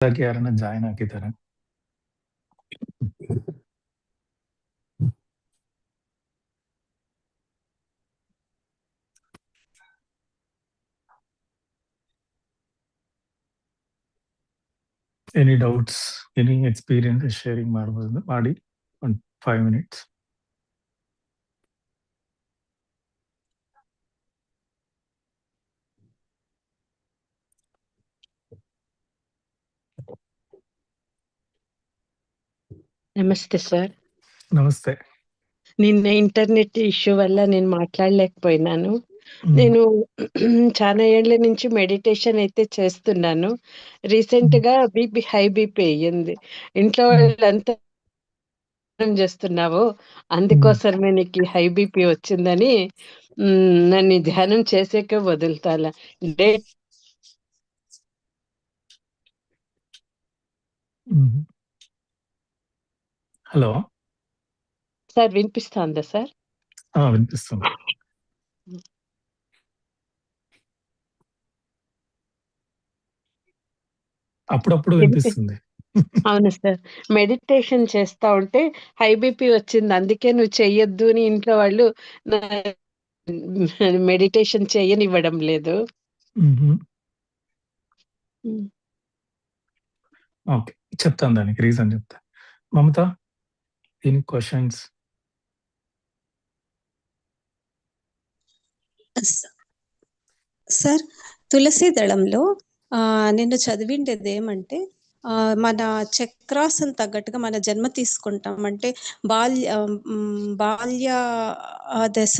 ಯಾರನ್ನ ಜಾಯಿನ್ ಆಗಿದ್ದಾರೆ. Any doubts, any experience sharing ಮಾಡಬಹುದು, ಮಾಡಿ. 5 minutes. నమస్తే సార్. నమస్తే. నిన్న ఇంటర్నెట్ ఇష్యూ వల్ల నేను మాట్లాడలేకపోయినాను. నేను చాలా ఏళ్ల నుంచి మెడిటేషన్ అయితే చేస్తున్నాను. రీసెంట్‌గా హై బీపీ అయ్యింది. ఇంట్లో వాళ్ళంతా చేస్తున్నావు, అందుకోసమే నీకు హై బీపీ వచ్చిందని నన్ను ధ్యానం చేసేకే వదులుతాల. హలో సార్, వినిపిస్తుందా సార్? వినిపిస్తుంది. అప్పుడప్పుడు వినిపిస్తుంది. అవును సార్. మెడిటేషన్ చేస్తా ఉంటే హై బీపీ వచ్చింది, అందుకే నువ్వు చెయ్యొద్దు అని ఇంట్లో వాళ్ళు మెడిటేషన్ చేయనివ్వడం లేదు. ఓకే, చెప్తాను, దానికి రీజన్ చెప్తా. మమత, ఎనీ క్వశ్చన్స్? సార్, తులసి దళంలో నేను చదివిండేది ఏమంటే, మన చక్రాసన తగ్గట్టుగా మన జన్మ తీసుకుంటాం. అంటే బాల్య దశ,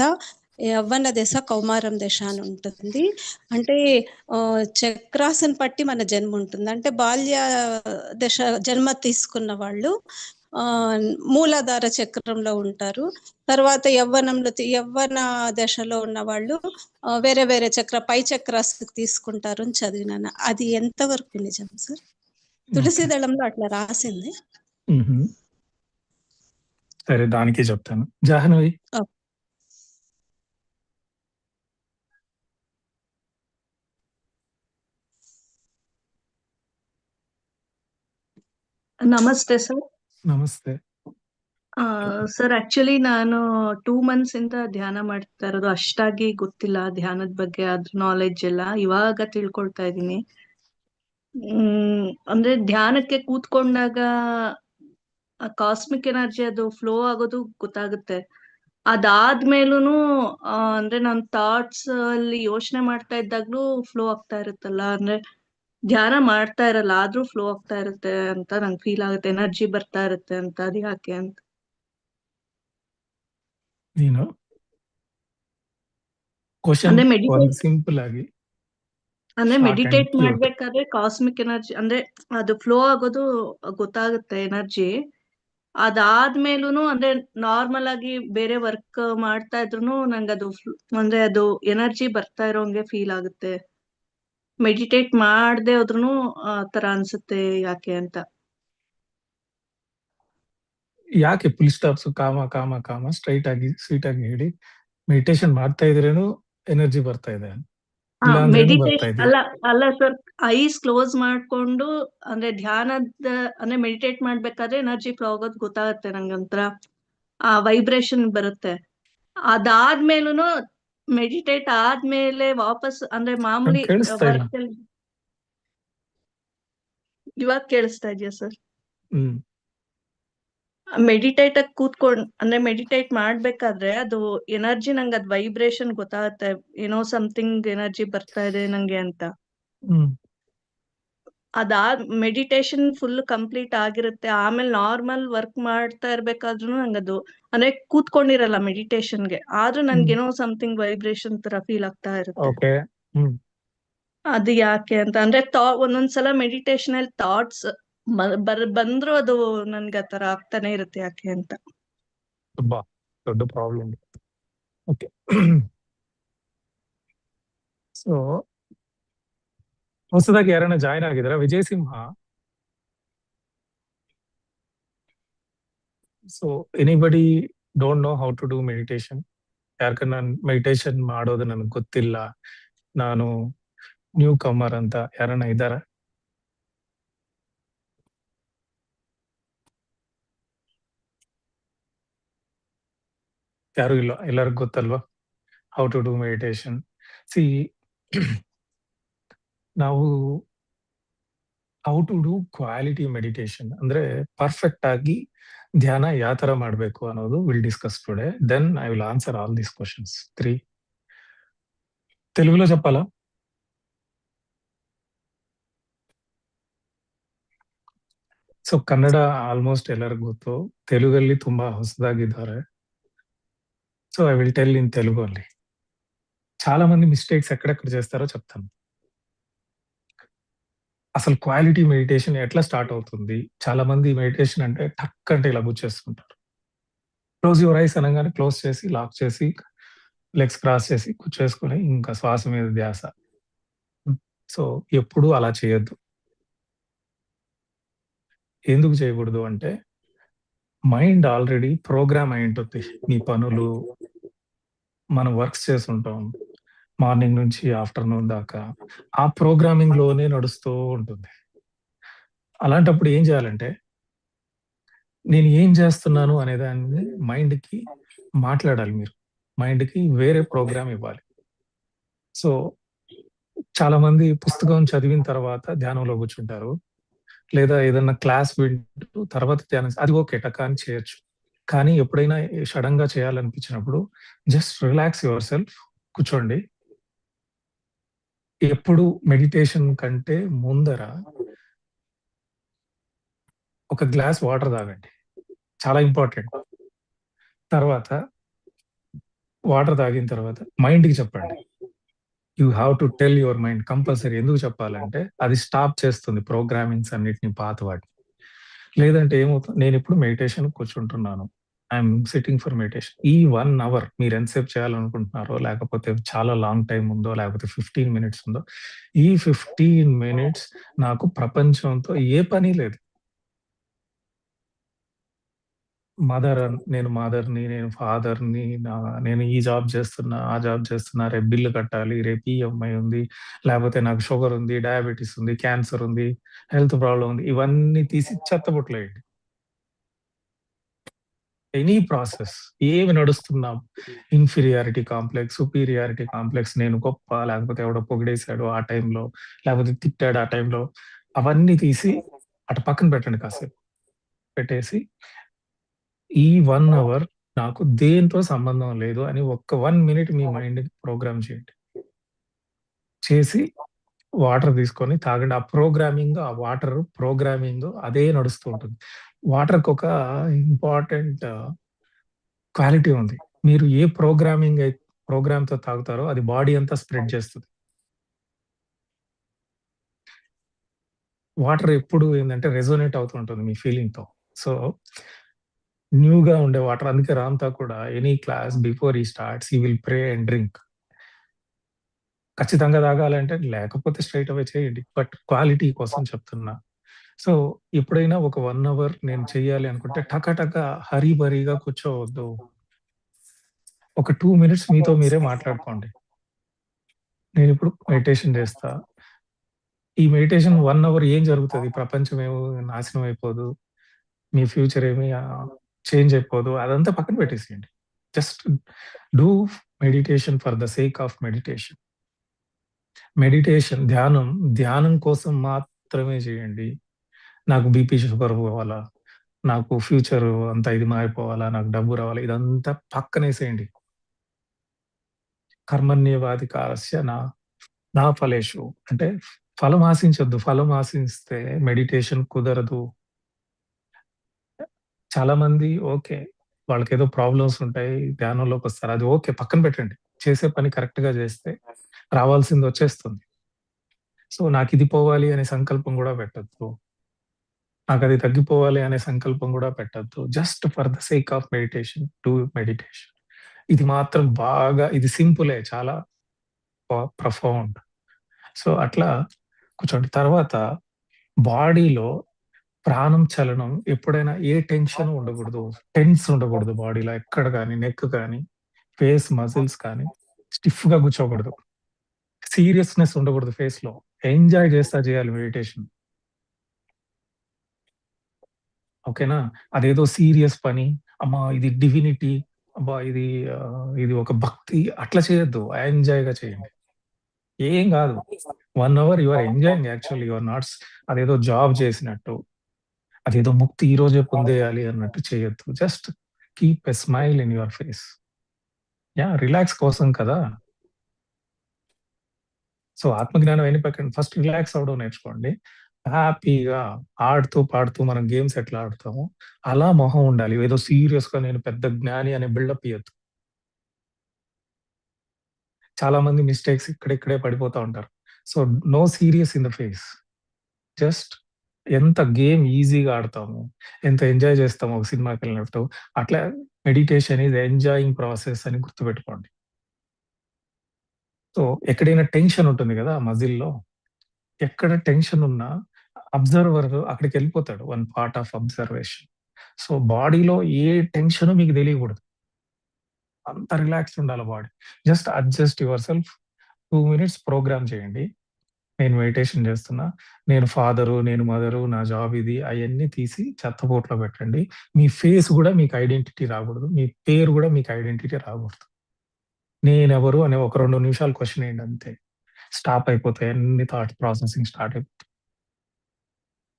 యవ్వన దశ, కౌమారం దశ అని ఉంటుంది. అంటే చక్రాసన పట్టి మన జన్మ ఉంటుంది. అంటే బాల్య దశ జన్మ తీసుకున్న వాళ్ళు మూలాధార చక్రంలో ఉంటారు. తర్వాత యవ్వన దశలో ఉన్న వాళ్ళు వేరే వేరే పై చక్రాస్కి తీసుకుంటారు అని చదివినాను. అది ఎంతవరకు నిజం సార్? తులసి దళంలో అట్లా రాసింది. సరే, దానికి చెప్తాను. జాహ్నవి. ನಮಸ್ತೆ ಸರ್. ನಮಸ್ತೆ. ಸರ್, ಆಕ್ಚುಲಿ ನಾನು 2 months ಇಂದ ಧ್ಯಾನ ಮಾಡ್ತಾ ಇರೋದು. ಅಷ್ಟಾಗಿ ಗೊತ್ತಿಲ್ಲ ಧ್ಯಾನದ ಬಗ್ಗೆ, ಅದ್ರ ನಾಲೆಡ್ಜ್ ಎಲ್ಲ ಇವಾಗ ತಿಳ್ಕೊಳ್ತಾ ಇದ್ದೀನಿ. ಅಂದ್ರೆ ಧ್ಯಾನಕ್ಕೆ ಕೂತ್ಕೊಂಡಾಗ ಕಾಸ್ಮಿಕ್ ಎನರ್ಜಿ ಅದು ಫ್ಲೋ ಆಗೋದು ಗೊತ್ತಾಗುತ್ತೆ. ಅದಾದ್ಮೇಲೂನು ಅಂದ್ರೆ ನನ್ನ ಥಾಟ್ಸ್ ಅಲ್ಲಿ ಯೋಚನೆ ಮಾಡ್ತಾ ಇದ್ದಾಗ್ಲೂ ಫ್ಲೋ ಆಗ್ತಾ ಇರುತ್ತಲ್ಲ, ಅಂದ್ರೆ ಧ್ಯಾನ ಮಾಡ್ತಾ ಇರಲ್ಲ ಆದ್ರೂ ಫ್ಲೋ ಆಗ್ತಾ ಇರುತ್ತೆ ಅಂತ ನಂಗೆ ಫೀಲ್ ಆಗುತ್ತೆ, ಎನರ್ಜಿ ಬರ್ತಾ ಇರುತ್ತೆ ಅಂತ. ಅದು ಯಾಕೆ ಅಂತ? ನೀನು ಕ್ವಶನ್ ಸಿಂಪಲ್ ಆಗಿ ಅಂದ್ರೆ ಮೆಡಿಟೇಟ್ ಮಾಡ್ಬೇಕಾದ್ರೆ ಕಾಸ್ಮಿಕ್ ಎನರ್ಜಿ ಅಂದ್ರೆ ಅದು ಫ್ಲೋ ಆಗೋದು ಗೊತ್ತಾಗುತ್ತೆ, ಎನರ್ಜಿ. ಅದಾದ್ಮೇಲೂನು ಅಂದ್ರೆ ನಾರ್ಮಲ್ ಆಗಿ ಬೇರೆ ವರ್ಕ್ ಮಾಡ್ತಾ ಇದ್ರು ನಂಗೆ ಅದು ಅಂದ್ರೆ ಅದು ಎನರ್ಜಿ ಬರ್ತಾ ಇರೋಂಗೆ ಫೀಲ್ ಆಗುತ್ತೆ. ಮೆಡಿಟೇಟ್ ಮಾಡದೆ ಹೋದ್ರೂ ಆ ತರ ಅನ್ಸುತ್ತೆ, ಯಾಕೆ ಅಂತ. ಯಾಕೆ ಫುಲ್ ಸ್ಟಾಪ್ಸ್ ಕಾಮ ಕಾಮ ಕಾಮ ಸ್ಟ್ರೈಟ್ ಆಗಿ ಸ್ವೀಟ್ ಆಗಿ ಹೇಳಿ, ಮೆಡಿಟೇಷನ್ ಮಾಡ್ತಾ ಇದ್ರೇನು ಎನರ್ಜಿ ಬರ್ತಾ ಇದೆ? ಅಲ್ಲ ಸರ್, ಐಸ್ ಕ್ಲೋಸ್ ಮಾಡ್ಕೊಂಡು ಅಂದ್ರೆ ಧ್ಯಾನದ ಅಂದ್ರೆ ಮೆಡಿಟೇಟ್ ಮಾಡ್ಬೇಕಾದ್ರೆ ಎನರ್ಜಿ ಫ್ಲೋ ಆಗೋದು ಗೊತ್ತಾಗುತ್ತೆ ನಂಗೆ. ಒಂಥರ ಆ ವೈಬ್ರೇಷನ್ ಬರುತ್ತೆ. ಅದಾದ್ಮೇಲೂನು ಮೆಡಿಟೇಟ್ ಆದ್ಮೇಲೆ ವಾಪಸ್ ಅಂದ್ರೆ ಮಾಮೂಲಿ ವರ್ಕ್. ಇವಾಗ ಕೇಳಿಸ್ತಾ ಇದೆಯಾ ಸರ್? ಮೆಡಿಟೇಟ್ ಅಂದ್ರೆ ಮೆಡಿಟೇಟ್ ಮಾಡ್ಬೇಕಾದ್ರೆ ಅದು ಎನರ್ಜಿ ನಂಗೆ ಅದ್ ವೈಬ್ರೇಷನ್ ಗೊತ್ತಾಗುತ್ತೆ, ಏನೋ ಸಮಥಿಂಗ್ ಎನರ್ಜಿ ಬರ್ತಾ ಇದೆ ನಂಗೆ ಅಂತ. ಮೆಡಿಟೇಷನ್ ಫುಲ್ ಕಂಪ್ಲೀಟ್ ಆಗಿರುತ್ತೆ. ಆಮೇಲೆ ನಾರ್ಮಲ್ ವರ್ಕ್ ಮಾಡ್ತಾ ಇರ್ಬೇಕಾದ್ರೂ ನಂಗದು ಅಂದ್ರೆ ಕೂತ್ಕೊಂಡಿರಲ್ಲ ಮೆಡಿಟೇಷನ್ಗೆ, ಆದ್ರೂ ನನ್ಗೇನೋ ಸಮಥಿಂಗ್ ವೈಬ್ರೇಷನ್ ತರ ಫೀಲ್ ಆಗ್ತಾ ಇರುತ್ತೆ. ಅದು ಯಾಕೆ ಅಂತ ಅಂದ್ರೆ ಒಂದೊಂದ್ಸಲ ಮೆಡಿಟೇಷನ್ ಅಲ್ಲಿ ಥಾಟ್ಸ್ ಬಂದ್ರು ಅದು ನನ್ಗೆ ಆತರ ಆಗ್ತಾನೆ ಇರುತ್ತೆ, ಯಾಕೆ ಅಂತ. ತುಂಬಾ ದೊಡ್ಡ ಪ್ರಾಬ್ಲಮ್. ಓಕೆ, ಸೊ ಹೊಸದಾಗಿ ಯಾರನ್ನ ಜಾಯಿನ್ ಆಗಿದಾರ? Vijay Simha. So anybody don't know how to do meditation? ಯಾಕಂದ್ರೆ ನಾನು ಮೆಡಿಟೇಷನ್ ಮಾಡೋದು ನನಗೆ ಗೊತ್ತಿಲ್ಲ, ನಾನು ನ್ಯೂ ಕಮರ್ ಅಂತ ಯಾರನ್ನ ಇದಾರ? ಯಾರು ಇಲ್ಲ, ಎಲ್ಲರಿಗೂ ಗೊತ್ತಲ್ವಾ how to do meditation. See ನಾವು how to do quality meditation ಅಂದ್ರೆ ಪರ್ಫೆಕ್ಟ್ ಆಗಿ ಧ್ಯಾನ ಯಾವ ತರ ಮಾಡಬೇಕು ಅನ್ನೋದು will discuss today. Then I will answer all these questions 3. తెలుగులో చెప్పాలా? ಸೊ ಕನ್ನಡ ಆಲ್ಮೋಸ್ಟ್ ಎಲ್ಲರಿಗೂ ಗೊತ್ತು, ತೆಲುಗಲ್ಲಿ ತುಂಬಾ ಹೊಸದಾಗಿದ್ದಾರೆ. So I will tell in Telugu only. చాలా మంది మిస్టేక్స్ ఎక్కడెక్కడ చేస్తారో చెప్తాను. అసలు క్వాలిటీ మెడిటేషన్ ఎట్లా స్టార్ట్ అవుతుంది? చాలా మంది మెడిటేషన్ అంటే టక్ అంటే ఇలా కూర్చేస్తుంటారు. క్లోజ్ యువర్ ఐస్ అనగానే క్లోజ్ చేసి, లాక్ చేసి, లెగ్స్ క్రాస్ చేసి కూర్చేసుకొని ఇంకా శ్వాస మీద ధ్యాస. సో ఎప్పుడూ అలా చేయొద్దు. ఎందుకు చేయకూడదు అంటే మైండ్ ఆల్రెడీ ప్రోగ్రామ్ అయి ఉంటుంది. మీ పనులు, మనం వర్క్స్ చేస్తుంటాం మార్నింగ్ నుంచి ఆఫ్టర్నూన్ దాకా, ఆ ప్రోగ్రామింగ్ లోనే నడుస్తూ ఉంటుంది. అలాంటప్పుడు ఏం చేయాలంటే నేను ఏం చేస్తున్నాను అనే దాన్ని మైండ్కి మాట్లాడాలి. మీరు మైండ్కి వేరే ప్రోగ్రామ్ ఇవ్వాలి. సో చాలా మంది పుస్తకం చదివిన తర్వాత ధ్యానంలో కూర్చుంటారు, లేదా ఏదన్నా క్లాస్ వింటూ తర్వాత ధ్యానం, అది ఓకే టకా అని చేయొచ్చు. కానీ ఎప్పుడైనా సడన్ గా చేయాలనిపించినప్పుడు జస్ట్ రిలాక్స్ యువర్ సెల్ఫ్, కూర్చోండి. ఎప్పుడు మెడిటేషన్ కంటే ముందర ఒక గ్లాస్ వాటర్ తాగండి, చాలా ఇంపార్టెంట్. తర్వాత వాటర్ తాగిన తర్వాత మైండ్కి చెప్పండి. You have to tell your mind compulsory. ఎందుకు చెప్పాలంటే అది స్టాప్ చేస్తుంది ప్రోగ్రామింగ్స్ అన్నిటిని, పాత వాటిని. లేదంటే ఏమవుతుంది, నేను ఇప్పుడు మెడిటేషన్ కూర్చుంటున్నాను, ఐఎమ్ సిట్టింగ్ ఫర్ మెడిటేషన్. ఈ 1 అవర్ మీరు ఎంతసేపు చేయాలనుకుంటున్నారో, లేకపోతే చాలా లాంగ్ టైం ఉందో, లేకపోతే 15 మినిట్స్ ఉందో, ఈ 15 మినిట్స్ నాకు ప్రపంచంతో ఏ పని లేదు. నేను మదర్ని, నేను ఫాదర్ని, నేను ఈ జాబ్ చేస్తున్నా, ఆ జాబ్ చేస్తున్నా, రేపు బిల్లు కట్టాలి, రేపు ఈఎంఐ ఉంది, లేకపోతే నాకు షుగర్ ఉంది, డయాబెటీస్ ఉంది, క్యాన్సర్ ఉంది, హెల్త్ ప్రాబ్లం ఉంది, ఇవన్నీ తీసి చెత్తబుట్టలేయండి. ఎనీ ప్రాసెస్ ఏమి నడుస్తున్నాం, ఇన్ఫీరియారిటీ కాంప్లెక్స్, సుపీరియారిటీ కాంప్లెక్స్, నేను గొప్ప, లేకపోతే ఎవడో పొగిడేశాడు ఆ టైంలో, లేకపోతే తిట్టాడు ఆ టైంలో, అవన్నీ తీసి అటు పక్కన పెట్టండి. కాసేపు పెట్టేసి ఈ 1 అవర్ నాకు దేంతో సంబంధం లేదు అని ఒక్క 1 మినిట్ మీ మైండ్ ప్రోగ్రామ్ చేయండి. చేసి వాటర్ తీసుకొని తాగండి. ఆ ప్రోగ్రామింగ్, ఆ వాటర్ ప్రోగ్రామింగ్ అదే నడుస్తూ ఉంటుంది. వాటర్కి ఒక ఇంపార్టెంట్ క్వాలిటీ ఉంది. మీరు ఏ ప్రోగ్రామ్తో తాగుతారో అది బాడీ అంతా స్ప్రెడ్ చేస్తుంది. వాటర్ ఎప్పుడు ఏంటంటే రెజోనేట్ అవుతూ ఉంటుంది మీ ఫీలింగ్తో. సో న్యూగా ఉండే వాటర్. అందుకే రామ్తా కూడా ఎనీ క్లాస్ బిఫోర్ ఈ స్టార్ట్స్ ఈ విల్ ప్రే అండ్ డ్రింక్. ఖచ్చితంగా తాగాలంటే, లేకపోతే స్ట్రైట్ అవే చేయండి, బట్ క్వాలిటీ కోసం చెప్తున్నా. సో ఎప్పుడైనా ఒక 1 అవర్ నేను చెయ్యాలి అనుకుంటే టక హరీబరీగా కూర్చోవద్దు. ఒక 2 మినిట్స్ మీతో మీరే మాట్లాడుకోండి. నేను ఇప్పుడు మెడిటేషన్ చేస్తా. ఈ మెడిటేషన్ 1 అవర్ ఏం జరుగుతుంది, ప్రపంచం ఏమో నాశనం అయిపోదు, మీ ఫ్యూచర్ ఏమి చేంజ్ అయిపోదు, అదంతా పక్కన పెట్టేసేయండి. Just do meditation for the sake of meditation. Meditation, ధ్యానం కోసం మాత్రమే చేయండి. నాకు బీపీ షుగర్ పోవాలా, నాకు ఫ్యూచర్ అంతా ఇది మారిపోవాలా, నాకు డబ్బు రావాలా, ఇదంతా పక్కనేసేయండి. కర్మణ్యేవాధికారస్య నా ఫలేషు అంటే ఫలం ఆశించొద్దు. ఫలం ఆశిస్తే మెడిటేషన్ కుదరదు. చాలా మంది ఓకే, వాళ్ళకేదో ప్రాబ్లమ్స్ ఉంటాయి, ధ్యానంలోకి వస్తారు, అది ఓకే, పక్కన పెట్టండి. చేసే పని కరెక్ట్ గా చేస్తే రావాల్సింది వచ్చేస్తుంది. సో నాకు ఇది పోవాలి అనే సంకల్పం కూడా పెట్టద్దు, నాకు అది తగ్గిపోవాలి అనే సంకల్పం కూడా పెట్టద్దు. Just for the sake of meditation do meditation. ఇది మాత్రం బాగా, ఇది సింపులే, చాలా ప్రొఫౌండ్. సో అట్లా కూర్చోండి. తర్వాత బాడీలో ప్రాణం చలనం ఎప్పుడైనా ఏ టెన్షన్ ఉండకూడదు, టెన్స్ ఉండకూడదు బాడీలో ఎక్కడ కానీ, నెక్ కానీ, ఫేస్ మజిల్స్ కానీ స్టిఫ్ గా కూర్చోకూడదు, సీరియస్నెస్ ఉండకూడదు ఫేస్ లో. ఎంజాయ్ చేస్తా చేయాలి మెడిటేషన్, ఓకేనా? అదేదో సీరియస్ పని, అమ్మా ఇది డివినిటీ, అబ్బా! ఇది ఒక భక్తి అట్లా చేయొద్దు. ఎంజాయ్‌గా చేయండి. ఏం గాదు. 1 hour you are enjoying actually you are not అదేదో జాబ్ చేసినట్టు, అదేదో ముక్తి ఈ రోజే పొందేయాలి అన్నట్టు చేయొద్దు. Just keep a smile in your face. Yah! Relax కోసం కదా! సో, ఆత్మజ్ఞానం అయిన పక్కన ఫస్ట్ రిలాక్స్ అవ్వడం నేర్చుకోండి. హ్యాపీగా ఆడుతూ, పాడుతూ మనం గేమ్స్ ఎట్లా ఆడతామో, అలా మొహం ఉండాలి. ఏదో సీరియస్‌గా నేను పెద్ద జ్ఞాని అనే బిల్డప్ ఇయ్యొద్దు. చాలా మంది మిస్టేక్స్ ఇక్కడిక్కడే పడిపోతా ఉంటారు. So, no serious in the face. Just ఎంత గేమ్ ఈజీగా ఆడతాము, ఎంత ఎంజాయ్ చేస్తామో ఒక సినిమాకెళ్ళినట్టు, అట్లా మెడిటేషన్ ఈజ్ ఎంజాయింగ్ ప్రాసెస్ అని గుర్తుపెట్టుకోండి. సో, ఎక్కడైనా టెన్షన్ ఉంటుంది గదా! మజిల్‌లో. ఎక్కడ టెన్షన్ ఉన్నా అబ్జర్వర్ అక్కడికెళ్ళిపోతాడు. One part of observation. So, బాడీలో ఏ టెన్షను మీకు తెలియకూడదు. అంత రిలాక్స్డ్ ఉండాలి body. Just adjust yourself 2 minutes program చేయండి. నేను మెడిటేషన్ చేస్తున్నా. నేను ఫాదరు, నేను మదరు, నా జాబ్ ఇది అయన్నీ తీసి చెత్తబుట్టలో పెట్టండి. మీ ఫేస్ గూడా మీకు ఐడెంటిటీ రాకూడదు. మీ పేరు గూడా మీకు ఐడెంటిటీ రాకూడదు. నేనెవరు అనే ఒక 2 నిమిషాలు క్వెషన్ ఎయండి అంతే. స్టాప్ అయిపోతాయి. అన్ని థాట్ ప్రాసెసింగ్ స్టార్ట్ అయిపోతాయి.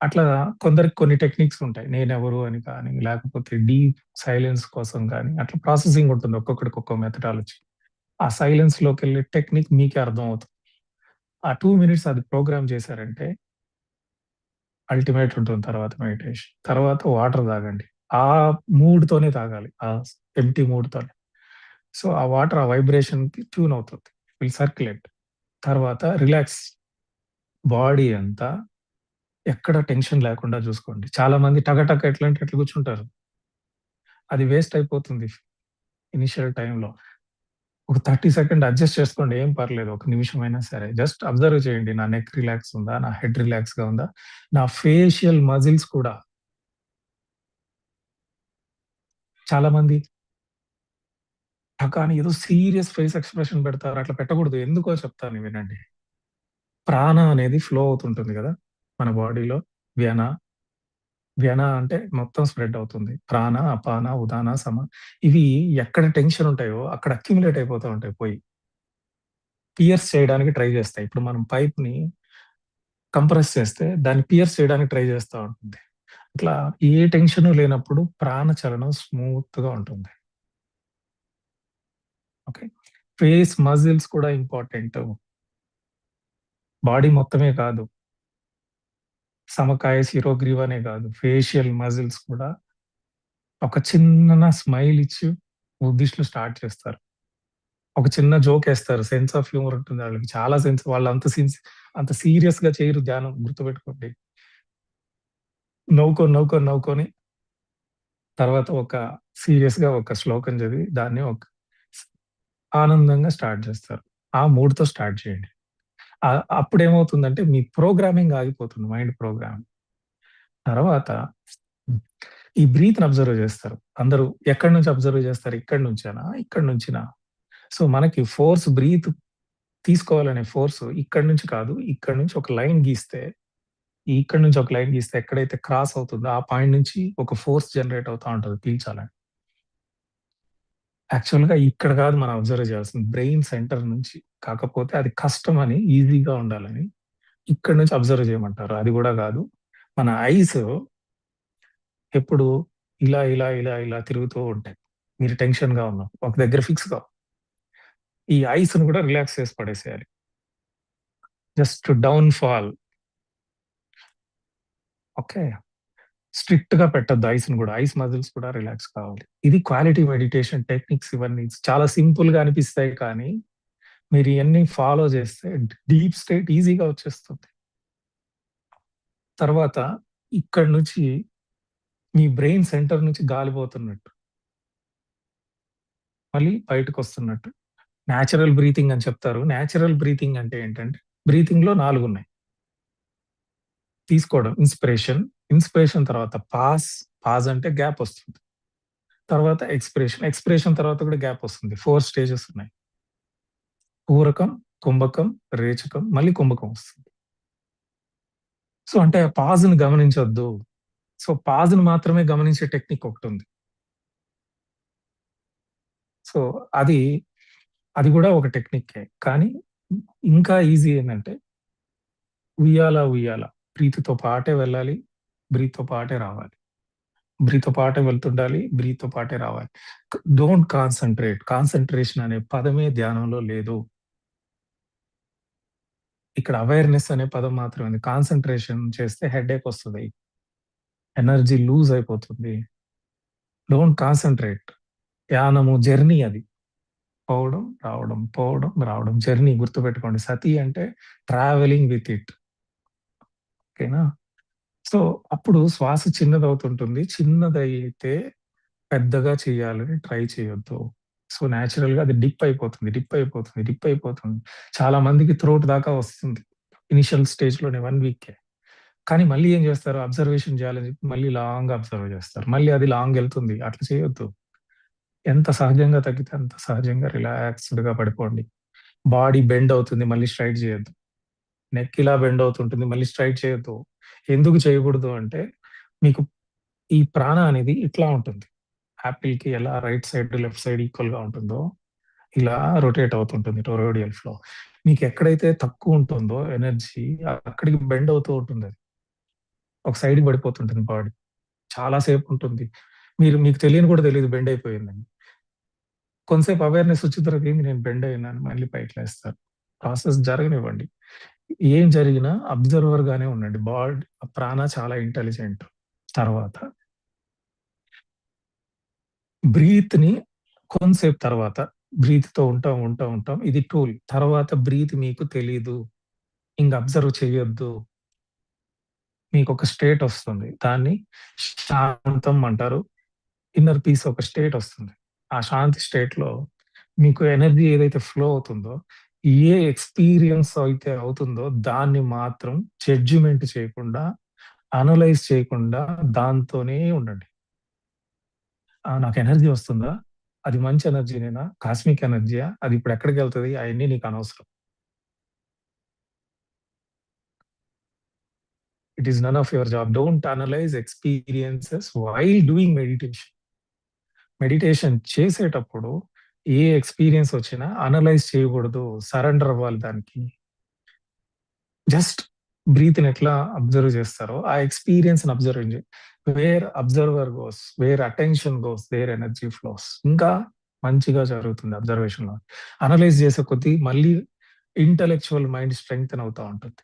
అట్లా కొందరికి కొన్ని టెక్నిక్స్ ఉంటాయి. నేనెవరు అని కానీ, లేకపోతే డీప్ సైలెన్స్ కోసం గానీ, అట్లా ప్రాసెసింగ్ ఉంటుంది. ఒక్కొక్కడికి ఒక్కో మెథడాలజీ. ఆ సైలెన్స్‌లోకెళ్ళే టెక్నిక్ మీకే అర్థమవుతుంది. ఆ 2 మినిట్స్ అది ప్రోగ్రామ్ చేశారంటే అల్టిమేట్ ఉంటుంది తర్వాత మెడిటేషన్. తర్వాత వాటర్ తాగండి. ఆ మూడ్‌తోనే తాగాలి. ఆ ఎంప్టీ మూడ్‌తోనే. సో, ఆ వాటర్ ఆ వైబ్రేషన్‌కి ట్యూన్ అవుతుంది. Will circulate. తర్వాత రిలాక్స్. బాడీ అంతా ఎక్కడ టెన్షన్ లేకుండా చూసుకోండి. చాలా మంది టక టక ఎట్లంటే అట్లా కూర్చుంటారు. అది వేస్ట్ అయిపోతుంది ఇనిషియల్ టైమ్‌లో. ఒక 30 సెకండ్ అడ్జస్ట్ చేసుకోండి. ఏం పర్లేదు. ఒక నిమిషమైనా సరే. జస్ట్ అబ్జర్వ్ చేయండి. నా నెక్ రిలాక్స్ ఉందా? నా హెడ్ రిలాక్స్‌గా ఉందా? నా ఫేషియల్ మజిల్స్ కూడా చాలా మంది టక అని ఏదో సీరియస్ ఫేస్ ఎక్స్‌ప్రెషన్ పెడతారు. అట్లా పెట్టకూడదు. ఎందుకో చెప్తాను వినండి. ప్రాణ అనేది ఫ్లో అవుతుంటుంది గదా! మన బాడీలో. వ్యాన, వ్యాన అంటే మొత్తం స్ప్రెడ్ అవుతుంది. ప్రాణ, అపాన, ఉదాన, సమ ఇవి ఎక్కడ టెన్షన్ ఉంటాయో అక్కడ అక్యుములేట్ అయిపోతా ఉంటాయి పోయి. పియర్స్ చేయడానికి ట్రై చేస్తాయి. ఇప్పుడు మనం పైప్‌ని కంప్రెస్ చేస్తే దాన్ని పియర్స్ చేయడానికి ట్రై చేస్తా ఉంటుంది. అట్లా ఏ టెన్షను లేనప్పుడు ప్రాణ చలనం స్మూత్‌గా ఉంటుంది. ఓకే. ఫేస్ మజిల్స్ కూడా ఇంపార్టెంటు. బాడీ మొత్తమే కాదు. సమకాయ, శిరోగ్రీవనే కాదు. ఫేషియల్ మజిల్స్ కూడా ఒక చిన్న స్మైల్ ఇచ్చి ఉద్దిష్లు స్టార్ట్ చేస్తారు. ఒక చిన్న జోకేస్తారు. సెన్స్ ఆఫ్ హ్యూమర్ ఉంటుంది వాళ్ళకి. చాలా సెన్స్ వాళ్ళంత అంత సీరియస్‌గా చేయరు ధ్యానం గుర్తుపెట్టుకోండి. నవ్వుకొని తర్వాత ఒక సీరియస్‌గా ఒక శ్లోకం చదివి దాన్ని ఒక స్ ఆనందంగా స్టార్ట్ చేస్తారు. ఆ మూడ్‌తో స్టార్ట్ చేయండి. అప్పుడేమవుతుందంటే మీ ప్రోగ్రామింగ్ ఆగిపోతుంది. Mind programming. తర్వాత ఈ బ్రీత్‌ని అబ్జర్వ్ చేస్తారు. అందరూ ఎక్కడి నుంచి అబ్జర్వ్ చేస్తారు? ఇక్కడి నుంచేనా? ఇక్కడి నుంచినా? సో, మనకి బ్రీత్ తీసుకోవాలనే ఫోర్స్ ఇక్కడి నుంచి కాదు. ఇక్కడి నుంచి ఒక లైన్ గీస్తే, ఇక్కడి నుంచి ఒక లైన్ గీస్తే ఎక్కడైతే క్రాస్ అవుతుందో ఆ పాయింట్ నుంచి ఒక ఫోర్స్ జనరేట్ అవుతా ఉంటది పీల్చాలని. యాక్చువల్‌గా ఇక్కడ కాదు మనం అబ్జర్వ్ చేయాల్సింది. బ్రెయిన్ సెంటర్ నుంచి. కాకపోతే అది కష్టమని, ఈజీగా ఉండాలని ఇక్కడి నుంచి అబ్జర్వ్ చేయమంటారు. అది కూడా కాదు. మన ఐస్ ఎప్పుడు ఇలా తిరుగుతూ ఉంటాయి. మీరు టెన్షన్‌గా ఉన్నప్పుడు. ఒక దగ్గర ఫిక్స్ కావు. ఈ ఐస్‌ని కూడా రిలాక్స్ చేసి పడేసేయాలి. Just down fall. ఓకే. స్ట్రిక్ట్‌గా పెట్టొద్దు ఐస్‌ని గూడా. ఐస్ మజిల్స్ కూడా రిలాక్స్ కావాలి. ఇది క్వాలిటీ మెడిటేషన్ టెక్నిక్స్ ఇవన్నీ చాలా సింపుల్‌గా అనిపిస్తాయి కానీ, మీరు ఇయన్నీ ఫాలో చేస్తే డీప్ స్టేట్ ఈజీగా వచ్చేస్తుంది. తర్వాత ఇక్కడి నుంచి మీ బ్రెయిన్ సెంటర్ నుంచి గాలి పోతున్నట్టు, మళ్ళీ బయటకొస్తున్నట్టు. నేచురల్ బ్రీతింగ్ అని చెప్తారు. నేచురల్ బ్రీతింగ్ అంటే ఏంటంటే, బ్రీతింగ్‌లో 4 ఉన్నాయి. తీసుకోవడం ఇన్‌స్పిరేషన్ తర్వాత పాజ్ అంటే గ్యాప్ వస్తుంది. తర్వాత ఎక్స్‌పిరేషన్ తర్వాత కూడా గ్యాప్ వస్తుంది. 4 స్టేజెస్ ఉన్నాయి. పూరకం, కుంభకం, రేచకం, మళ్ళీ కుంభకం వస్తుంది. సో, అంటే పాజ్‌ని గమనించొద్దు. సో, పాజ్‌ని మాత్రమే గమనించే టెక్నిక్ ఒకటుంది. సో, అది అది గూడా ఒక టెక్నిక్కే. కానీ ఇంకా ఈజీ ఏందంటే ఉయ్యాల. బ్రీత్‌తో పాటే వెళ్ళాలి. బ్రీత్‌తో పాటే రావాలి. బ్రీత్‌తో పాటే వెళ్తుండాలి. బ్రీత్‌తో పాటే రావాలి. Don't concentrate. కాన్సంట్రేషన్ అనే పదమే ధ్యానంలో లేదు. ఇక్కడ అవేర్‌నెస్ అనే పదం మాత్రమే ఉంది. కాన్సంట్రేషన్ చేస్తే హెడేక్ వస్తది. ఎనర్జీ లూజ్ అయిపోతుంది. Don't concentrate. ధ్యానము జర్నీ అది. పోవడం జర్నీ గుర్తుపెట్టుకోండి. సతి అంటే ట్రావెలింగ్ విత్ ఇట్. ఓకేనా? సో, అప్పుడు శ్వాస చిన్నదవుతుంటుంది. చిన్నదైతే పెద్దగా చేయాలని ట్రై చేయొద్దు. సో, నేచురల్‌గా అది డిప్ అయిపోతుంది. చాలా మందికి థ్రోట్ దాకా వస్తుంది. ఇనిషియల్ స్టేజ్‌లోనే 1 వీకే. కానీ మళ్ళీ ఏం చేస్తారు? అబ్జర్వేషన్ చేయాలని చెప్పి మళ్ళీ లాంగ్ అబ్జర్వ్ చేస్తారు. మళ్ళీ అది లాంగ్ ఎళ్తుంది. అట్లా చేయొద్దు. ఎంత సహజంగా తగ్గితే అంత సహజంగా రిలాక్స్‌డ్‌గా పడిపోండి. బాడీ బెండ్ అవుతుంది. మళ్ళీ స్ట్రెయిట్ చేయొద్దు. నెక్ ఇలా బెండ్ అవుతుంటుంది. మళ్ళీ స్ట్రెయిట్ చేయొద్దు. ఎందుకు చేయకూడదు అంటే, మీకు ఈ ప్రాణ అనేది ఇట్లా ఉంటుంది. యాపిల్‌కి ఎలా రైట్ సైడ్, లెఫ్ట్ సైడ్ ఈక్వల్‌గా ఉంటుందో, ఇలా రొటేట్ అవుతుంటుంది టొరోయిడల్ ఫ్లో. మీకెక్కడైతే తక్కువుంటుందో ఎనర్జీ అక్కడికి బెండ్ అవుతూ ఉంటుందది. ఒక సైడ్‌కి పడిపోతుంటుంది బాడీ. చాలా సేపుంటుంది. మీకు తెలియని కూడా తెలీదు బెండ్ అయిపోయిందని. కొంతసేపు అవేర్‌నెస్ వచ్చిన తర్వాత ఏంది నేను బెండ్ అయ్యానని మళ్ళీ పైకి లేస్తారు. ప్రాసెస్ జరగనివ్వండి. ఏం జరిగినా అబ్జర్వర్ గానే ఉండండి. ప్రాణ చాలా ఇంటెలిజెంట్. తర్వాత బ్రీత్‌ని కొంతసేపు తర్వాత బ్రీత్‌తో ఉంటాం. ఇది టూల్. తర్వాత బ్రీత్ మీకు తెలీదు. ఇంక అబ్జర్వ్ చేయొద్దు. మీకొక స్టేట్ ఒస్తుంది. దాన్ని శాంతం అంటారు. ఇన్నర్ పీస్ ఒక స్టేట్ ఒస్తుంది. ఆ శాంతి స్టేట్‌లో మీకు ఎనర్జీ ఏదైతే ఫ్లో అవుతుందో, ఏ ఎక్స్‌పీరియన్స్ అయితే అవుతుందో దాన్ని మాత్రం జడ్జిమెంట్ చేయకుండా, అనలైజ్ చేయకుండా దాంతోనే ఉండండి. నాకు ఎనర్జీ వస్తుందా? అది మంచి ఎనర్జీనేనా? కాస్మిక్ ఎనర్జీయా? అది ఇప్పుడు ఎక్కడికెళ్తది? అయన్నీ నీకు అనవసరం. It is none of your job. Don't analyse experiences while doing meditation. Meditation చేసేటప్పుడు ఏ ఎక్స్‌పీరియన్స్ వచ్చినా అనలైజ్ చేయకూడదు. సరెండర్ అవ్వాలి దానికి. జస్ట్ బ్రీత్‌ని ఎట్లా అబ్జర్వ్ చేస్తారో, ఆ ఎక్స్‌పీరియన్స్‌ని observe where observer goes, where attention goes, there energy flows. ఇంకా మంచిగా జరుగుతుంది అబ్జర్వేషన్‌లో. అనలైజ్ చేసే కొద్దీ మళ్ళీ ఇంటలెక్చువల్ మైండ్ స్ట్రెంగ్తెన్ అవుతా ఉంటుంది.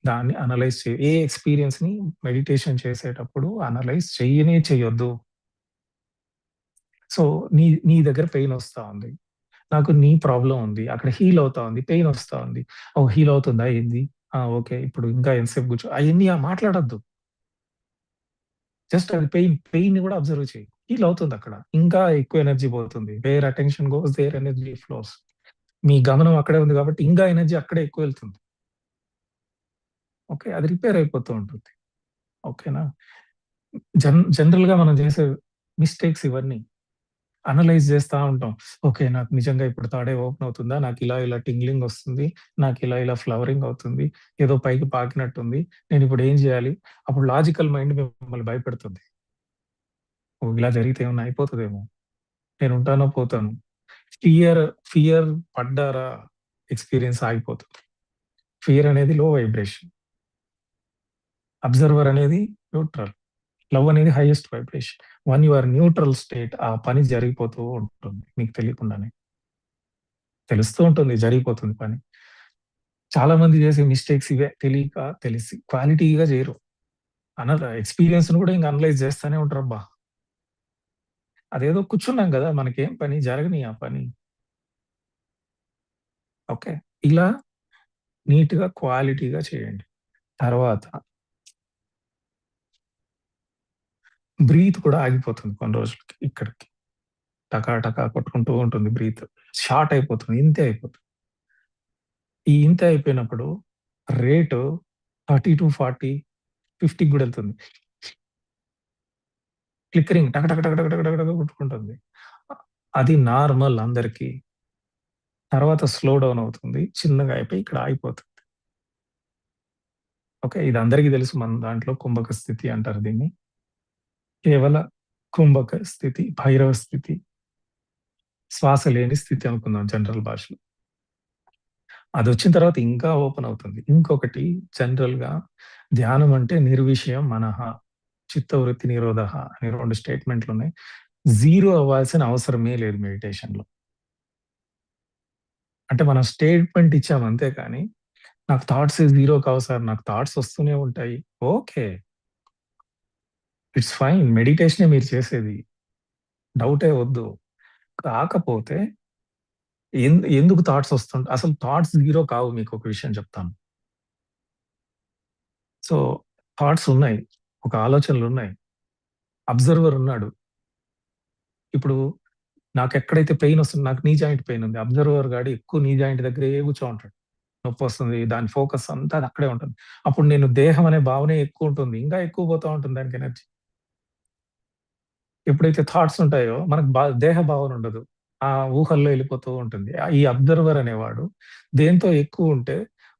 దాన్ని అనలైజ్ ఏ ఎక్స్‌పీరియన్స్‌ని మెడిటేషన్ చేసేటప్పుడు అనలైజ్ చెయ్యొద్దు. సో, నీ దగ్గర పెయిన్ వస్తా ఉంది. నాకు నీ ప్రాబ్లమ్ ఉంది. అక్కడ హీల్ అవుతా ఉంది. పెయిన్ వస్తా ఉంది. ఓహ్! హీల్ అవుతుందా ఏంది? ఓకే. ఇప్పుడు ఇంకా ఎంతసేపు అయన్నీ మాట్లాడొద్దు. జస్ట్ అది పెయిన్‌ని కూడా అబ్జర్వ్ చెయ్యి. హీల్ అవుతుందక్కడ. ఇంకా ఎక్కువ ఎనర్జీ పోతుంది. Where attention goes there energy flows. మీ గమనం అక్కడే ఉంది కాబట్టి ఇంకా ఎనర్జీ అక్కడే ఎక్కువ వెళ్తుంది. ఓకే. అది రిపేర్ అయిపోతూ ఉంటుంది. ఓకేనా? జనరల్‌గా మనం చేసే మిస్టేక్స్ ఇవన్నీ. అనలైజ్ చేస్తా ఉంటాం. ఓకే. నాకు నిజంగా ఇప్పుడు థర్డ్ ఐ ఓపెన్ అవుతుందా? నాకు ఇలా టింగ్లింగ్ వస్తుంది. నాకు ఇలా ఫ్లవరింగ్ అవుతుంది. ఏదో పైకి పాకినట్టుంది. నేనిప్పుడు ఏం చేయాలి? అప్పుడు లాజికల్ మైండ్ మిమ్మల్ని భయపెడుతుంది. ఓహ్! ఇలా జరిగితే ఏమన్నా అయిపోతదేమో. నేను ఉంటానో పోతాను. ఫియర్ ఫియర్ పడ్డారా ఎక్స్‌పీరియన్స్ ఆగిపోతుంది. ఫియర్ అనేది లో వైబ్రేషన్. అబ్జర్వర్ అనేది న్యూట్రల్. లవ్ అనేది highest vibration. When you are neutral state ఆ పని జరిగిపోతూ ఉంటుంది మీకు తెలియకుండానే. తెలుస్తూ ఉంటుంది జరిగిపోతుంది పని. చాలా మంది చేసే మిస్టేక్స్ ఇవే. తెలియక, తెలిసి క్వాలిటీగా చేయరు. ఎక్స్‌పీరియన్స్‌ని కూడా ఇంక అనలైజ్ చేస్తానే ఉంటారబ్బా! అదేదో కూర్చున్నాం గదా! మనకేం పని జరగని ఆ పని. ఓకే. ఇలా నీట్‌గా, క్వాలిటీగా చేయండి. తర్వాత బ్రీత్ కూడా ఆగిపోతుంది కొన్ని రోజులకి ఇక్కడికి. టకా కొట్టుకుంటూ ఉంటుంది బ్రీత్. షార్ట్ అయిపోతుంది. ఇంతే అయిపోతుంది. ఈ ఇంతే అయిపోయినప్పుడు రేటు 30-40, 50కి గూడా ఎళ్తుంది. ఫ్లిక్కరింగ్ టక టక టక టక టక టక కొట్టుకుంటుంది. అది నార్మల్ అందరికి. తర్వాత స్లో డౌన్ అవుతుంది. చిన్నగా అయిపోయి ఇక్కడ ఆగిపోతుంది. ఓకే. ఇది అందరికీ తెలుసు మన దాంట్లో కుంభక స్థితి అంటారు దీన్ని. కేవల కుంభక స్థితి, భైరవ స్థితి, శ్వాస లేని స్థితి అనుకుందాం జనరల్ భాషలో. అదొచ్చిన తర్వాత ఇంకా ఓపెన్ అవుతుంది. ఇంకొకటి జనరల్‌గా ధ్యానం అంటే నిర్విషయం మనః, చిత్తవృత్తి నిరోధః అని 2 స్టేట్‌మెంట్లున్నాయి. జీరో అవ్వాల్సిన అవసరమే లేదు మెడిటేషన్‌లో. అంటే మనం స్టేట్‌మెంట్ ఇచ్చాం అంతే కానీ, నాకు థాట్స్ జీరో కావు సార్, నాకు థాట్స్ వస్తూనే ఉంటాయి. ఓకే. It's fine. మెడిటేషనే మీరు చేసేది. డౌటే వద్దు. కాకపోతే ఎందుకు థాట్స్ వస్తుంటాయి? అసలు థాట్స్ జీరో కావు. మీకొక విషయం చెప్తాను. సో, థాట్స్ ఉన్నాయి. ఒక ఆలోచనలున్నాయి. అబ్జర్వర్ ఉన్నాడు. ఇప్పుడు నాకెక్కడైతే పెయిన్ వస్తుందో, నాకు నీ జాయింట్ పెయిన్ ఉంది. అబ్జర్వర్ గాడు ఎక్కువ నీ జాయింట్ దగ్గరే కూర్చో ఉంటాడు. నొప్పొస్తుంది. దాని ఫోకస్ అంతా అది అక్కడే ఉంటుంది. అప్పుడు నేను దేహం అనే భావనే ఎక్కువ ఉంటుంది. ఇంకా ఎక్కువ పోతా ఉంటుంది దానికి ఎనర్జీ. ఎప్పుడైతే థాట్స్ ఉంటాయో మనకు దేహ భావన ఉండదు. ఆ ఊహల్లో వెళ్ళిపోతూ ఉంటుంది. ఈ అబ్జర్వర్ అనేవాడు దేంతో ఎక్కువ ఉంటే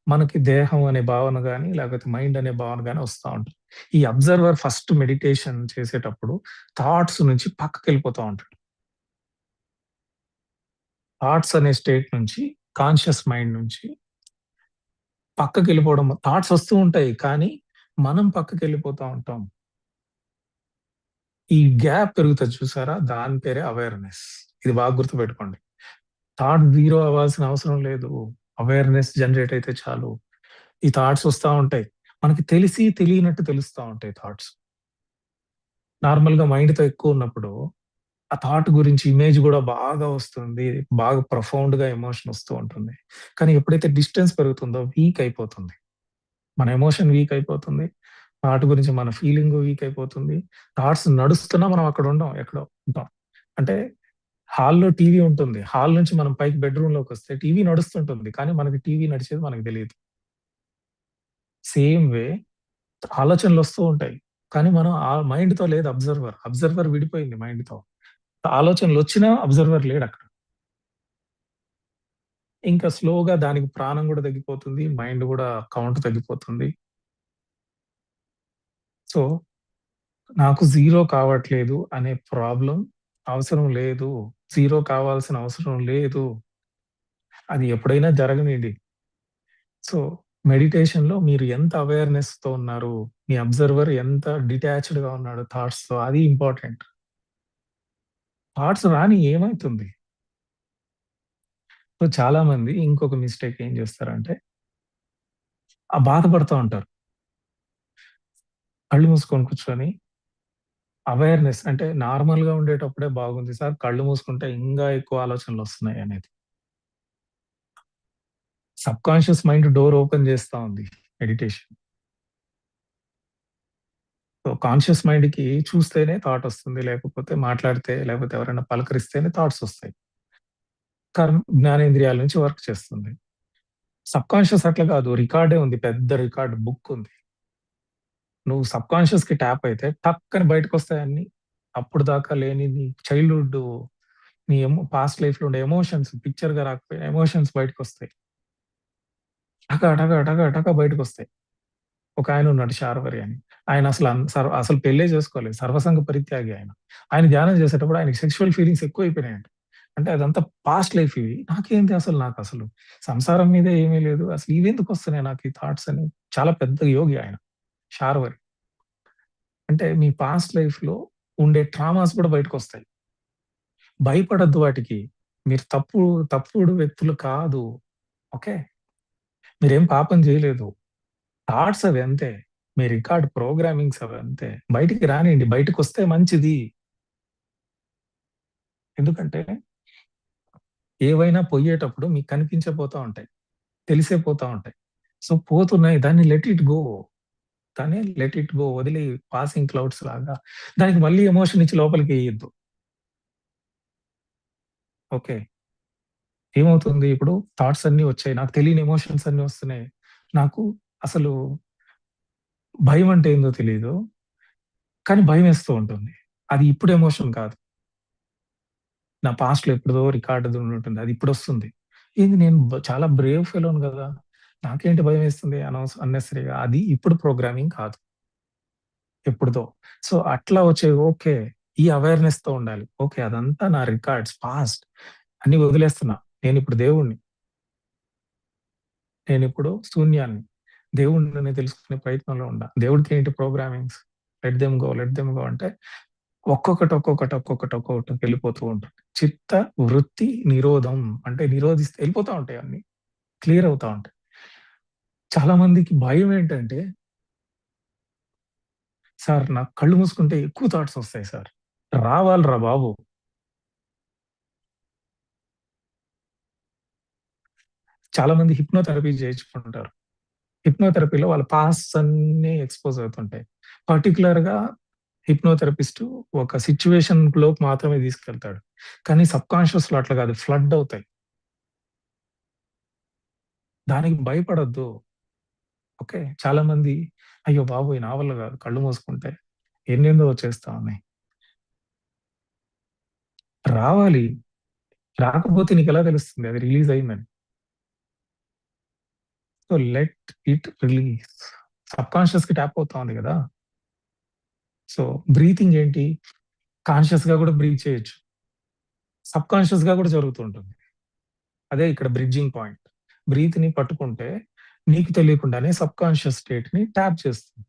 మనకి దేహం అనే భావన గాని, లేకపోతే మైండ్ అనే భావన గాని వస్తా ఉంటుంది. ఈ అబ్జర్వర్ ఫస్ట్ మెడిటేషన్ చేసేటప్పుడు థాట్స్ నుంచి పక్కకెళ్ళిపోతా ఉంటాడు. థాట్స్ అనే స్టేట్ నుంచి, కాన్షియస్ మైండ్ నుంచి పక్కకెళ్ళిపోవడం. థాట్స్ వస్తూ ఉంటాయి. కానీ మనం పక్కకెళ్ళిపోతా ఉంటాం. ఈ గ్యాప్ పెరుగుతది చూసారా? దాని పేరే అవేర్‌నెస్. ఇది బాగా గుర్తుపెట్టుకోండి. థాట్ జీరో అవ్వాల్సిన అవసరం లేదు. అవేర్‌నెస్ జనరేట్ అయితే చాలు. ఈ థాట్స్ వస్తా ఉంటాయి. మనకి తెలిసి తెలియనట్టు తెలుస్తా ఉంటాయి థాట్స్. నార్మల్‌గా మైండ్‌తో ఎక్కువున్నప్పుడు ఆ థాట్ గురించి ఇమేజ్ గూడా బాగా వస్తుంది. బాగా ప్రొఫౌండ్‌గా ఎమోషన్ వస్తూ ఉంటుంది. కానీ ఎప్పుడైతే డిస్టెన్స్ పెరుగుతుందో వీక్ అయిపోతుంది. మన ఎమోషన్ వీక్ అయిపోతుంది. థాట్ గురించి మన ఫీలింగ్ వీక్ అయిపోతుంది. థాట్స్ నడుస్తున్నా మనం అక్కడ ఉండం. ఎక్కడో ఉంటాం. అంటే హాల్‌లో టీవీ ఉంటుంది. హాల్ నుంచి మనం పైకి బెడ్‌రూమ్‌లోకొస్తే టీవీ నడుస్తుంటుంది. కానీ మనకి టీవీ నడిచేది మనకు తెలీదు. సేమ్ వే ఆలోచనలొస్తూ ఉంటాయి. కానీ మనం ఆ మైండ్‌తో లేదు అబ్జర్వర్. అబ్జర్వర్ విడిపోయింది మైండ్‌తో. ఆలోచనలొచ్చినా అబ్జర్వర్ లేడక్కడ. ఇంకా స్లోగా దానికి ప్రాణం గూడా తగ్గిపోతుంది. మైండ్ గూడా కౌంట్ తగ్గిపోతుంది. సో, నాకు జీరో కావట్లేదు అనే ప్రాబ్లమ్ అవసరం లేదు. జీరో కావాల్సిన అవసరం లేదు. అది ఎప్పుడైనా జరగనియండి. సో, మెడిటేషన్‌లో మీరు ఎంత అవేర్‌నెస్‌తో ఉన్నారు, మీ అబ్జర్వర్ ఎంత డిటాచ్డ్‌గా ఉన్నాడు థాట్స్‌తో అది ఇంపార్టెంట్. థాట్స్ రాని ఏమైతుంది? సో, చాలామంది ఇంకొక మిస్టేక్ ఏం చేస్తారంటే, బాధపడతా ఉంటారు. కళ్ళు మూసుకొని కూర్చొని అవేర్‌నెస్ అంటే నార్మల్‌గా ఉండేటప్పుడే బాగుంది సార్. కళ్ళు మూసుకుంటే ఇంగా ఎక్కువ ఆలోచనలొస్తున్నాయి అనేది. సబ్‌కాన్షియస్ మైండ్ డోర్ ఓపెన్ చేస్తా ఉంది మెడిటేషన్. సో, కాన్షియస్ మైండ్‌కి చూస్తేనే థాట్ వస్తుంది. లేకపోతే మాట్లాడితే, లేకపోతే ఎవరైనా పలకరిస్తేనే థాట్స్ వస్తాయి. జ్ఞానేంద్రియాల నుంచి వర్క్ చేస్తుంది. సబ్‌కాన్షియస్ అట్లా కాదు. రికార్డే ఉంది. పెద్ద రికార్డ్ బుక్ ఉంది. నువ్వు సబ్‌కాన్షియస్‌కి ట్యాప్ అయితే టక్కని బయటకొస్తాయి అన్నీ. అప్పుడు దాకా లేని నీ చైల్డ్‌హుడ్, నీ పాస్ట్ లైఫ్‌లో ఉండే ఎమోషన్స్ పిక్చర్‌గా రాకపోయినా ఎమోషన్స్ బయటకొస్తాయి. టక టక టక టక బయటకొస్తాయి. ఒకాయన ఉన్నాడు శార్వరి అని. ఆయన అసలు పెళ్ళే చేసుకోలేదు. సర్వసంగ పరిత్యాగి ఆయన. ఆయన ధ్యానం చేసేటప్పుడు ఆయనకి సెక్సువల్ ఫీలింగ్స్ ఎక్కువైపోయినాయంట. అంటే అదంతా పాస్ట్ లైఫ్ ఇవి. నాకేంటి నాకసలు సంసారం మీదే ఏమీ లేదు. అసలు ఇవెందుకొస్తున్నాయి నాకు ఈ థాట్స్ అని. చాలా పెద్ద యోగి ఆయన శార్వరి. అంటే మీ పాస్ట్ లైఫ్‌లో ఉండే ట్రామాస్ కూడా బయటకొస్తాయి. భయపడొద్దు వాటికి. మీరు తప్పుడు వ్యక్తులు కాదు. ఓకే. మీరేం పాపం చేయలేదు. థాట్స్ అవి అంతే. మీ రికార్డ్ ప్రోగ్రామింగ్స్ అవి అంతే. బయటికి రానియండి. బయటకొస్తే మంచిది. ఎందుకంటే ఏవైనా పొయ్యేటప్పుడు మీకు కనిపించే పోతా ఉంటాయి. తెలిసే పోతా ఉంటాయి. సో, పోతున్నాయి. దాన్ని లెట్ ఇట్ గో. దాన్ని లెట్ ఇట్ గో. వదిలేయి పాసింగ్ క్లౌడ్స్ లాగా. దానికి మళ్ళీ ఎమోషన్ ఇచ్చి లోపలికెయ్యొద్దు. ఓకే. ఏమవుతుంది ఇప్పుడు థాట్స్ అన్నీ వచ్చాయి. నాకు తెలియని ఎమోషన్స్ అన్నీ వస్తున్నాయి. నాకు అసలు భయం అంటే ఏందో తెలీదు. కానీ భయమేస్తూ ఉంటుంది. అది ఇప్పుడు ఎమోషన్ కాదు. నా పాస్ట్‌లో ఎప్పుడుదో రికార్డ్ ఉంటుంది. అది ఇప్పుడొస్తుంది. ఏంది నేను చాలా బ్రేవ్ ఫెలోని గదా! నాకేంటి భయమేస్తుంది అన్నెసెసరీగా. అది ఇప్పుడు ప్రోగ్రామింగ్ కాదు. ఎప్పుడుదో. సో, అట్లా వచ్చే ఓకే. ఈ అవేర్‌నెస్‌తో ఉండాలి. ఓకే. అదంతా నా రికార్డ్స్ పాస్ట్ అన్నీ వదిలేస్తున్నా. నేనిప్పుడు దేవుడిని. నేనిప్పుడు శూన్యాన్ని. దేవుడిని తెలుసుకునే ప్రయత్నంలో ఉండా. దేవుడికేంటి ప్రోగ్రామింగ్స్? Let them go, let them go అంటే ఒక్కొక్కటి వెళ్ళిపోతూ ఉంటుంది. చిత్త వృత్తి నిరోధం అంటే నిరోధిస్తే వెళ్ళిపోతా ఉంటాయి అన్నీ. క్లియర్ అవుతా ఉంటాయి. చాలా మందికి భయం ఏంటంటే, సార్ నాకు కళ్ళు మూసుకుంటే ఎక్కువ థాట్స్ వస్తాయి సార్. రావాలిరా బాబు! చాలా మంది హిప్నోథెరపీ చేయించుకుంటారు. హిప్నోథెరపీలో వాళ్ళ పాస్ట్స్ అన్నీ ఎక్స్‌పోజ్ అవుతుంటాయి. పర్టిక్యులర్‌గా హిప్నోథెరపిస్టు ఒక సిట్యుయేషన్‌లోకి మాత్రమే తీసుకెళ్తాడు. కానీ సబ్‌కాన్షియస్‌లో అట్లా కాదు. ఫ్లడ్ అవుతాయి. దానికి భయపడొద్దు. ఓకే. చాలా మంది అయ్యో బాబోయ్! నా వల్ల కాదు కళ్ళు మూసుకుంటే ఎన్నెన్నో వచ్చేస్తా ఉన్నాయి. రావాలి. రాకపోతే నీకెలా తెలుస్తుంది అది రిలీజ్ అయిందని? So, let it release. సబ్‌కాన్షియస్‌కి ట్యాప్ అవుతా ఉంది గదా! సో, బ్రీతింగ్ ఏంటి? కాన్షియస్‌గా గూడా బ్రీత్ చేయొచ్చు. సబ్‌కాన్షియస్‌గా గూడా జరుగుతూ ఉంటుంది. అదే ఇక్కడ బ్రిడ్జింగ్ పాయింట్. బ్రీత్‌ని పట్టుకుంటే నీకు తెలియకుండానే సబ్‌కాన్షియస్ స్టేట్‌ని ట్యాప్ చేస్తుంది.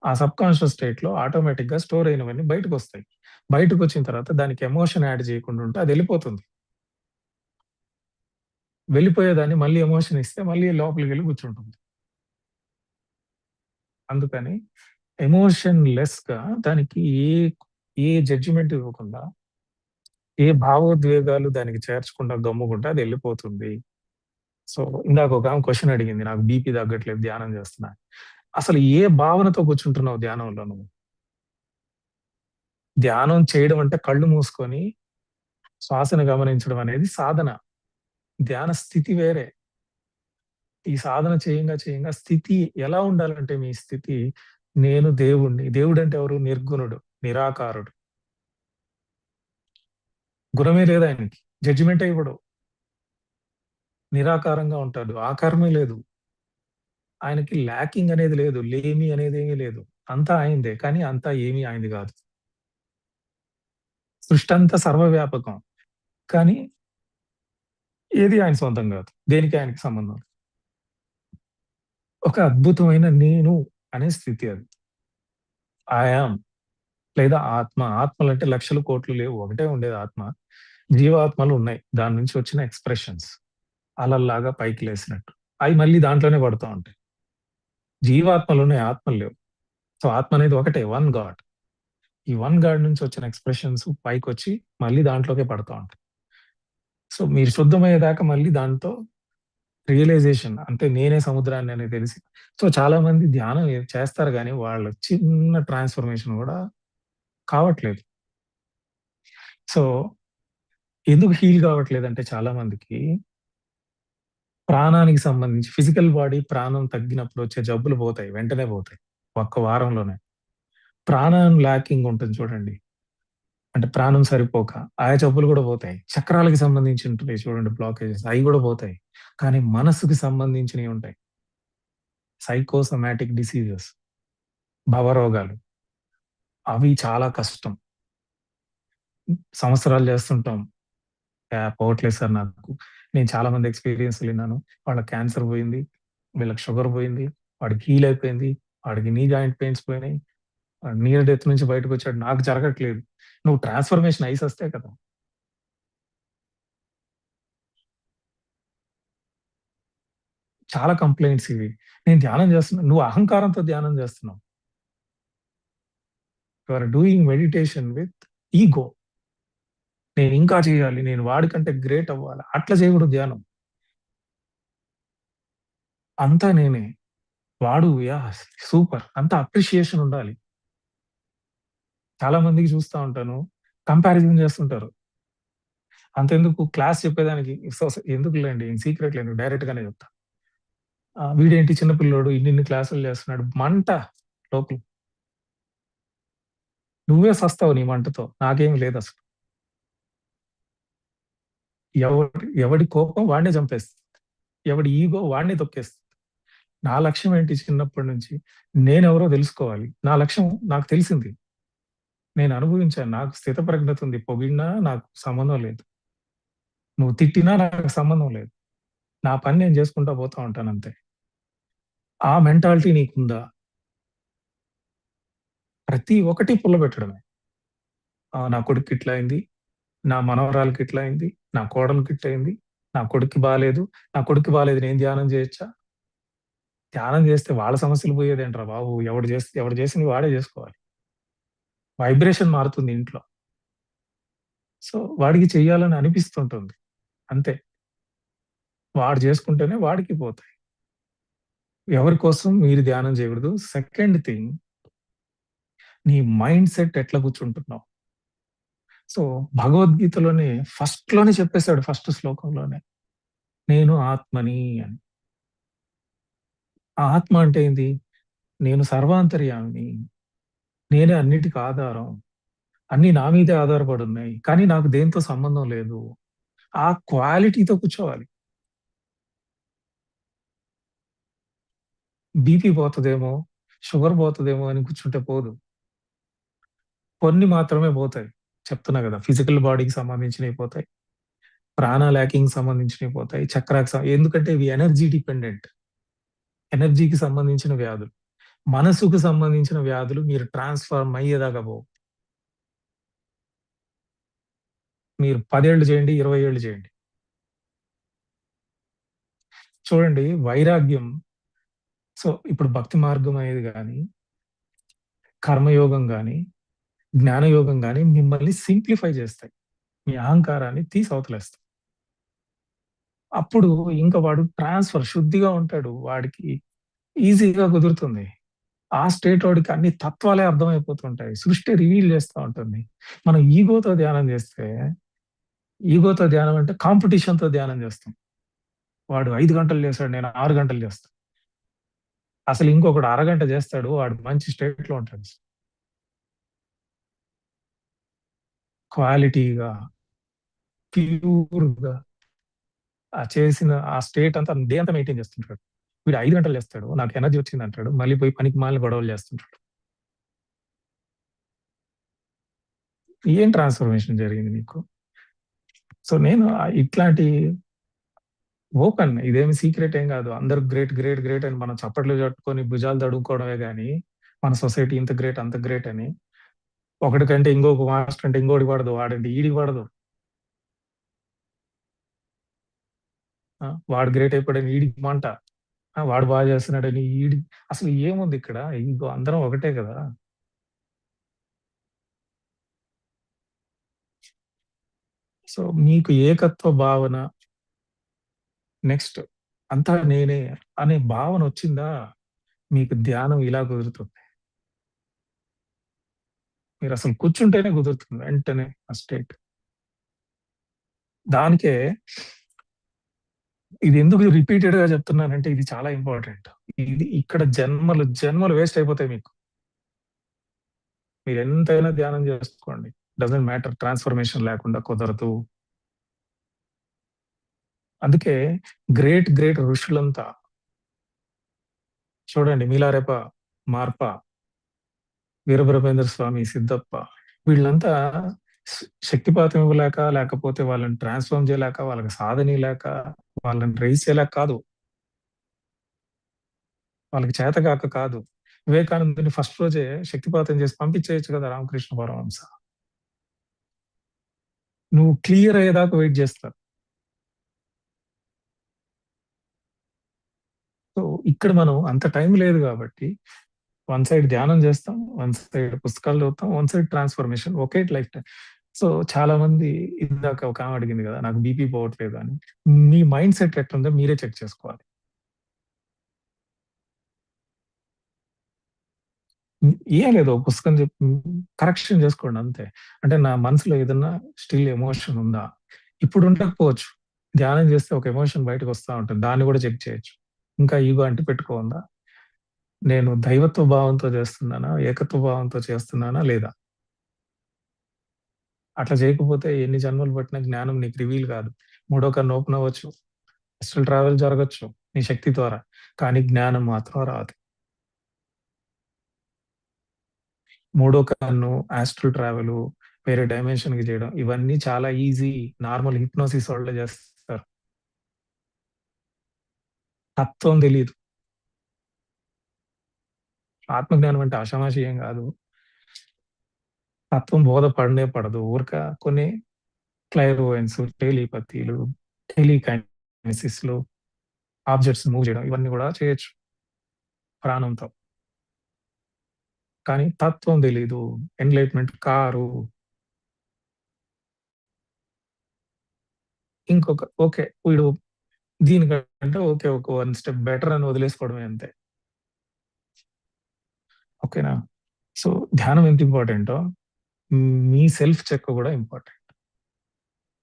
ఆ సబ్‌కాన్షియస్ స్టేట్‌లో ఆటోమేటిక్‌గా స్టోర్ అయినవన్నీ బయటకొస్తాయి. బయటకొచ్చిన తర్వాత దానికి ఎమోషన్ యాడ్ చేయకుండా ఉంటే అదెళ్ళిపోతుంది. వెళ్ళిపోయేదాన్ని మళ్ళీ ఎమోషన్ ఇస్తే మళ్ళీ లోపలికెళ్ళి కూర్చుంటుంది. అందుకని ఎమోషన్ లెస్‌గా దానికి ఏ జడ్జిమెంట్ ఇవ్వకుండా, ఏ భావోద్వేగాలు దానికి చేర్చకుండా గమ్ముగుంటే అదెళ్ళిపోతుంది. సో, ఇందాక ఒకామె క్వెషన్ అడిగింది. నాకు బీపీ తగ్గట్లేదు ధ్యానం చేస్తున్నా. అసలు ఏ భావనతో కూర్చుంటున్నావు ధ్యానంలో నువ్వు? ధ్యానం చేయడం అంటే కళ్ళు మూసుకొని శ్వాసను గమనించడం అనేది సాధన. ధ్యాన స్థితి వేరే. ఈ సాధన చేయంగా స్థితి ఎలా ఉండాలంటే మీ స్థితి నేను దేవుడిని. దేవుడంటే ఎవరు? నిర్గుణుడు, నిరాకారుడు. గుణమే లేదు ఆయనకి. జడ్జిమెంటే ఇవ్వడు. నిరాకారంగా ఉంటాడు. ఆకారమే లేదు. ఆయనకి ల్యాకింగ్ అనేది లేదు. లేమి అనేదేమీ లేదు. అంతా ఆయనదే. కానీ అంతా ఏమీ ఆయనది గాదు. సృష్టంతా సర్వవ్యాపకం. కానీ ఏది ఆయన సొంతం గాదు. దేనికి ఆయనకి సంబంధం లేదు. ఒక అద్భుతమైన నేను అనే స్థితి అది. ఐ యామ్ లేదా ఆత్మ. ఆత్మలంటే లక్షలు, కోట్లు లేవు. ఒకటే ఉండేది ఆత్మ. జీవాత్మలు ఉన్నాయి. దాని నుంచి వచ్చిన ఎక్స్‌ప్రెషన్స్. అలల్లాగా పైకి లేసినట్టు. అయి మళ్ళీ దాంట్లోనే పడతా ఉంటాయి. జీవాత్మలున్నాయి. ఆత్మలు లేవు. సో, ఆత్మ అనేది ఒకటే వన్ గాడ్. ఈ వన్ గాడ్ నుంచి వచ్చిన ఎక్స్‌ప్రెషన్స్ పైకొచ్చి మళ్ళీ దాంట్లోకే పడతా ఉంటాయి. సో, మీరు శుద్ధమయ్యేదాకా మళ్ళీ దాంతో రియలైజేషన్ అంటే నేనే సముద్రాన్ని అని తెలిసి సో, చాలా మంది ధ్యానం చేస్తారు గానీ వాళ్ళ చిన్న ట్రాన్స్‌ఫర్మేషన్ గూడా కావట్లేదు. సో, ఎందుకు హీల్ కావట్లేదంటే చాలా మందికి ప్రాణానికి సంబంధించి ఫిజికల్ బాడీ ప్రాణం తగ్గినప్పుడు వచ్చే జబ్బులు పోతాయి. వెంటనే పోతాయి. ఒక్క వారంలోనే. ప్రాణం ల్యాకింగ్ ఉంటుంది చూడండి. అంటే ప్రాణం సరిపోక ఆయా జబ్బులు గూడా పోతాయి. చక్రాలకి సంబంధించి ఉంటున్నాయి చూడండి బ్లాకేజెస్ అయి గూడా పోతాయి. కానీ మనసుకి సంబంధించినయి ఉంటాయి. సైకోసోమాటిక్ డిసీజెస్ భవరోగాలు. అవి చాలా కష్టం. సంవత్సరాలు చేస్తుంటాం. పోవట్లేదు సార్ నాకు. నేను చాలా మంది ఎక్స్‌పీరియన్స్‌లు విన్నాను. వాళ్ళకి క్యాన్సర్ పోయింది. వీళ్ళకి షుగర్ పోయింది. వాడికి హీల్ అయిపోయింది. వాడికి నీ జాయింట్ పెయిన్స్ పోయినాయి. నియర్ డెత్ నుంచి బయటకొచ్చాడు. నాకు జరగట్లేదు. నువ్వు ట్రాన్స్‌ఫర్మేషన్ అయ్యిసస్తే కదా! చాలా కంప్లెయింట్స్ ఇవి. నేను ధ్యానం చేస్తున్నా. నువ్వు అహంకారంతో ధ్యానం చేస్తున్నావు. You are doing meditation with ego. నేను ఇంకా చేయాలి. నేను వాడికంటే గ్రేట్ అవ్వాలి. అట్లా చేయకూడదు ధ్యానం. అంతా నేనే. వాడు యాహ్! సూపర్. అంతా అప్రిషియేషన్ ఉండాలి. చాలా మందికి చూస్తా ఉంటాను. కంపారిజన్ చేస్తుంటారు. అంతెందుకు క్లాస్ చెప్పేదానికి ఎందుకులేండి సీక్రెట్‌లు ఎందుకు డైరెక్ట్‌గానే చెప్తా. వీడేంటి చిన్న పిల్లోడు ఇన్నిన్ని క్లాసులు చేస్తున్నాడు. మంట లోపల. నువ్వే సస్తావు నీ మంటతో. నాకేమి లేదసలు. ఎవడి కోపం వాడినే చంపేస్తది. ఎవడి ఇగో వాడినే తొక్కేస్తది. నా లక్ష్యం ఏంటి చిన్నప్పటి నుంచి నేనెవరో తెలుసుకోవాలి. నా లక్ష్యం నాకు తెలిసింది. నేను అనుభవించాను. నాకు స్థితప్రజ్ఞత ఉంది. పొగిడినా నాకు సంబంధం లేదు. నువ్వు తిట్టినా నాకు సంబంధం లేదు. నా పని నేను చేసుకుంటా పోతా ఉంటానంతే. ఆ మెంటాలిటీ నీకుందా? ప్రతి ఒక్కటి పుల్లబెట్టడమే. నా కొడుక్కి ఇట్లా అయింది. నా మనవరాలికి ఇట్లా అయింది. నా కోడలికి ఇట్లా అయింది. నా కొడుక్కి బాలేదు. నా కొడుక్కి బాలేదు నేను ధ్యానం చేయొచ్చా? ధ్యానం చేస్తే వాళ్ళ సమస్యలు పోయేదేంట్రా బాబు! ఎవడు చేసింది వాడే చేసుకోవాలి. వైబ్రేషన్ మారుతుంది ఇంట్లో. సో, వాడికి చెయ్యాలని అనిపిస్తుంటుంది. అంతే. వాడు చేసుకుంటేనే వాడికి పోతాయి. ఎవరి కోసం మీరు ధ్యానం చేయకూడదు. సెకండ్ థింగ్, నీ మైండ్ సెట్ ఎట్లా కూర్చుంటున్నావు? So, భగవద్గీతలోనే ఫస్ట్‌లోనే చెప్పేసాడు first శ్లోకంలోనే. నేను ఆత్మని అని. ఆ ఆత్మ అంటే ఏంది? నేను సర్వాంతర్యామిని. నేనే అన్నిటికి ఆధారం. అన్నీ నా మీదే ఆధారపడి ఉన్నాయి. కానీ నాకు దేనితో సంబంధం లేదు. ఆ క్వాలిటీతో కూర్చోవాలి. బీపీ పోతదేమో, షుగర్ పోతదేమో అని కూర్చుంటే పోదు. కొన్ని మాత్రమే పోతాయి. చెప్తున్నా గదా! ఫిజికల్ బాడీకి సంబంధించినవి పోతాయి. ప్రాణాల్ యాకింగ్‌కి సంబంధించినవి పోతాయి. చక్రాకి ఎందుకంటే ఇవి ఎనర్జీ డిపెండెంట్. ఎనర్జీకి సంబంధించిన వ్యాధులు. మనసుకు సంబంధించిన వ్యాధులు మీరు ట్రాన్స్‌ఫార్మ్ అయ్యేదాకా పోవు. మీరు 10 ఏళ్ళు చేయండి, 20 ఏళ్ళు చేయండి. చూడండి వైరాగ్యం. సో, ఇప్పుడు భక్తి మార్గం అనేది గాని, కర్మయోగం గాని, జ్ఞానయోగం గాని మిమ్మల్ని సింప్లిఫై చేస్తాయి. మీ అహంకారాన్ని తీసి అవతలేస్తాయి. అప్పుడు ఇంక వాడు శుద్ధిగా ఉంటాడు. వాడికి ఈజీగా కుదురుతుంది. ఆ స్టేట్ వాడికి అన్ని తత్వాలే అర్థమైపోతుంటాయి. సృష్టి రివీల్ చేస్తా ఉంటుంది. మనం ఈగోతో ధ్యానం అంటే కాంపిటీషన్‌తో ధ్యానం చేస్తాం. వాడు 5 గంటలు చేశాడు. నేను 6 గంటలు చేస్తా. అసలు ఇంకొకడు అరగంట చేస్తాడు. వాడు మంచి స్టేట్‌లో ఉంటాడు. క్వాలిటీగా, ప్యూర్‌గా చేసిన ఆ స్టేట్ అంతా డే అంతా మెయింటైన్ చేస్తుంటాడు. వీడు 5 గంటలు చేస్తాడు. నాకు ఎనర్జీ వచ్చిందంటాడు. మళ్ళీ పోయి పనికిమాలిన గొడవలు చేస్తుంటాడు. ఏం ట్రాన్స్‌ఫర్మేషన్ జరిగింది నీకు? సో, నేను ఇట్లాంటి ఓపెన్. ఇదేమి సీక్రెట్ ఏం గాదు. అందరూ గ్రేట్, గ్రేట్, గ్రేట్ అని మనం చప్పట్లు కొట్టుకొని భుజాలు తడుముకోవడమే గాని, మన సొసైటీ ఇంత గ్రేట్, అంత గ్రేట్ అని. ఒకడి కంటే ఇంకొక మాస్టర్ అంటే ఇంకోడికి పడదు. వాడంటే ఈడికి పడదు. వాడు గ్రేట్ అయిపోయాడని ఈడికి మంట. వాడు బాగా చేస్తున్నాడని అసలు ఏముంది ఇక్కడ? ఇంకో అందరం ఒకటే కదా! సో, మీకు ఏకత్వ భావన, నెక్స్ట్ అంతా నేనే అనే భావన వచ్చిందా, మీకు ధ్యానం ఇలా కుదురుతుంది. మీరసలు కూర్చుంటేనే కుదురుతుంది వెంటనే ఆ స్టేట్. దానికే ఇది ఎందుకు రిపీటెడ్‌గా చెప్తున్నానంటే ఇది చాలా ఇంపార్టెంట్. ఇది ఇక్కడ జన్మలు వేస్ట్ అయిపోతాయి మీకు. మీరెంతైనా ధ్యానం చేసుకోండి. డజంట్ మ్యాటర్ ట్రాన్స్‌ఫర్మేషన్ లేకుండా కుదరదు. అందుకే గ్రేట్, గ్రేట్ ఋషులంతా చూడండి 'మీలారెప', 'మార్ప', 'వీరబ్రహ్మేంద్ర స్వామి', 'సిద్ధప్ప' వీళ్ళంతా శక్తిపాతం ఇవ్వలేక, లేకపోతే వాళ్ళని ట్రాన్స్‌ఫార్మ్ చేయలేక, వాళ్ళకి సాధన లేక, వాళ్ళని రైజ్ చేయలేక కాదు. వాళ్ళకి చేతగాక కాదు. వివేకానందుని ఫస్ట్ రోజే శక్తిపాతం చేసి పంపించేయొచ్చు కదా రామకృష్ణ పరమహంస. నువ్వు క్లియర్ అయ్యేదాకా వెయిట్ చేస్తారు. సో, ఇక్కడ మనం అంత టైం లేదు కాబట్టి, వన్ సైడ్ ధ్యానం చేస్తాం, వన్ సైడ్ పుస్తకాలు చదువుతాం, వన్ సైడ్ ట్రాన్స్‌ఫర్మేషన్ ఒకే లైఫ్ టైమ్. సో, చాలా మంది ఇందాక ఒక ఆమె అడిగింది కదా! నాకు బీపీ పోవట్లేదు అని. మీ మైండ్ సెట్ ఎట్లుందో మీరే చెక్ చేసుకోవాలి. ఏం లేదు. ఒక పుస్తకం కరెక్షన్ చేసుకోండి అంతే. అంటే నా మనసులో ఏదన్నా స్టిల్ ఎమోషన్ ఉందా? ఇప్పుడు ఉండకపోవచ్చు. ధ్యానం చేస్తే ఒక ఎమోషన్ బయటకొస్తా ఉంటుంది. దాన్ని కూడా చెక్ చేయొచ్చు. ఇంకా ఈగో అంటిపెట్టుకోందా? నేను దైవత్వ భావంతో చేస్తున్నానా? ఏకత్వ భావంతో చేస్తున్నానా లేదా? అట్లా చేయకపోతే ఎన్ని జన్మలు పట్టినా జ్ఞానం నీకు రివీల్ కాదు. మూడో కన్ను ఓపెన్ అవ్వచ్చు. అస్ట్రల్ ట్రావెల్ జరగొచ్చు నీ శక్తి ద్వారా. కానీ జ్ఞానం మాత్రం రాదు. మూడో కన్ను, ఆస్ట్రల్ ట్రావెల్, వేరే డైమెన్షన్‌కి చేయడం ఇవన్నీ చాలా ఈజీ. నార్మల్ హిప్నోసిస్ వాళ్ళే చేస్తారు. తత్వం తెలీదు. ఆత్మజ్ఞానం అంటే ఆషామాషి ఏం కాదు. తత్వం బోధ పడనే పడదు. కొన్ని క్లైర్వోయెన్స్, టెలిపతీలు, టెలికైనెసిస్‌లు, ఆబ్జెక్ట్స్ మూవ్ చేయడం ఇవన్నీ కూడా చేయొచ్చు ప్రాణంతో. కానీ తత్వం తెలీదు. Enlightenment car. ఓకే. వీడు దీనికంటే ఓకే. ఒక 1 స్టెప్ బెటర్ అని వదిలేసుకోవడమే అంతే. ఓకేనా? సో, ధ్యానం ఎంత ఇంపార్టెంటో మీ సెల్ఫ్ చెక్ కూడా ఇంపార్టెంట్.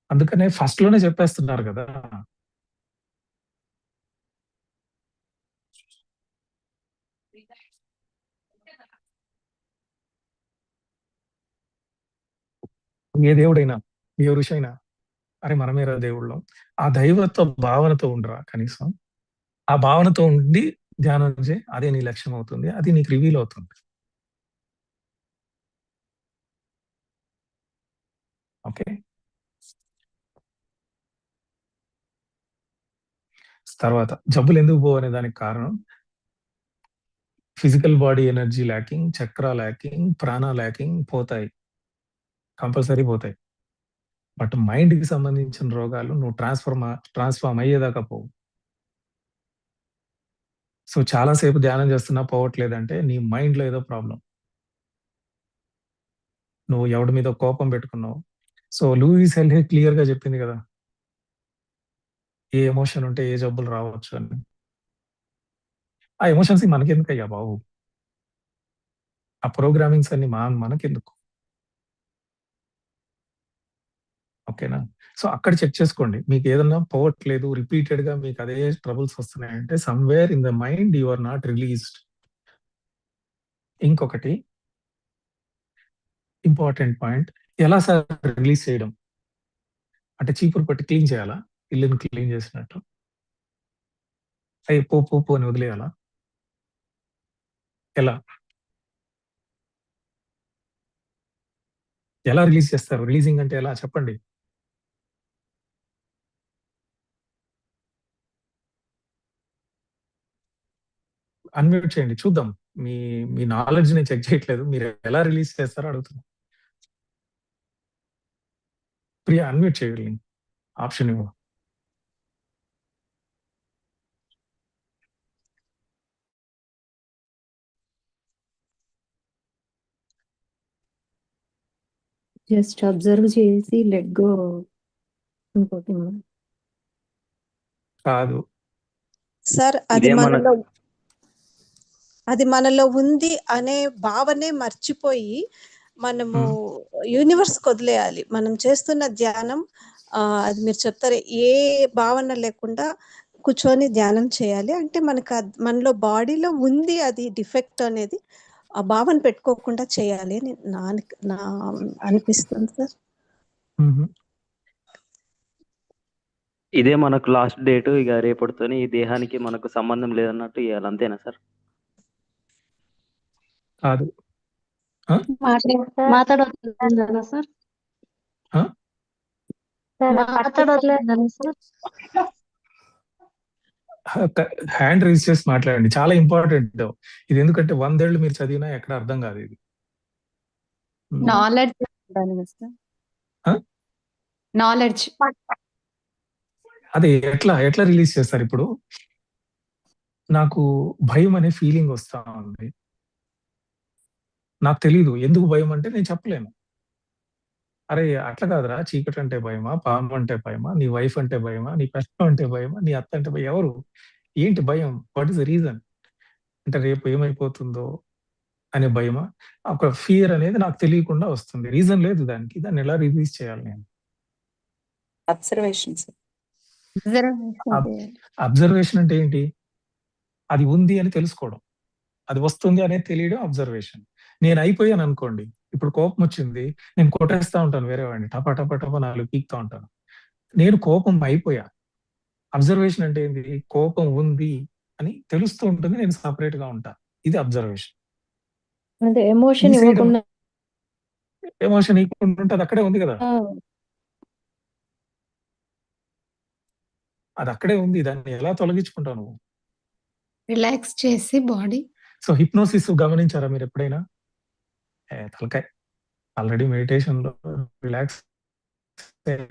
అందుకనే ఫస్ట్‌లోనే చెప్పేస్తున్నారు గదా! ఏ దేవుడైనా, ఏ ఋషైనా అరే! మనమేరా దేవుళ్ళం. ఆ దైవత్వ భావనతో ఉండరా కనీసం. ఆ భావనతో ఉండి ధ్యానం చెయి. అదే నీ లక్ష్యం అవుతుంది. అది నీకు రివీల్ అవుతుంది. ఓకే. తర్వాత జబ్బులెందుకు పోవనే దానికి కారణం ఫిజికల్ బాడీ ఎనర్జీ ల్యాకింగ్, చక్ర ల్యాకింగ్, ప్రాణ ల్యాకింగ్ పోతాయి. కంపల్సరీ పోతాయి. బట్ మైండ్‌కి సంబంధించిన రోగాలు నువ్వు ట్రాన్స్‌ఫార్మ్ అయ్యేదాకా పోవు. సో, చాలా సేపు ధ్యానం చేస్తున్నా పోవట్లేదంటే నీ మైండ్‌లో ఏదో ప్రాబ్లమ్. నువ్వు ఎవడి మీదో కోపం పెట్టుకున్నావు. సో, లూయిస్ హెల్‌హే క్లియర్‌గా చెప్పింది గదా! ఏ ఎమోషన్ ఉంటే ఏ జబ్బులు రావచ్చు అని. ఆ ఎమోషన్స్ మనకెందుకయ్యా బాబు! ఆ ప్రోగ్రామింగ్స్ అన్ని మనకెందుకు? ఓకేనా? సో, అక్కడ చెక్ చేసుకోండి. మీకేదన్నా పోవట్లేదు, రిపీటెడ్‌గా మీకు అదే ట్రబుల్స్ వస్తున్నాయంటే somewhere in the mind you are not released. ఇంకొకటి ఇంపార్టెంట్ పాయింట్ ఎలా సార్ రిలీజ్ చేయడం? అంటే చీపురు పట్టి క్లీన్ చేయాలా? ఇల్లుని క్లీన్ చేసినట్టు? పో, పో, పో అని వదిలేయాలా? ఎలా? ఎలా రిలీజ్ చేస్తారు? రిలీజింగ్ అంటే ఎలా చెప్పండి? అన్‌మ్యూట్ చేయండి చూద్దాం. మీ మీ నాలెడ్జ్ నేను చెక్ చేయట్లేదు. మీరు ఎలా రిలీజ్ చేస్తారో అడుగుతున్నా. ప్రియ అన్‌మ్యూట్ చేయండి. ఆప్షన్ ఇవ్వు. జస్ట్ అబ్జర్వ్ చేసి లెట్ గో ఇంకోటి కాదు. సార్ అది మనలో ఉంది అనే భావనే మర్చిపోయి మనము యూనివర్స్‌కి వదిలేయాలి. మనం చేస్తున్న ధ్యానం అది మీరు చెప్తారు ఏ భావన లేకుండా కూర్చొని ధ్యానం చేయాలి. అంటే మనలో బాడీలో ఉంది అది డిఫెక్ట్ అనేది ఆ భావన పెట్టుకోకుండా చేయాలి అని నా అనిపిస్తుంది సార్. ఇదే మనకు లాస్ట్ డేట్. ఇక రేపటితోని ఈ దేహానికి మనకు సంబంధం లేదన్నట్టు ఇవ్వాలి. అంతేనా సార్? కాదు. మాట్లాడొద్దు సార్. మాట్లాడొద్దు సార్. హ్యాండ్ రైజ్ చేసి మాట్లాడండి. చాలా ఇంపార్టెంట్. ఇది ఎందుకంటే 100 ఏళ్ళు మీరు చదివినా ఎక్కడ అర్థం కాదు ఇది. నాలెడ్జ్ నాలెడ్జ్ అదే ఎట్లా రిలీజ్ చేస్తారు? ఇప్పుడు నాకు భయం అనే ఫీలింగ్ వస్తా ఉంది. నాకు తెలీదు ఎందుకు భయం అంటే నేను చెప్పలేను. అరే అట్లా కాదురా, చీకటి అంటే భయమా, పాము అంటే భయమా, నీ వైఫ్ అంటే భయమా, నీ పెళ్ళాం అంటే భయమా, నీ అత్త అంటే ఎవరు? ఏంటి భయం? What is the reason? అంటే రేపు ఏమైపోతుందో అనే భయమా? ఒక ఫియర్ అనేది నాకు తెలియకుండా వస్తుంది. రీజన్ లేదు దానికి. దాన్ని ఎలా రిలీజ్ చేయాలి నేను? అబ్జర్వేషన్ అంటే ఏంటి? అది ఉంది అని తెలుసుకోవడం. అది వస్తుంది అనేది తెలియడం అబ్జర్వేషన్. నేను అయిపోయాను అనుకోండి. ఇప్పుడు కోపం వచ్చింది. నేను కొట్టేస్తా ఉంటాను వేరే వాడిని. టపా టపా టపా 4 పీకుతా ఉంటాను. నేను కోపం అయిపోయా. అబ్జర్వేషన్ అంటే ఏంది? కోపం ఉంది అని తెలుస్తూ ఉంటుంది. నేను సెపరేట్‌గా ఉంటా. ఇది అబ్జర్వేషన్. అదే ఎమోషన్ తీసేయడం ఇవ్వకుండా ఎమోషన్ ఇవ్వకుండా ఉంటే అది అక్కడే ఉంది కదా, అది అక్కడే ఉంది, దాన్ని ఎలా తొలగించుకుంటావు నువ్వు? రిలాక్స్ చేసి బాడీ సో హిప్నోసిస్ గమనించారా మీరు ఎప్పుడైనా? తలకాయ ఆల్రెడీ మెడిటేషన్ లో రిలాక్స్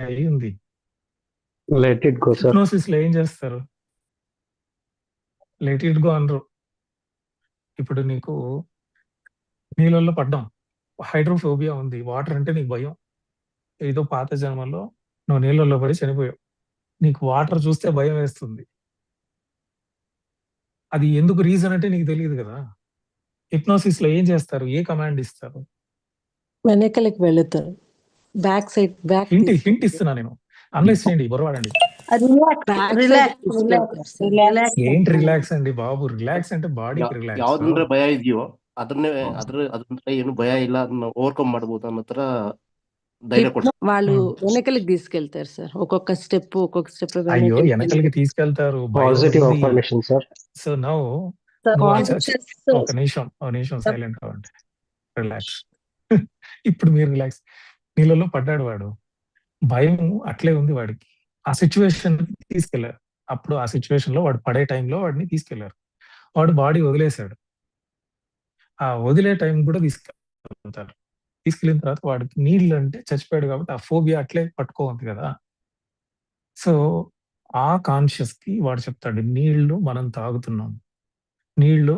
అయి ఉంది. Let it go sir. Hypnosis లో ఏం చేస్తారు? లెట్ ఇట్ గో అనరు. ఇప్పుడు నీకు నీళ్ళల్లో పడ్డాం, హైడ్రోఫోబియా ఉంది, వాటర్ అంటే నీకు భయం, ఏదో పాత జన్మలో నువ్వు నీళ్ళల్లో పడి చనిపోయావు, నీకు వాటర్ చూస్తే భయం వేస్తుంది. అది ఎందుకు రీజన్ అంటే నీకు తెలియదు కదా. హిప్నోసిస్ లో ఏం చేస్తారు? ఏ కమాండ్ ఇస్తారు? వెనకలకి వెళుతారు, బ్యాక్ సైడ్ బ్యాక్ హింట్ ఇస్తున్నా నేను, అనలైజ్ చేయండి, బొరవాడండి. ఏంటి ರಿಲ್ಯಾಕ್ಸ್ ಅಂడి ಬಾಬು? ರಿಲ್ಯಾಕ್ಸ್ ಅಂದ್ರೆ ಬಾಡಿಗೆ ರಿಲ್ಯಾಕ್ಸ್. ಯಾವ್ದಂದ್ರೆ ಭಯ ಇದೆಯೋ ಅದನ್ನೇ ಅದ್ರ ಏನು ಭಯ ಇಲ್ಲ, ಅದನ್ನ ಓವರ್ಕಮ್ ಮಾಡ್ಬೋದು ಅನ್ನೋ ತರ ಧೈರ್ಯ ಕೊಡ್ತಾರೆ. వాళ్ళు వెనకలకి తీసుకెళ్తారు సార్, ఒక్కొక్క స్టెప్ అయ్యో వెనకలకి తీసుకెళ్తారు, positive affirmation sir. So now ఒక నిమిషం సైలెంట్ అవ్వండి, రిలాక్స్. ఇప్పుడు మీరు రిలాక్స్. నీళ్ళలో పడ్డాడు వాడు, భయం అట్లే ఉంది వాడికి, ఆ సిచ్యువేషన్ తీసుకెళ్లారు. అప్పుడు ఆ సిచ్యువేషన్ లో వాడు పడే టైంలో వాడిని తీసుకెళ్లారు, వాడు బాడీ వదిలేశాడు. ఆ వదిలే టైం కూడా తీసుకెళ్తారు. తీసుకెళ్ళిన తర్వాత వాడికి నీళ్ళు అంటే చచ్చిపోయాడు కాబట్టి ఆ ఫోబియా అట్లే పట్టుకోఉంది కదా. సో ఆ కాన్షియస్ కి వాడు చెప్తాడు, నీళ్లు మనం తాగుతున్నాం, నీళ్లు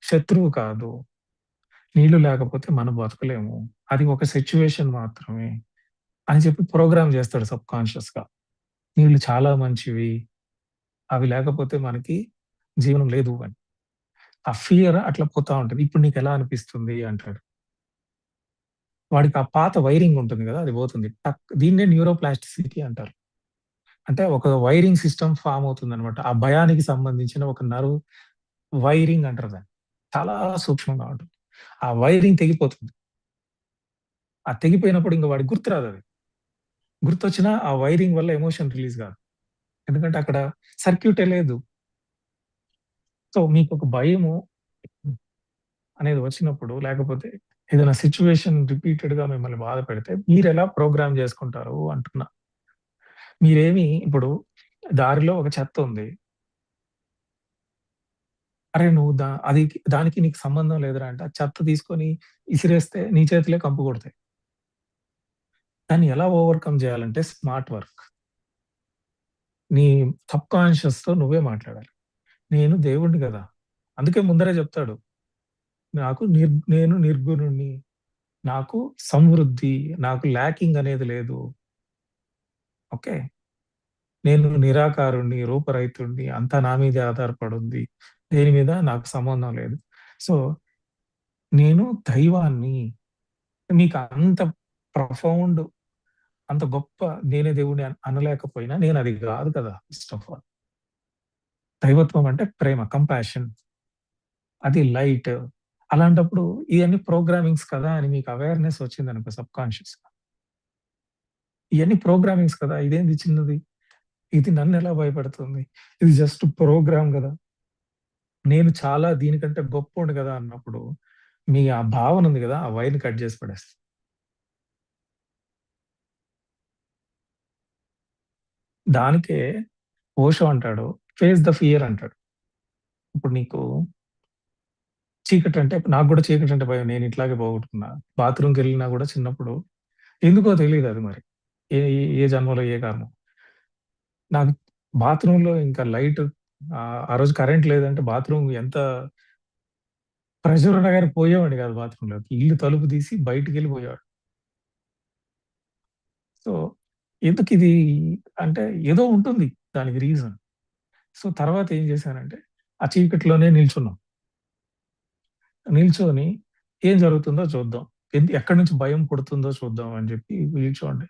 శత్రువు కాదు, నీళ్లు లేకపోతే మనం బతకలేము, అది ఒక సిచ్యువేషన్ మాత్రమే అని చెప్పి ప్రోగ్రామ్ చేస్తాడు సబ్ కాన్షియస్ గా. నీళ్లు చాలా మంచివి, అవి లేకపోతే మనకి జీవనం లేదు అని. ఆ ఫియర్ అట్లా పోతా ఉంటుంది. ఇప్పుడు నీకు ఎలా అనిపిస్తుంది అంటాడు. వాడికి ఆ పాత వైరింగ్ ఉంటుంది కదా, అది పోతుంది. దీన్నే న్యూరోప్లాస్టిసిటీ అంటారు. అంటే ఒక వైరింగ్ సిస్టమ్ ఫామ్ అవుతుంది అనమాట. ఆ భయానికి సంబంధించిన ఒక నర్వ్ వైరింగ్ అంటారు దాన్ని, చాలా సూక్ష్మంగా ఉంటుంది. ఆ వైరింగ్ తెగిపోతుంది. ఆ తెగిపోయినప్పుడు ఇంకా వాడికి గుర్తురాదు. అది గుర్తొచ్చినా ఆ వైరింగ్ వల్ల ఎమోషన్ రిలీజ్ కాదు, ఎందుకంటే అక్కడ సర్క్యూటే లేదు. సో మీకు ఒక భయము అనేది వచ్చినప్పుడు, లేకపోతే ఏదైనా సిచ్యువేషన్ రిపీటెడ్ గా మిమ్మల్ని బాధ పెడితే మీరు ఎలా ప్రోగ్రామ్ చేసుకుంటారు అంటున్నా. మీరేమి ఇప్పుడు దారిలో ఒక చెత్త ఉంది, అరే నువ్వు దానికి నీకు సంబంధం లేదురా అంటే ఆ చెత్త తీసుకొని ఇసిరేస్తే నీ చేతిలే కంపు కొడతాయి. దాన్ని ఎలా ఓవర్కమ్ చేయాలంటే స్మార్ట్ వర్క్. నీ సబ్ కాన్షియస్ తో నువ్వే మాట్లాడాలి. నేను దేవుడిని కదా, అందుకే ముందరే చెప్తాడు, నేను నిర్గుణుణ్ణి, నాకు సమృద్ధి, నాకు ల్యాకింగ్ అనేది లేదు. ఓకే, నేను నిరాకారుణ్ణి, రూపరహితుణ్ణి, అంతా నా మీదే ఆధారపడింది, దేని మీద నాకు సంబంధం లేదు. సో నేను దైవాన్ని. మీకు అంత ప్రొఫౌండ్, అంత గొప్ప నేనే దేవుడిని అనలేకపోయినా నేను అది కాదు కదా. ఫస్ట్ ఆఫ్ ఆల్ దైవత్వం అంటే ప్రేమ, కంపాషన్, అది లైట్. అలాంటప్పుడు ఇవన్నీ ప్రోగ్రామింగ్స్ కదా అని మీకు అవేర్నెస్ వచ్చింది అనుకో సబ్ కాన్షియస్, ఇవన్నీ ప్రోగ్రామింగ్స్ కదా, ఇదేంది చిన్నది, ఇది నన్ను ఎలా భయపడుతుంది, ఇది జస్ట్ ప్రోగ్రామ్ కదా, నేను చాలా దీనికంటే గొప్పోండి కదా అన్నప్పుడు మీ ఆ భావన ఉంది కదా, ఆ వైర్ని కట్ చేసి పడేస్తుంది. దానికే ఓషో అంటాడు, ఫేస్ ద ఫియర్ అంటాడు. ఇప్పుడు నీకు చీకటి అంటే, నాకు కూడా చీకటి అంటే భయం, నేను ఇట్లాగే పోగొట్టుకున్నా. బాత్రూమ్కి వెళ్ళినా కూడా చిన్నప్పుడు ఎందుకో తెలియదు, అది మరి ఏ ఏ జన్మలో ఏ కారణం. నాకు బాత్రూంలో ఇంకా లైట్, ఆ రోజు కరెంట్ లేదంటే బాత్రూమ్ ఎంత ప్రెషర్ ఉన్నా కానీ పోయేవాడిని కాదు బాత్రూంలోకి, ఇల్లు తలుపు తీసి బయటికి వెళ్ళి పోయేవాడు. సో ఎందుకు ఇది అంటే ఏదో ఉంటుంది దానికి రీజన్. సో తర్వాత ఏం చేశానంటే ఆ చీకటిలోనే నిల్చొని ఏం జరుగుతుందో చూద్దాం, ఎక్కడి నుంచి భయం పుడుతుందో చూద్దాం అని చెప్పి నిల్చోండి.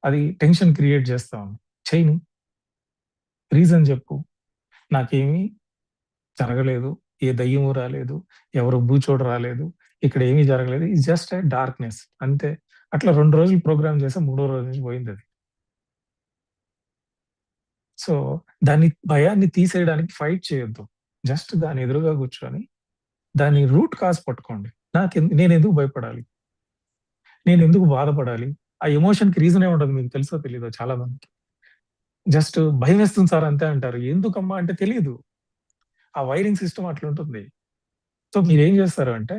అది టెన్షన్ క్రియేట్ చేస్తాం, చేయను, రీజన్ చెప్పు, నాకేమీ జరగలేదు, ఏ దయ్యము రాలేదు, ఎవరు బూచోడు రాలేదు, ఇక్కడ ఏమీ జరగలేదు, ఇది జస్ట్ డార్క్నెస్ అంతే. అట్లా 2 రోజులు ప్రోగ్రామ్ చేస్తే 3వ రోజు నుంచి పోయింది అది. సో భయాన్ని తీసేయడానికి ఫైట్ చేయొద్దు, జస్ట్ దాని ఎదురుగా కూర్చొని దాని రూట్ కాజ్ పట్టుకోండి. నేనెందుకు భయపడాలి? నేనెందుకు బాధపడాలి? ఆ ఎమోషన్‌కి రీజనే ఉండదు. మీకు తెలుసో తెలీదో చాలా మందికి. జస్ట్ భయమేస్తుంది సార్ అంతే అంటారు. ఎందుకమ్మా అంటే తెలీదు. ఆ వైరింగ్ సిస్టమ్ అట్లుంటుంది. సో మీరేం చేస్తారు అంటే,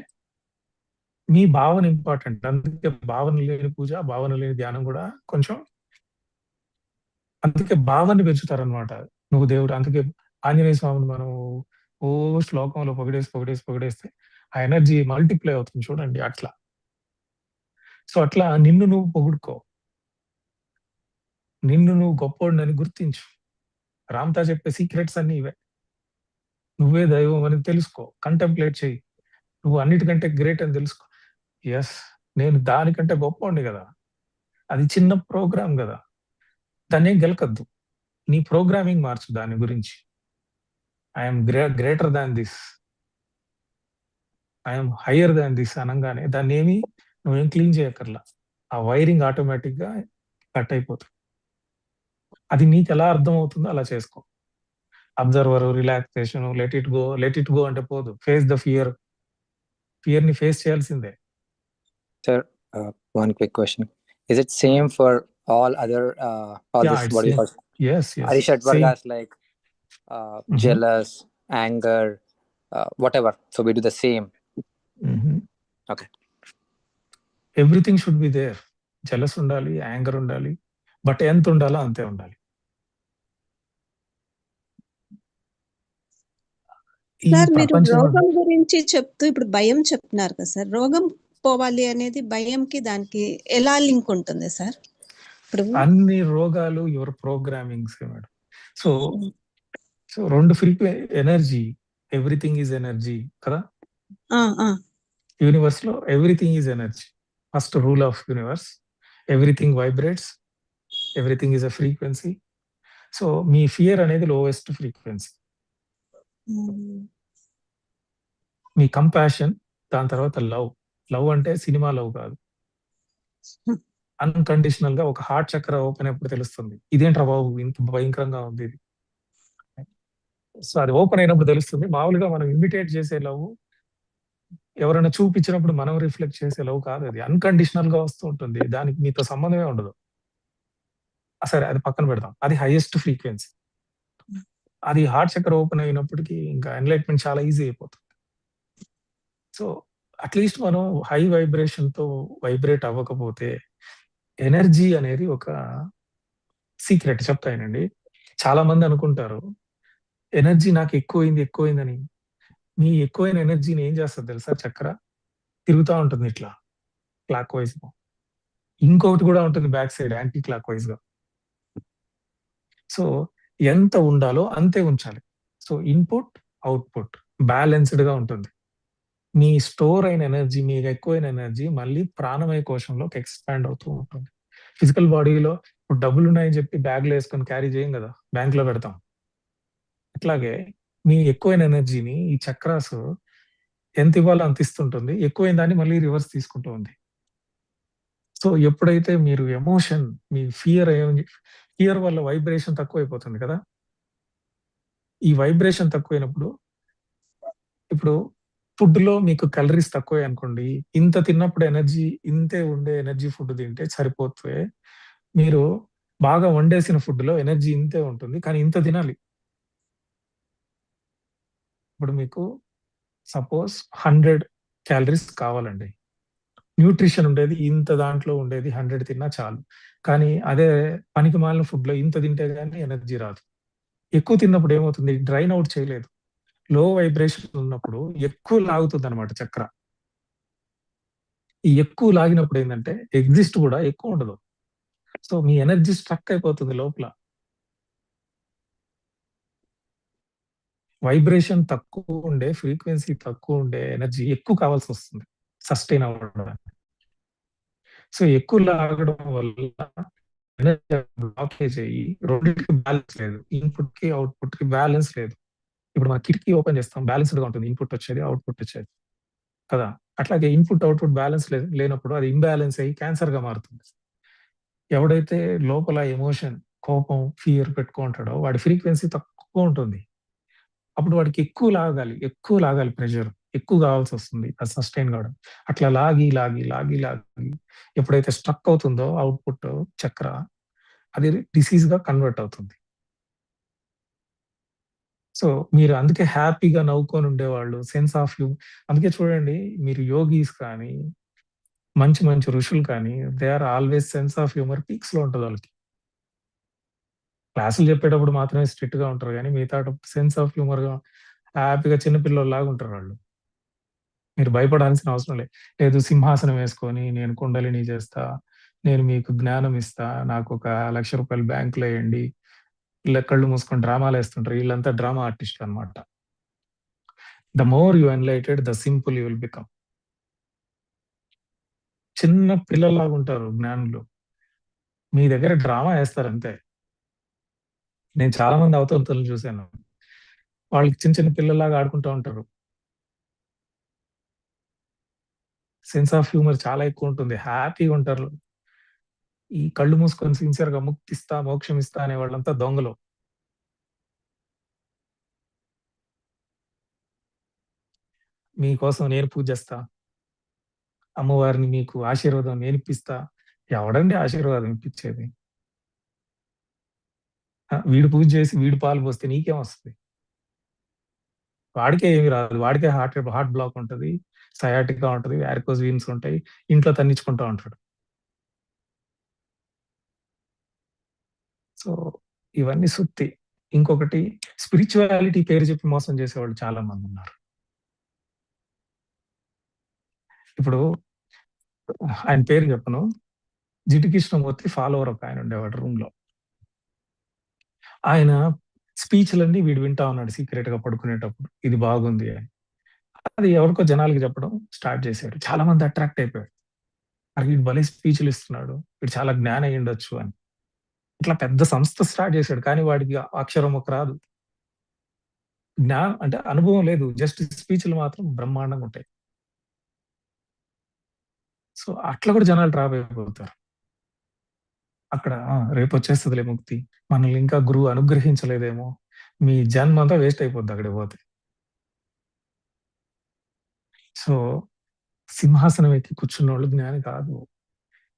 మీ భావన ఇంపార్టెంట్. అందుకే భావన లేని పూజ, భావన లేని ధ్యానం కూడా కొంచెం అందుకే భావాన్ని పెంచుతారనమాట. నువ్వు దేవుడు అందుకే ఆంజనేయ స్వామిని మనం శ్లోకంలో పొగిడేస్తే ఆ ఎనర్జీ మల్టిప్లై అవుతుంది చూడండి అట్లా. సో అట్లా నిన్ను నువ్వు పొగుడుకో. నిన్ను నువ్వు గొప్పోడినని గుర్తించు. రామ్‌తా చెప్పే సీక్రెట్స్ అన్నీ ఇవే. నువ్వే దైవం అని తెలుసుకో. కంటెంప్లేట్ చెయ్యి. నువ్వు అన్నిటికంటే గ్రేట్ అని తెలుసుకో. యెస్. నేను దానికంటే గొప్పోడిని గదా! అది చిన్న ప్రోగ్రామ్ గదా! దాన్నేం గెలకద్దు. నీ ప్రోగ్రామింగ్ మార్చు దాని గురించి. I am greater than this. I am hire than this అనంగానే దాన్నేమి నువ్వేం క్లీన్ చేయక్కర్లా. ఆ వైరింగ్ ఆటోమేటిక్‌గా కట్ అయిపోతుంది. అది నీకెలా అర్థమవుతుందో అలా చేసుకో. Observer, relaxation, let it go అంటే పోదు. Face the fear. ఫియర్‌ని ఫేస్ చేయాల్సిందే. Sir, one quick question. Is it same for all other all Yeah, this it's what do you same. call Yes. Arishad Same. Vargas like jealous, anger, whatever. So we do the same. Okay. Everything should be there. Jealous ఉండాలి, anger ఉండాలి. But ఎంత ఉండాలో అంతే ఉండాలి. ఈ sir మీరు ప్రపంచం రోగం గురించి చెప్తూ ఇప్పుడు భయం చెప్తున్నారు కదా సార్. రోగం పోవాలి అనేది భయంకి దానికి ఎలా లింక్ ఉంటుంది సార్? ఇప్పుడు అన్ని రోగాలు your programmings madam. So 2 energy, everything is energy కదా. యూనివర్స్ లో everything is energy. First rule of universe. Everything vibrates, everything is a frequency. So me fear అనేది లోయెస్ట్ ఫ్రీక్వెన్సీ. మీ కంపాషన్, దాని తర్వాత లవ్ అంటే సినిమా లవ్ కాదు. Unconditional గా ఒక heart చక్ర ఓపెన్ అయినప్పుడు తెలుస్తుంది. ఇదేంట్రా బాబు ఇంత భయంకరంగా ఉంది ఇది. సో అది ఓపెన్ అయినప్పుడు తెలుస్తుంది. మామూలుగా మనం ఇమిటేట్ చేసే లవ్, ఎవరైనా చూపించినప్పుడు మనం రిఫ్లెక్ట్ చేసే లవ్ కాదు. అది అన్కండిషనల్ గా వస్తూ ఉంటుంది. దానికి మీతో సంబంధమే ఉండదు. సరే అది పక్కన పెడదాం. అది హైయెస్ట్ ఫ్రీక్వెన్సీ. అది హార్ట్ చక్ర ఓపెన్ అయినప్పటికీ ఇంకా ఎన్లైట్మెంట్ చాలా ఈజీ అయిపోతుంది. సో అట్లీస్ట్ మనం హై వైబ్రేషన్ తో వైబ్రేట్ అవ్వకపోతే ఎనర్జీ అనేది ఒక సీక్రెట్ చెప్తానండి. చాలా మంది అనుకుంటారు ఎనర్జీ నాకు ఎక్కువైందని. మీ ఎక్కువైన ఎనర్జీని ఏం చేస్తుంది తెలుసా? చక్ర తిరుగుతూ ఉంటుంది ఇట్లా క్లాక్ వైజ్ గా. ఇంకొకటి కూడా ఉంటుంది back side anti clock wise గా. సో ఎంత ఉండాలో అంతే ఉంచాలి. సో ఇన్పుట్ అవుట్పుట్ బ్యాలెన్స్డ్ గా ఉంటుంది. మీ స్టోర్ అయిన ఎనర్జీ, మీకు ఎక్కువైన ఎనర్జీ మళ్ళీ ప్రాణమయ కోశంలోకి ఎక్స్పాండ్ అవుతూ ఉంటుంది. ఫిజికల్ బాడీలో ఇప్పుడు డబ్బులు ఉన్నాయని చెప్పి బ్యాగ్ లో వేసుకొని క్యారీ చేయం కదా, బ్యాంక్ లో పెడతాం. అట్లాగే మీ ఎక్కువైన ఎనర్జీని ఈ చక్రాస్ ఎంత ఇవ్వాలో అంత ఇస్తుంటుంది. ఎక్కువైన దాన్ని మళ్ళీ రివర్స్ తీసుకుంటూ ఉంది. సో ఎప్పుడైతే మీరు ఎమోషన్, మీ ఫియర్ వల్ల వైబ్రేషన్ తక్కువైపోతుంది కదా. ఈ వైబ్రేషన్ తక్కువైనప్పుడు ఇప్పుడు ఫుడ్ లో మీకు క్యాలరీస్ తక్కువ అనుకోండి, ఇంత తిన్నప్పుడు ఎనర్జీ ఇంతే ఉండే ఎనర్జీ ఫుడ్ తింటే సరిపోతే, మీరు బాగా వండేసిన ఫుడ్ లో ఎనర్జీ ఇంతే ఉంటుంది కానీ ఇంత తినాలి. ఇప్పుడు మీకు సపోజ్ 100 క్యాలరీస్ కావాలండి. న్యూట్రిషన్ ఉండేది ఇంత, దాంట్లో ఉండేది 100 తిన్నా చాలు. కానీ అదే పనికి మాలిన ఫుడ్ లో ఇంత తింటే గానీ ఎనర్జీ రాదు. ఎక్కువ తిన్నప్పుడు ఏమవుతుంది, డ్రైన్ అవుట్ చేయలేదు. లో వైబ్రేషన్ ఉన్నప్పుడు ఎక్కువ లాగుతుంది అనమాట చక్ర. ఈ ఎక్కువ లాగినప్పుడు ఏంటంటే ఎగ్జిస్ట్ కూడా ఎక్కువ ఉండదు. సో మీ ఎనర్జీ స్ట్రక్ అయిపోతుంది లోపల. వైబ్రేషన్ తక్కువ ఉండే, ఫ్రీక్వెన్సీ తక్కువ ఉండే ఎనర్జీ ఎక్కువ కావాల్సి వస్తుంది సస్టైన్ అవ్వడానికి. సో ఎక్కువ లాగడం వల్ల ఎనర్జీ బ్లాకేజ్ అయ్యి రెండింటికి బ్యాలెన్స్ లేదు. ఇన్పుట్ కి అవుట్పుట్ కి బ్యాలెన్స్ లేదు. ఇప్పుడు మన కిటికీ ఓపెన్ చేస్తాం, బ్యాలెన్స్డ్ గా ఉంటుంది. ఇన్పుట్ వచ్చేది, అవుట్పుట్ వచ్చేది కదా. అట్లాగే ఇన్పుట్ అవుట్పుట్ బ్యాలెన్స్ లేనప్పుడు అది ఇంబ్యాలెన్స్ అయ్యి క్యాన్సర్ గా మారుతుంది. ఎవడైతే లోపల ఎమోషన్, కోపం, ఫియర్ పెట్టుకుంటాడో వాడి ఫ్రీక్వెన్సీ తక్కువ ఉంటుంది. అప్పుడు వాడికి ఎక్కువ లాగాలి ప్రెషర్. ఎక్కువ కావాల్సొస్తుంది. అది సస్టైన్ కావడం. అట్లా లాగి, లాగి, లాగి, లాగి ఎప్పుడైతే స్ట్రక్ అవుతుందో అవుట్‌పుట్ చక్ర అది డిసీజ్‌గా కన్వర్ట్ అవుతుంది. సో, మీరు అందుకే హ్యాపీగా నవ్వుకొని ఉండేవాళ్ళు. సెన్స్ ఆఫ్ అందుకే చూడండి మీరు యోగీస్ కానీ, మంచి మంచి ఋషులు కానీ they are always sense of humour పీక్స్‌లో ఉంటది వాళ్ళకి. క్లాసులు చెప్పేటప్పుడు మాత్రమే స్ట్రిక్ట్‌గా ఉంటారు గానీ, మిగతాటప్పుడు సెన్స్ ఆఫ్ హ్యూమర్‌గా హ్యాపీగా చిన్న పిల్లోల్లాగా ఉంటారు వాళ్ళు. మీరు భయపడాల్సిన అవసరం లేదు. సింహాసనం వేసుకొని నేను కుండలిని చేస్తా, నేను మీకు జ్ఞానం ఇస్తా, నాకొక ₹1,00,000 బ్యాంక్‌లో ఎయండి. ఇలా కళ్ళు మూసుకొని డ్రామాలేస్తుంటారు. వీళ్ళంతా డ్రామా ఆర్టిస్ట్‌లనమాట. The more you enlightened the simple you will become. చిన్న పిల్లల్లాగా ఉంటారు జ్ఞానులు. మీ దగ్గర డ్రామా ఏస్తారంతే. నేను చాలా మంది అవతవతలను చూసాను. వాళ్ళు చిన్న చిన్న పిల్లల్లాగా ఆడుకుంటా ఉంటారు. సెన్స్ ఆఫ్ హ్యూమర్ చాలా ఎక్కువుంటుంది. హ్యాపీగా ఉంటారు. ఈ కళ్ళు మూసుకొని సిన్సియర్‌గా ముక్తిస్తా, మోక్షం ఇస్తా అనే వాళ్ళంతా దొంగలు. మీకోసం నేను పూజ చేస్తా. అమ్మవారిని మీకు ఆశీర్వాదం నేనిప్పిస్తా. ఎవడండి ఆశీర్వాదం ఇప్పిచ్చేది? వీడు పూజ చేసి వీడు పాలు పోస్తే నీకేమొస్తది? వాడికే ఏమి రాదు. వాడికే హార్ట్ బ్లాక్ ఉంటది. సయాటికా ఉంటది. వారికోస్ వీన్స్ ఉంటాయి. ఇంట్లో తన్నించుకుంటా ఉంటాడు. సో, ఇవన్నీ సుత్తి. ఇంకొకటి స్పిరిచువాలిటీ పేరు చెప్పి మోసం చేసేవాళ్ళు చాలా మందున్నారు. ఇప్పుడు ఆయన పేరు చెప్పను. జిడ్డు కృష్ణమూర్తి ఫాలోవర్ ఒకాయన ఉండేవాడు రూమ్‌లో. ఆయన స్పీచ్‌లన్నీ వీడు వింటా ఉన్నాడు సీక్రెట్‌గా పడుకునేటప్పుడు. ఇది బాగుంది అని. అది ఎవరికో జనాలకి చెప్పడం స్టార్ట్ చేశాడు. చాలా మంది అట్రాక్ట్ అయిపోయారు. అరే! వీడు భలే స్పీచ్‌లు ఇస్తున్నాడు. వీడు చాలా జ్ఞాని అయ్యుండొచ్చు అని. ఇట్లా పెద్ద సంస్థ స్టార్ట్ చేశాడు. కానీ వాడికి అక్షరం ముక్క రాదు. అంటే అనుభవం లేదు. జస్ట్ స్పీచ్‌లు మాత్రం బ్రహ్మాండంగా ఉంటాయి. సో, అట్లా కూడా జనాలు డ్రాప్ అయిపోతారు. అక్కడ రేపొచ్చేస్తదిలే ముక్తి. మనల్ని ఇంకా గురువు అనుగ్రహించలేదేమో. మీ జన్మంతా వేస్ట్ అయిపోద్ది అక్కడికి పోతే. సో, సింహాసనం ఎక్కి కూర్చున్నోళ్ళు జ్ఞాని కాదు.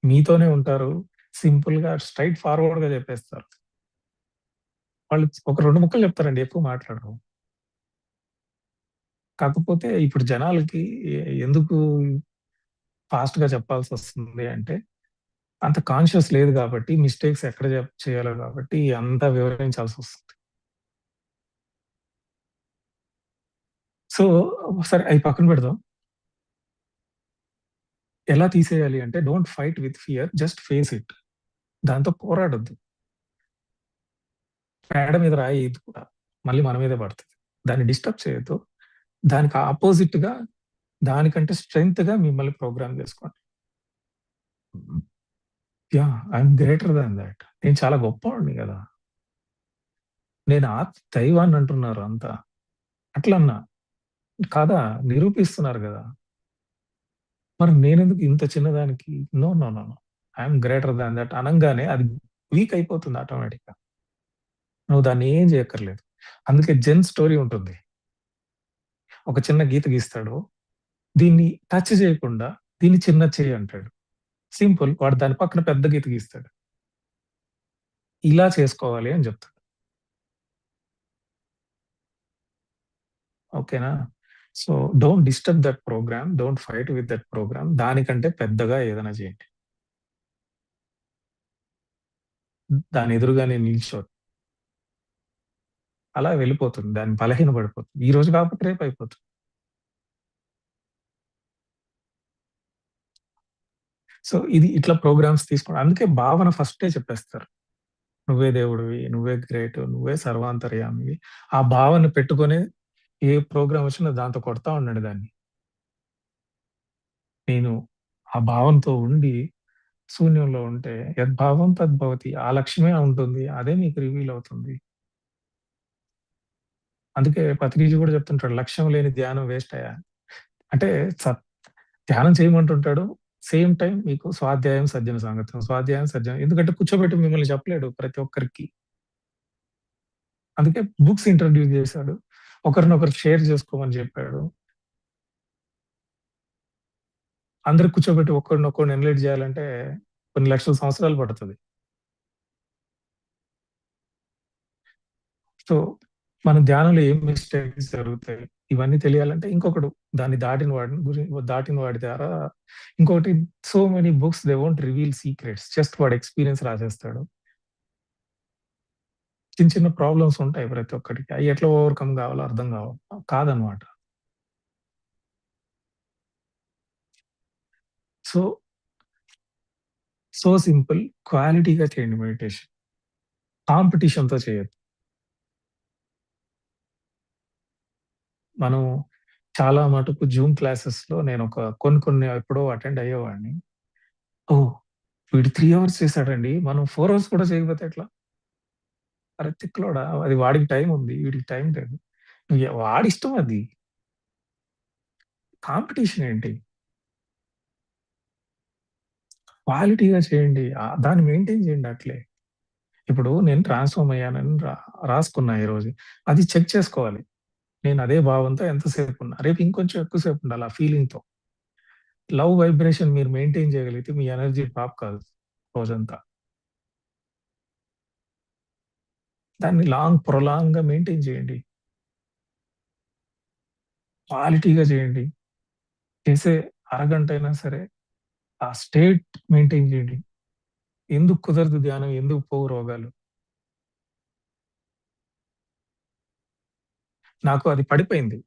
మీతోనే ఉంటారు. సింపుల్‌గా స్ట్రెయిట్ ఫార్వర్డ్‌గా చెప్పేస్తారు. వాళ్ళు ఒక 2 ముక్కలు చెప్తారండి. ఎక్కువ మాట్లాడరు. కాకపోతే ఇప్పుడు జనాలకి ఎందుకు ఫాస్ట్‌గా చెప్పాల్సొస్తుంది అంటే, అంత కాన్షియస్ లేదు కాబట్టి, మిస్టేక్స్ ఎక్కడ చేయాలో కాబట్టి అంతా వివరించాల్సొస్తుంది. సో, సరే అయి పక్కన పెడదాం. ఎలా తీసేయాలి అంటే don't fight with fear. Just face it. దాంతో పోరాడొద్దు. పేడ మీద రాయి ఎయద్దు కూడా. మళ్ళీ మన మీదే పడతది. దాన్ని డిస్టర్బ్ చేయొద్దు. దానికి అపోజిట్‌గా దానికంటే స్ట్రెంగ్త్‌గా మిమ్మల్ని ప్రోగ్రామ్ చేసుకోండి. Yeah! I am greater than thought. నేను చాలా గొప్పవాడిని గదా! నేను దైవాన్ని అంటున్నారు అంతా. అట్లన్నా. కాదా? నిరూపిస్తున్నారు గదా! మరి నేనెందుకు ఇంత చిన్నదానికి no, no, no, no. I am greater than thought అనంగానే అది వీక్ అయిపోతుంది ఆటోమేటిక్‌గా. నువ్వు దాన్ని ఏం చేయక్కర్లేదు. అందుకే జెన్ స్టోరీ ఉంటుంది. ఒక చిన్న గీత గీస్తాడు. దీన్ని టచ్ చేయకుండా దీన్ని చిన్నది చెయ్యి అంటాడు. సింపుల్. వాడు దాని పక్కన పెద్ద గీత గీస్తాడు. ఇలా చేసుకోవాలి అని చెప్తాడు. ఓకేనా? So, don't disturb that program. Don't fight with that program. దానికంటే పెద్దగా ఏదైనా చేయండి. దాని ఎదురుగానే నిల్చోద్దు. అలా వెళ్ళిపోతుంది. దాన్ని బలహీనపడిపోతుంది. ఈ రోజు కాకపోతే రేపు అయిపోతుంది. సో, ఇది ఇట్లా ప్రోగ్రామ్స్ తీసుకోవడం. అందుకే భావన ఫస్టే చెప్పేస్తారు. నువ్వే దేవుడివి, నువ్వే గ్రేట్, నువ్వే సర్వాంతర్యామివి. ఆ భావన పెట్టుకొనే ఏ ప్రోగ్రామ్ వచ్చినా దాంతో కొడతా ఉండండి దాన్ని. నేను ఆ భావంతో ఉండి శూన్యంలో ఉంటే యద్భావం తద్భవతి. ఆ లక్ష్యమే ఉంటుంది. అదే మీకు రివీల్ అవుతుంది. అందుకే పత్రిజీ కూడా చెప్తుంటాడు. లక్ష్యం లేని ధ్యానం వేస్ట్ అయ్యా. అంటే ధ్యానం చేయమంటుంటాడు. సేమ్ టైమ్ మీకు స్వాధ్యాయం, సజ్జన సాంగత్యం. స్వాధ్యాయం, సజ్జనం. ఎందుకంటే కూర్చోబెట్టి మిమ్మల్ని చెప్పలేడు ప్రతి ఒక్కరికి. అందుకే బుక్స్ ఇంట్రొడ్యూస్ చేశాడు. ఒకరినొకరు షేర్ చేసుకోమని చెప్పాడు. అందరికి కూర్చోబెట్టి ఒక్కడిని ఎనలైట్ చేయాలంటే కొన్ని లక్షల సంవత్సరాలు పడుతుంది. సో మన ధ్యానంలో ఏం మిస్టేక్స్ జరుగుతాయి ఇవన్నీ తెలియాలంటే ఇంకొకడు దాన్ని దాటిన వాడి ద్వారా ఇంకొకటి, so many books they won't reveal secrets, just వాడు ఎక్స్పీరియన్స్ రాసేస్తాడు. చిన్న చిన్న ప్రాబ్లమ్స్ ఉంటాయి ప్రతి ఒక్కరికి, అవి ఎట్లా ఓవర్కమ్ కావాలో అర్థం కాదనమాట. సో సింపుల్, క్వాలిటీగా చేయండి మెడిటేషన్, కాంపిటీషన్తో చేయొద్దు. మనం చాలా మటుకు జూమ్ క్లాసెస్ లో నేను కొన్ని ఎప్పుడో అటెండ్ అయ్యేవాడిని. వీడు 3 hours చేశాడండి, మనం 4 hours కూడా చేయకపోతే ఎట్లా? అరే తిక్కలోడా, అది వాడికి టైం ఉంది, వీడికి టైం లేదు. వాడిష్టం అది. కాంపిటీషన్ ఏంటి? క్వాలిటీగా చేయండి, దాన్ని మెయింటైన్ చేయండి అట్లే. ఇప్పుడు నేను ట్రాన్స్ఫార్మ్ అయ్యానని రాసుకున్నా ఈరోజు, అది చెక్ చేసుకోవాలి. నేను అదే భావంతో ఎంతసేపు ఉన్నా, రేపు ఇంకొంచెం ఎక్కువసేపు ఉండాలి ఆ ఫీలింగ్తో. లవ్ వైబ్రేషన్ మీరు మెయింటైన్ చేయగలిగితే మీ ఎనర్జీ డ్రాప్ కాదు రోజంతా. దాన్ని ప్రొలాంగ్గా మెయింటైన్ చేయండి, క్వాలిటీగా చేయండి. చేసే అరగంట అయినా సరే ఆ స్టేట్ మెయింటైన్ చేయండి. ఎందుకు కుదరదు ధ్యానం, ఎందుకు పోవు రోగాలు? నాకు అది పడిపోయింది.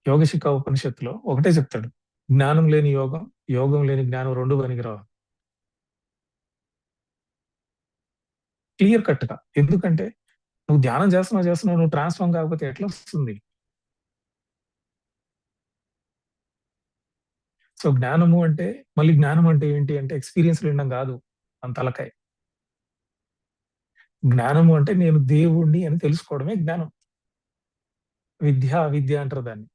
యోగశిఖ ఉపనిషత్తులో ఒకటే చెప్తాడు, జ్ఞానం లేని యోగం, యోగం లేని జ్ఞానం 2 పనికిరావు. క్లియర్ కట్గా. ఎందుకంటే నువ్వు ధ్యానం చేస్తున్నావు, నువ్వు ట్రాన్స్ఫార్మ్ కాకపోతే ఎట్లా వస్తుంది? సో జ్ఞానము అంటే, మళ్ళీ జ్ఞానం అంటే ఏంటి అంటే ఎక్స్పీరియన్స్ వినడం కాదు మన తలకాయ. జ్ఞానము అంటే నేను దేవుణ్ణి అని తెలుసుకోవడమే జ్ఞానం. విద్య అంటారు దాన్ని.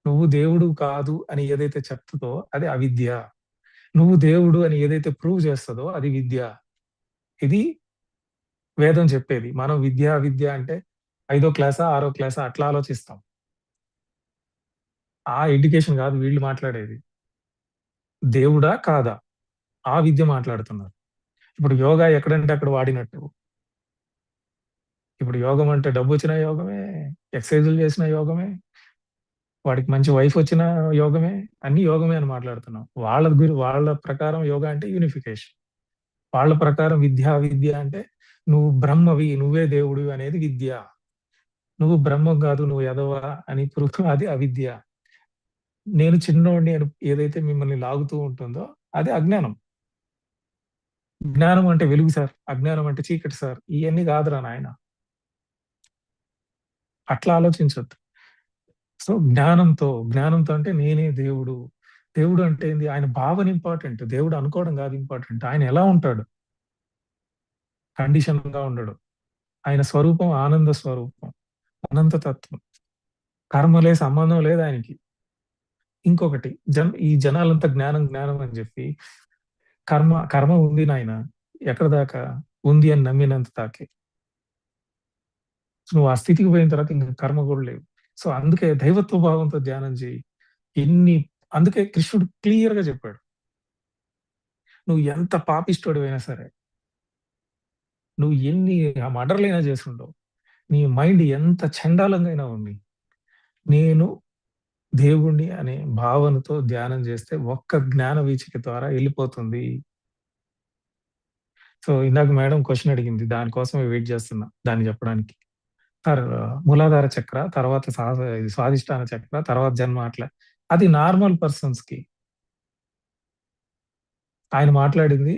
నువ్వు దేవుడు కాదు అని ఏదైతే చెప్తుందో అది అవిద్య. నువ్వు దేవుడు అని ఏదైతే ప్రూవ్ చేస్తుందో అది విద్య. ఇది వేదం చెప్పేది. మనం విద్య అంటే 5వ క్లాసా 6వ క్లాసా అట్లా ఆలోచిస్తాం. ఆ ఎడ్యుకేషన్ కాదు వీళ్ళు మాట్లాడేది. దేవుడా కాదా ఆ విద్య మాట్లాడుతున్నారు. ఇప్పుడు యోగా ఎక్కడంటే అక్కడ వాడినట్టు. ఇప్పుడు యోగం అంటే డబ్బు వచ్చిన యోగమే, ఎక్సర్సైజులు చేసిన యోగమే, వాడికి మంచి వైఫ్ వచ్చిన యోగమే, అన్ని యోగమే అని మాట్లాడుతున్నాం. వాళ్ళ ప్రకారం యోగా అంటే యూనిఫికేషన్. వాళ్ళ ప్రకారం విద్య అంటే నువ్వు బ్రహ్మవి, నువ్వే దేవుడు అనేది విద్య. నువ్వు బ్రహ్మం కాదు, నువ్వు ఎదవా అని అది అవిద్య. నేను చిన్నోడిని అని ఏదైతే మిమ్మల్ని లాగుతూ ఉంటుందో అది అజ్ఞానం. జ్ఞానం అంటే వెలుగు సార్, అజ్ఞానం అంటే చీకటి సార్, ఇవన్నీ కాదురా నాయన. అట్లా ఆలోచించొద్దు. సో జ్ఞానంతో అంటే నేనే దేవుడు. దేవుడు అంటే ఏంది? ఆయన భావన ఇంపార్టెంట్, దేవుడు అనుకోవడం కాదు ఇంపార్టెంట్. ఆయన ఎలా ఉంటాడు? కండిషన్ గా ఉండడు. ఆయన స్వరూపం ఆనంద స్వరూపం, అనంత తత్వం. కర్మలే సంబంధం లేదు ఆయనకి. ఇంకొకటి, ఈ జనాలంతా జ్ఞానం అని చెప్పి కర్మ ఉంది నాయన, ఎక్కడ దాకా ఉంది అని నమ్మినంత దాకే. నువ్వు ఆ స్థితికి పోయిన తర్వాత ఇంకా కర్మ కూడా లేవు. సో అందుకే దైవత్వ భావంతో ధ్యానం చేయి. అందుకే కృష్ణుడు క్లియర్ గా చెప్పాడు, నువ్వు ఎంత పాపిష్టోడివైనా సరే, నువ్వు ఎన్ని మర్డర్లైనా చేసుండవు, నీ మైండ్ ఎంత చండాలంగా అయినా ఉంది, నేను దేవుణ్ణి అనే భావనతో ధ్యానం చేస్తే ఒక్క జ్ఞాన వీచిక ద్వారా వెళ్ళిపోతుంది. సో ఇందాక మేడం క్వశ్చన్ అడిగింది, దానికోసమే వెయిట్ చేస్తున్నా దాన్ని చెప్పడానికి. సార్ మూలాధార చక్ర, తర్వాత స్వాదిష్టాన చక్ర, తర్వాత జన్మ, అట్లా అది నార్మల్ పర్సన్స్ కి. ఆయన మాట్లాడింది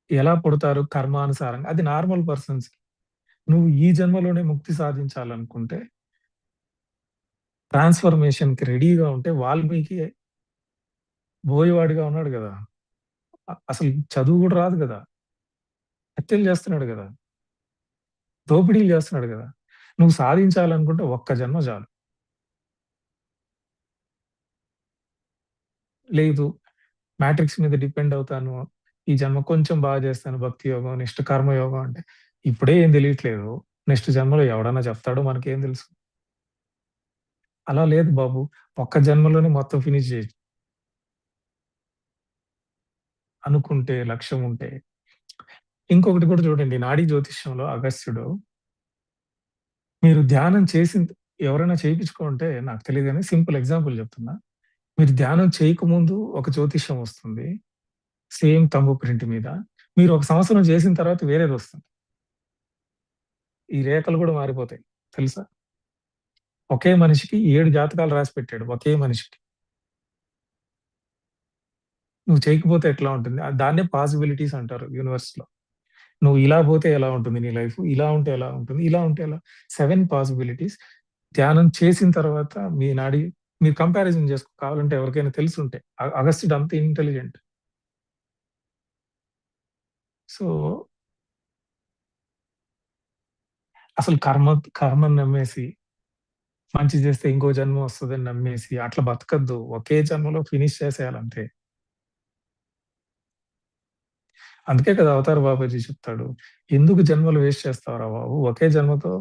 ఎలా పుడతారు కర్మానుసారంగా, అది నార్మల్ పర్సన్స్ కి. నువ్వు ఈ జన్మలోనే ముక్తి సాధించాలనుకుంటే, ట్రాన్స్ఫర్మేషన్ కి రెడీగా ఉంటే, వాల్మీకి బోయవాడిగా ఉన్నాడు కదా, అసలు చదువు కూడా రాదు కదా, హత్యలు చేస్తున్నాడు కదా, దోపిడీలు చేస్తున్నాడు కదా. నువ్వు సాధించాలనుకుంటే ఒక్క జన్మ చాలు. లేదు మ్యాట్రిక్స్ మీద డిపెండ్ అవుతాను, ఈ జన్మ కొంచెం బాగా చేస్తాను, భక్తి యోగం, నెక్స్ట్ కర్మయోగం అంటే ఇప్పుడే ఏం తెలియట్లేదు, నెక్స్ట్ జన్మలో ఎవడన్నా చెప్తాడో మనకేం తెలుసు. అలా లేదు బాబు. ఒక్క జన్మలోనే మొత్తం ఫినిష్ చేయొచ్చు. అనుకుంటే, లక్ష్యం ఉంటే. ఇంకొకటి కూడా చూడండి, నాడీ జ్యోతిష్యంలో అగస్త్యుడు మీరు ధ్యానం ఎవరైనా చేయించుకుంటే నాకు తెలీదు గానీ సింపుల్ ఎగ్జాంపుల్ చెప్తున్నా. మీరు ధ్యానం చేయకముందు ఒక జ్యోతిష్యం వస్తుంది. సేమ్ తంబు ప్రింట్ మీద. మీరు ఒక సంవత్సరం చేసిన తర్వాత వేరేదొస్తుంది. ఈ రేఖలు కూడా మారిపోతాయి. తెలుసా? ఒకే మనిషికి 7 జాతకాలు రాసి పెట్టాడు. ఒకే మనిషికి. నువ్వు చేయకపోతే ఎట్లా ఉంటుంది? దాన్నే పాసిబిలిటీస్ అంటారు యూనివర్స్‌లో. నువ్వు ఇలా పోతే ఎలా ఉంటుంది నీ లైఫ్? ఇలా ఉంటే ఎలా ఉంటుంది? ఇలా ఉంటే ఎలా? 7 పాసిబిలిటీస్. ధ్యానం చేసిన తర్వాత మీరు కంపారిజన్ కావాలంటే ఎవరికైనా తెలిసుంటే. అగస్త్యుడు అంత ఇంటెలిజెంట్. సో అసలు కర్మని నమ్మేసి, మంచి చేస్తే ఇంకో జన్మ వస్తదని నమ్మేసి అట్లా బతకద్దు. ఒకే జన్మలో ఫినిష్ చేసేయాలంతే. అందుకే కదా అవతార్ బాబాజీ చెప్తాడు. ఎందుకు జన్మలు వేస్ట్ చేస్తావురా బాబు? ఒకే జన్మతో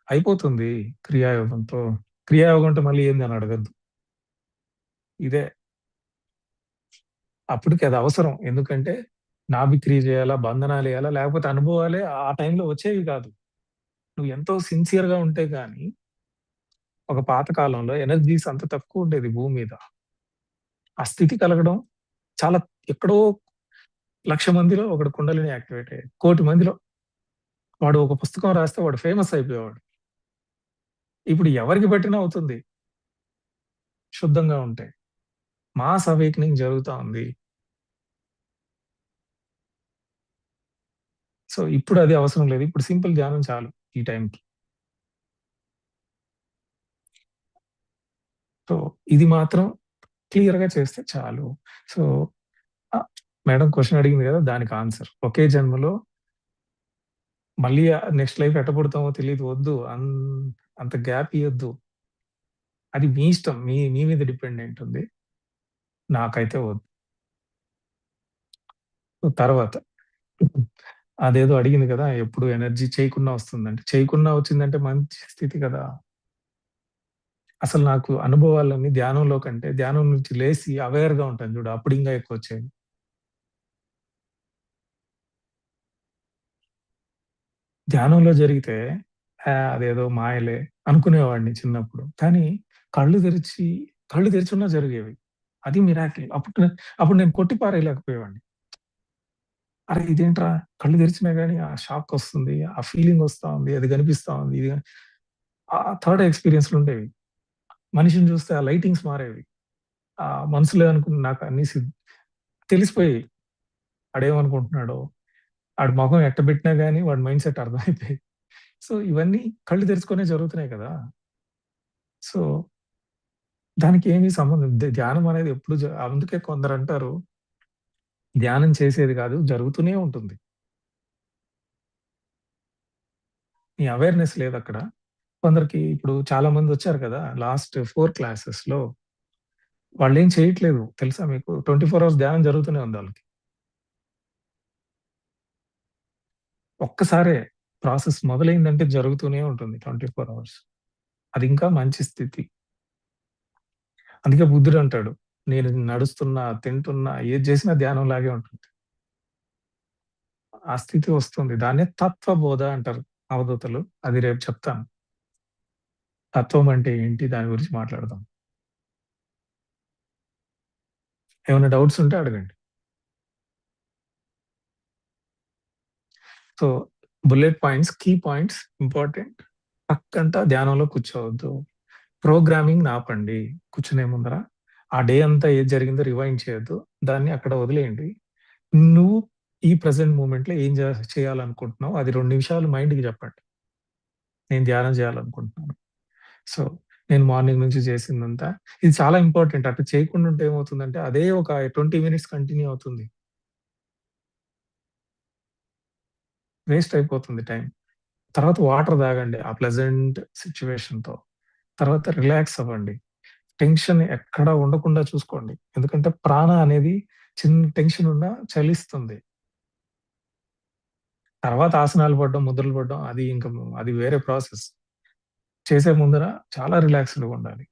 అయిపోతుంది క్రియాయోగంతో. క్రియాయోగం మళ్ళీ ఏంది అని అడగద్దు. ఇదే. అప్పటికి అది అవసరం. ఎందుకంటే నాభి క్రియ చేయాలా, బంధనాలేయాలా, లేకపోతే అనుభవాలే ఆ టైంలో వచ్చేవి కాదు. నువ్వు ఎంతో సిన్సియర్‌గా ఉంటే గాని, ఒక పాత కాలంలో ఎనర్జీస్ అంత తక్కువ ఉండేది భూమి మీద. ఆ స్థితి కలగడం చాలా ఎక్కడో 1,00,000 మందిలో ఒకడు కుండలిని యాక్టివేట్ అయ్యేది. 1,00,00,000 మందిలో. వాడు ఒక పుస్తకం రాస్తే వాడు ఫేమస్ అయిపోయేవాడు. ఇప్పుడు ఎవరికి పెట్టినా అవుతుంది. శుద్ధంగా ఉంటే. మాస్ అవేకెనింగ్ జరుగుతా ఉంది. సో, ఇప్పుడు అది అవసరం లేదు. ఇప్పుడు సింపుల్ ధ్యానం చాలు ఈ టైంకి. సో, ఇది మాత్రం క్లియర్‌గా చేస్తే చాలు. సో, మేడం క్వెషన్ అడిగింది కదా! దానికి ఆన్సర్. ఒకే జన్మలో మళ్ళీ నెక్స్ట్ లైఫ్ ఎట్ట పుడతామో తెలీదు. వద్దు. అంత గ్యాప్ ఇయ్యొద్దు. అది మీ ఇష్టం. మీ మీద డిపెండెంట్ ఉంది. నాకైతే వద్దు. తర్వాత అదేదో అడిగింది కదా! ఎప్పుడు ఎనర్జీ చేయకున్నా వస్తుందంటే. చేయకున్నా వచ్చిందంటే మంచి స్థితి కదా! అసలు నాకు అనుభవాలన్నీ ధ్యానంలో కంటే, ధ్యానం నుంచి లేసి అవేర్‌గా ఉంటాను చూడు. అప్పుడు ఇంకా ఎక్కువొచ్చేవి. ధ్యానంలో జరిగితే అదేదో మాయలే అనుకునేవాడిని చిన్నప్పుడు. కానీ కళ్ళు తెరిచున్నా జరిగేవి. అది మిరాకిల్. అప్పుడు నేను కొట్టి పారేయలేకపోయేవాడిని. అరే! ఇదేంట్రా కళ్ళు తెరిచినా గాని ఆ షాకొస్తుంది. ఆ ఫీలింగ్ వస్తా ఉంది. అది కనిపిస్తా ఉంది. థర్డ్ ఎక్స్‌పీరియన్స్‌లుండేవి. మనిషిని చూస్తే ఆ లైటింగ్స్ మారేవి. మనసులో అనుకున్న నాకు అన్నీ తెలిసిపోయేయి. ఆడేమనుకుంటున్నాడో, ఆడి మొఖం ఎట్టబెట్టినా గాని వాడి మైండ్ సెట్ అర్థమైపోయేది. సో, ఇవన్నీ కళ్ళు తెరుచుకునే జరుగుతున్నాయి కదా! సో, దానికి ఏమీ సంబంధం ధ్యానం అనేది ఎప్పుడు అందుకే కొందరంటారు, ధ్యానం చేసేది కాదు జరుగుతూనే ఉంటుంది. నీ అవేర్‌నెస్ లేదక్కడ. కొందరికి ఇప్పుడు చాలా మందొచ్చారు కదా! లాస్ట్ 4 క్లాసెస్‌లో వాళ్ళేం చేయట్లేదు తెలుసా మీకు? 24 అవర్స్ ధ్యానం జరుగుతూనే ఉంది ఆళ్ళకి. ఒక్కసారే ప్రాసెస్ మొదలైందంటే జరుగుతూనే ఉంటుంది 24 అవర్స్. అది ఇంకా మంచి స్థితి. అందుకే బుద్ధుడు అంటాడు, నేను నడుస్తున్నా, తింటున్నా, ఏది చేసినా ధ్యానం లాగే ఉంటుంది. ఆ స్థితి వస్తుంది. దాన్నే తత్వబోధ అంటారు అవధూతలు. అది రేపు చెప్తాను. తత్వం అంటే ఏంటి? దాని గురించి మాట్లాడదాం. ఏమైనా డౌట్స్ ఉంటే అడగండి. So, bullet points, key points important. పక్కంతా ధ్యానంలో కూర్చోవద్దు. ప్రోగ్రామింగ్‌ని ఆపండి. కూర్చునే ముందర ఆ డే అంతా ఏది జరిగిందో రివైండ్ చేయొద్దు. దాన్ని అక్కడ వదిలేయండి. నువ్వు ఈ ప్రెజెంట్ మూమెంట్‌లో ఏం చేయాలనుకుంటున్నావు? అది 2 నిమిషాలు మైండ్‌కి చెప్పండి. నేను ధ్యానం చేయాలనుకుంటున్నాను. సో, నేను మార్నింగ్ నుంచి చేసిందంతా ఇది చాలా ఇంపార్టెంట్. అట్లా చేయకుండా ఉంటే ఏమవుతుందంటే అదే ఒక 20 మినిట్స్ కంటిన్యూ అవుతుంది. వేస్ట్ అయిపోతుంది టైం. తర్వాత వాటర్ తాగండి ఆ ప్లెజెంట్ సిట్యుయేషన్‌తో. తర్వాత రిలాక్స్ అవ్వండి. టెన్షన్ ఎక్కడ ఉండకుండా చూసుకోండి. ఎందుకంటే ప్రాణ అనేది చిన్న టెన్షన్ ఉన్నా చలిస్తుంది. తర్వాత ఆసనాలు పడడం, ముద్రలు పడడం అది వేరే ప్రాసెస్. చేసే ముందర చాలా రిలాక్స్‌డ్‌గా ఉండాలి.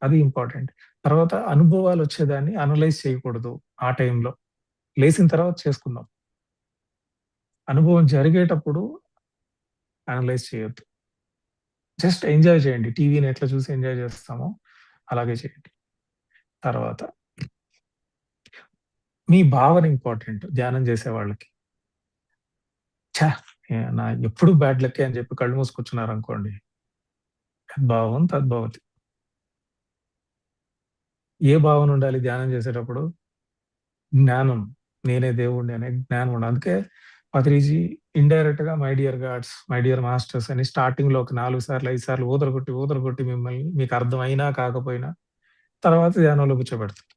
అది ఇంపార్టెంట్. తర్వాత అనుభవాలు వచ్చేదాన్ని అనలైజ్ చేయకూడదు ఆ టైంలో. లేసిన తర్వాత చేసుకుందాం. అనుభవం జరిగేటప్పుడు అనలైజ్ చేయొద్దు. జస్ట్ ఎంజాయ్ చేయండి. టీవీని ఎట్లా చూసి ఎంజాయ్ చేస్తామో అలాగే చేయండి. తర్వాత మీ భావన ఇంపార్టెంట్ ధ్యానం చేసే వాళ్ళకి. ఛా! నా ఎప్పుడు బ్యాడ్ లక్కే అని చెప్పి కళ్ళు మూసుకొచ్చున్నారనుకోండి. యద్భావం తద్భవతి. ఏ భావన ఉండాలి ధ్యానం చేసేటప్పుడు? జ్ఞానం. నేనే దేవుడిని అనే జ్ఞానం ఉండాలి. అందుకే పత్రిజీ ఇండైరెక్ట్‌గా my dear God's, my dear masters అని స్టార్టింగ్‌లో ఒక 4 సార్లు, 5 సార్లు ఊదరగొట్టి మిమ్మల్ని మీకు అర్థమైనా కాకపోయినా తర్వాత ధ్యానంలో కూర్చోబెడతారు.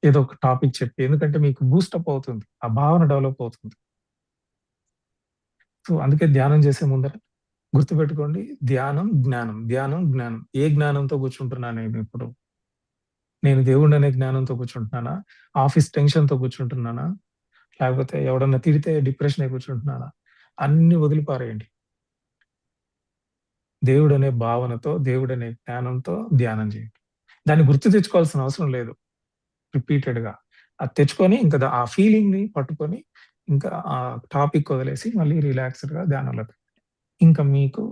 ఏదో ఒక టాపిక్ చెప్పి. ఎందుకంటే మీకు బూస్టప్ అవుతుంది. ఆ భావన డెవలప్ అవుతుంది. సో, అందుకే ధ్యానం చేసే ముందర గుర్తుపెట్టుకోండి ధ్యానం, జ్ఞానం. ధ్యానం, జ్ఞానం. ఏ జ్ఞానంతో కూర్చుంటున్నా నేనిప్పుడు? నేను దేవుడిననే జ్ఞానంతో కూర్చుంటున్నానా? ఆఫీస్ టెన్షన్‌తో కూర్చుంటున్నానా? లేకపోతే ఎవడన్నా తిడితే డిప్రెషన్ అయి కూర్చుంటున్నానా? అన్నీ వదిలిపారేయండి. దేవుడనే భావనతో, దేవుడనే జ్ఞానంతో ధ్యానం చేయండి. దాన్ని గుర్తు తెచ్చుకోవాల్సిన అవసరం లేదు. రిపీటెడ్‌గా. అది తెచ్చుకొని ఇంకా ఆ ఫీలింగ్‌ని పట్టుకొని ఇంకా ఆ టాపిక్ వదిలేసి మళ్ళీ రిలాక్స్‌డ్‌గా ధ్యానంలోకి. ఇంకా మీకు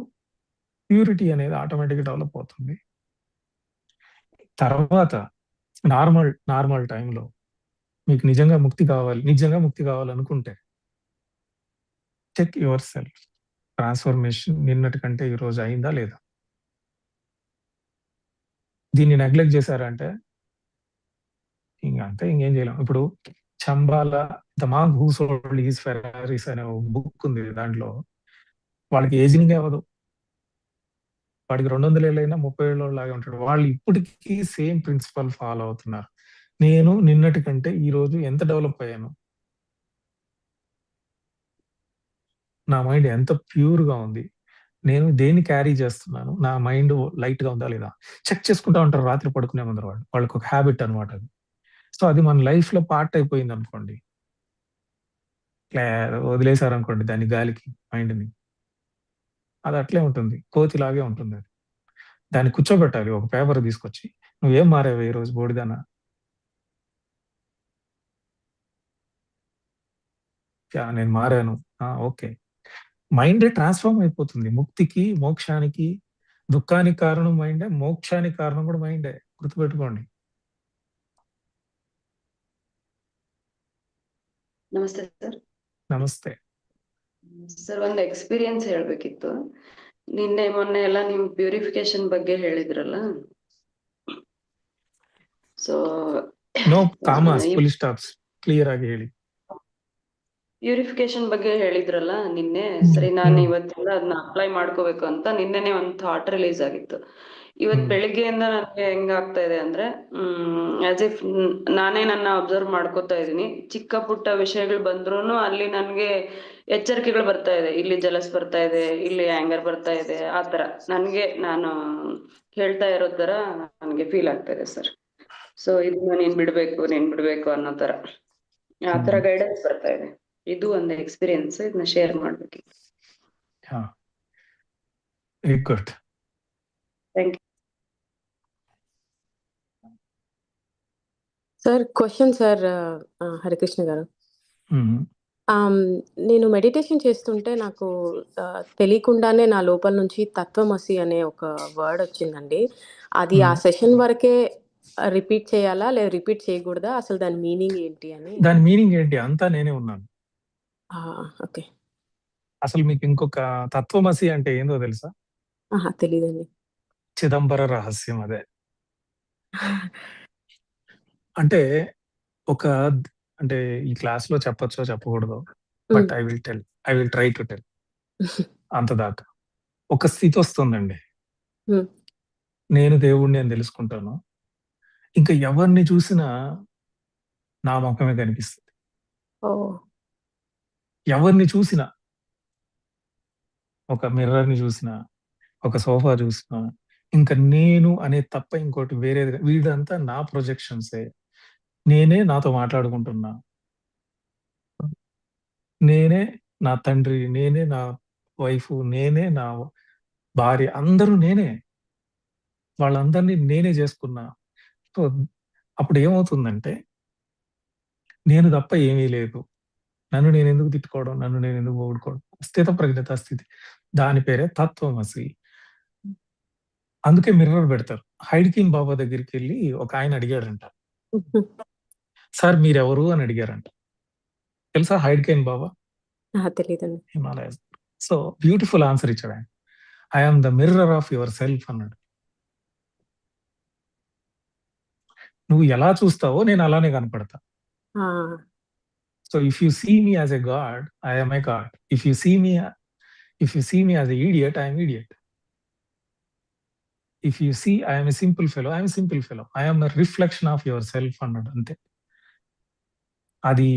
ప్యూరిటీ అనేది ఆటోమేటిక్‌గా డెవలప్ అవుతుంది. తర్వాత నార్మల్ టైంలో మీకు నిజంగా ముక్తి కావాలనుకుంటే చెక్ యువర్ సెల్ఫ్. ట్రాన్స్‌ఫర్మేషన్ నిన్నటి కంటే ఈరోజు అయిందా లేదా? దీన్ని నెగ్లెక్ట్ చేశారంటే అంతే ఇంకేం చేయలేం. ఇప్పుడు 'చంబాల the monk who sold his Ferraris' అనే ఒక బుక్ ఉంది. దాంట్లో వాళ్ళకి ఏజింగే అవ్వదు. వాడికి 200 ఏళ్ళైనా 30 ఏళ్ళోలాగే ఉంటాడు. వాళ్ళు ఇప్పటికీ సేమ్ ప్రిన్సిపల్ ఫాలో అవుతున్నారు. నేను నిన్నటి కంటే ఈరోజు ఎంత డెవలప్ అయ్యాను? నా మైండ్ ఎంత ప్యూర్‌గా ఉంది? నేను దేన్ని క్యారీ చేస్తున్నాను? నా మైండ్ లైట్‌గా ఉందా లేదా? చెక్ చేసుకుంటా ఉంటారు రాత్రి పడుకునే ముందర వాళ్ళు. వాళ్ళకొక హాబిట్ అన్నమాట అది. సో, అది మన లైఫ్‌లో పార్ట్ అయిపోయిందనుకోండి. ఇట్లా వదిలేసారనుకోండి దాన్ని గాలికి మైండ్‌ని. అది అట్లే ఉంటుంది. కోతిలాగే ఉంటుందది. దాన్ని కూర్చోబెట్టాలి ఒక పేపర్ తీసుకొచ్చి. "నువ్వేం మారావే ఈరోజు బోడిదానా?" "యాహ్! నేను మారాను." "ఆ! ఓకే." మైండే ట్రాన్స్‌ఫార్మ్ అయిపోతుంది. ముక్తికి, మోక్షానికి, దుఃఖానికి కారణం మైండే, మోక్షానికి కారణం కూడా మైండే. గుర్తుపెట్టుకోండి. ನಮಸ್ತೆ ಸರ್. ನಮಸ್ತೆ. ಸರ್ ಒಂದು ಎಕ್ಸ್‌ಪೀರಿಯನ್ಸ್ ಹೇಳ್ಬೇಕಿತ್ತು. ನಿನ್ನೆ ಮೊನ್ನೆ ಎಲ್ಲ ನೀವು ಪ್ಯೂರಿಫಿಕೇಶನ್ ಬಗ್ಗೆ ಹೇಳಿದ್ರಲ್ಲ. So no commas, full stops. Clear ಆಗಿ ಹೇಳಿ. ಪ್ಯೂರಿಫಿಕೇಶನ್ ಬಗ್ಗೆ ಹೇಳಿದ್ರಲ್ಲ ನಿನ್ನೆ. ಸರಿ, ನಾನು ಇವತ್ತಿಂದ ಅದನ್ನ ಅಪ್ಲೈ ಮಾಡ್ಕೋಬೇಕು ಅಂತ ನಿನ್ನೆನೆ ಒಂದು ಥಾಟ್ ರಿಲೀಸ್ ಆಗಿತ್ತು. ಇವತ್ ಬೆಳಿಗ್ಗೆಯಿಂದ ನನಗೆ ಹೆಂಗಾಗ್ತಾ ಇದೆ ಅಂದ್ರೆ ಆಸ್ ಇಫ್ ನಾನೇ ನನ್ನ ಅಬ್ಸರ್ವ್ ಮಾಡ್ಕೋತಾ ಇದೀನಿ. ಚಿಕ್ಕ ಪುಟ್ಟ ವಿಷಯಗಳು ಬಂದ್ರೂನು ಅಲ್ಲಿ ನನ್ಗೆ ಎಚ್ಚರಿಕೆಗಳು ಬರ್ತಾ ಇದೆ. ಇಲ್ಲಿ ಜಲಸ್ ಬರ್ತಾ ಇದೆ, ಇಲ್ಲಿ ಆಂಗರ್ ಬರ್ತಾ ಇದೆ. ಆತರ ನಾನು ಹೇಳ್ತಾ ಇರೋ ತರ ನನ್ಗೆ ಫೀಲ್ ಆಗ್ತಾ ಇದೆ ಸರ್. ಸೊ ಇದನ್ನ ನೀನ್ ಬಿಡ್ಬೇಕು ಅನ್ನೋ ತರ ಆತರ ಗೈಡೆನ್ಸ್ ಬರ್ತಾ ಇದೆ. ಇದು ಒಂದು ಎಕ್ಸ್ಪೀರಿಯನ್ಸ್. ಇದನ್ನ ಶೇರ್ ಮಾಡ್ಬೇಕಿತ್ತು. Very good. Thank you sir. Question sir. Harikrishna garu, నేను మెడిటేషన్ చేస్తుంటే నాకు తెలియకుండానే నా లోపల నుంచి తత్వమసి అనే ఒక వర్డ్ వచ్చిందండి. అది ఆ సెషన్ వరకే రిపీట్ చేయాలా లేదా రిపీట్ చేయకూడదా? అసలు దాని మీనింగ్ ఏంటి అని. దాని మీనింగ్ ఏంటి? అంతా నేనే ఉన్నాను. ఓకే. అసలు మీకు ఇంకొక తత్వమసి అంటే ఏందో తెలుసా? తెలీదండి. చిదంబర రహస్యం అదే. అంటే ఒక అంటే ఈ క్లాస్‌లో చెప్పొచ్చో చెప్పకూడదో, but I will try to tell. అంత దాకా ఒక స్థితి వస్తుందండి. నేను దేవుడిని అని తెలుసుకుంటాను. ఇంకా ఎవరిని చూసినా నా ముఖమే కనిపిస్తుంది. ఎవరిని చూసినా, ఒక మిర్రర్‌ని చూసినా, ఒక సోఫా చూసినా, ఇంకా నేను అనే తప్ప ఇంకోటి వేరేది వీడంతా నా ప్రొజెక్షన్సే. నేనే నాతో మాట్లాడుకుంటున్నా. నేనే నా తండ్రి, నేనే నా వైఫ్, నేనే నా భార్య, అందరూ నేనే. వాళ్ళందరినీ నేనే చేసుకున్నా. సో అప్పుడు ఏమవుతుందంటే నేను తప్ప ఏమీ లేదు. నన్ను నేను ఎందుకు తిట్టుకోవడం, నన్ను నేను ఎందుకు పొగుడుకోవడం. స్థిత ప్రజ్ఞత స్థితి. దాని పేరే తత్వమసి. అందుకే మిర్రర్ పెడతారు. హైడ్కిన్ బాబా దగ్గరికి వెళ్ళి ఒక ఆయన అడిగాడంట, సార్ మీరెవరు అని అడిగారంట. తెలుసా హైడ్కిన్ బాబా? తెలీదండి. హిమాలయస్. సో బ్యూటిఫుల్ ఆన్సర్ ఇచ్చాడు ఆయన. I am the mirror of your self అన్నాడు. నువ్వు ఎలా చూస్తావో నేను అలానే కనపడతా. ఆ, so if you see me as a god, I am a god. If you see me as a idiot, I am idiot. If you see I am a simple fellow, I am simple fellow. I am the reflection of your self అన్నాడు. అంతే. అది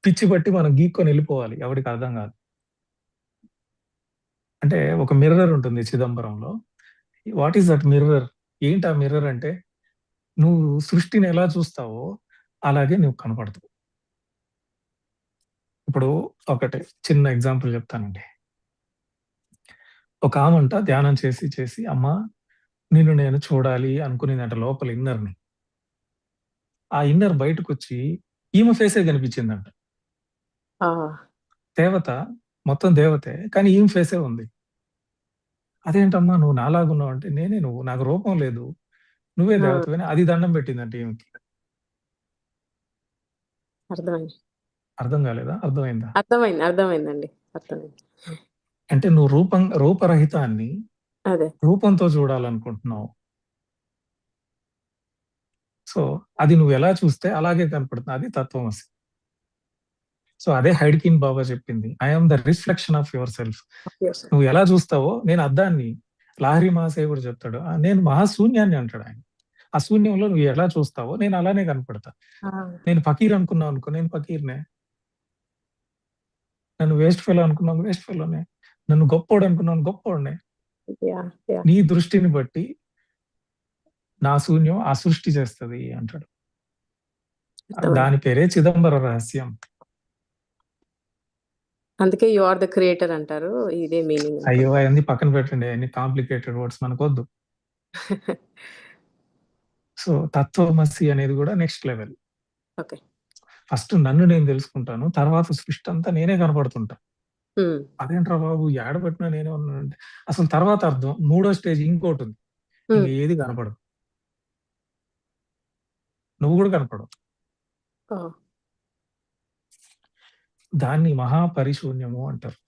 పిచ్చి బట్టి మనం గీక్కొని వెళ్ళిపోవాలి, ఎవరికి అర్థం కాదు. అంటే ఒక మిర్రర్ ఉంటుంది చిదంబరంలో. What is that mirror? ఏంటి ఆ మిర్రర్ అంటే, నువ్వు సృష్టిని ఎలా చూస్తావో అలాగే నువ్వు కనపడతావు. ఇప్పుడు ఒకటి చిన్న ఎగ్జాంపుల్ చెప్తానండి. ఒక ఆమంట ధ్యానం చేసి చేసి అమ్మ నిన్ను నేను చూడాలి అనుకునేదంట లోపల ఇన్నర్ని. ఆ ఇన్నర్ బయటకు వచ్చి ఈమె ఫేసే కనిపించిందంట. ఆ, దేవత మొత్తం దేవతే, కానీ ఈమె ఫేసే ఉంది. అదేంటమ్మా నువ్వు నాలాగున్నావు అంటే, నేనే నువ్వు, నాకు రూపం లేదు, నువ్వే ఆ, దేవతవని. అది దండం పెట్టిందంటే ఈమెకి. అర్థమైంది. అర్థం కాలేదా? అర్థమైందా? అర్థమైందండి. అర్థమైంది. అంటే నువ్వు రూపరహితాన్ని అదే. రూపంతో చూడాలనుకుంటున్నావు. సో అది నువ్వు ఎలా చూస్తే అలాగే కనపడుతుంది. అది తత్వమసి. సో అదే హైడ్కిన్ బాబా చెప్పింది, I am the reflection of your self. Yes, sir. నువ్వు ఎలా చూస్తావో నేను అద్దాన్ని. లాహరి మహాశయుడు చెప్తాడు, నేను మహాశూన్యాన్ని అంటాడు ఆయన. ఆ శూన్యంలో నువ్వు ఎలా చూస్తావో నేను అలానే కనపడతా. ఆ, నేను ఫకీర్ అనుకున్నావు అనుకో, నేను ఫకీర్నే. నన్ను వేస్ట్ ఫెలో అనుకున్నావు, వేస్ట్ ఫెలోనే. నన్ను గొప్పోడు అనుకున్నాను, గొప్పోడునే. yeah, yeah. నీ దృష్టిని బట్టి నా శూన్యం ఆ సృష్టి చేస్తుంది అంటాడు. అర్థమైంది. దాని పేరే చిదంబర రహస్యం. అందుకే యు ఆర్ ద క్రియేటర్ అంటారు. ఇదే మీనింగ్. అయ్యో అవన్నీ పక్కన పెట్టండి, అన్ని కాంప్లికేటెడ్ వర్డ్స్ మనకొద్దు. సో తత్వమసి అనేది కూడా నెక్స్ట్ లెవెల్. ఓకే. ఫస్ట్ నన్ను నేను తెలుసుకుంటాను, తర్వాత సృష్టి అంతా నేనే కనపడుతుంటా. అదేంట్రా బాబు ఏడబట్టినా నేనే ఉన్నానంటే, అసలు తర్వాత అర్థం మూడో స్టేజ్ ఇంకోటి ఉంది. ఇంక ఏది కనపడదు, నువ్వు కూడా కనపడవు. దాన్ని మహాపరిశూన్యము అంటారు.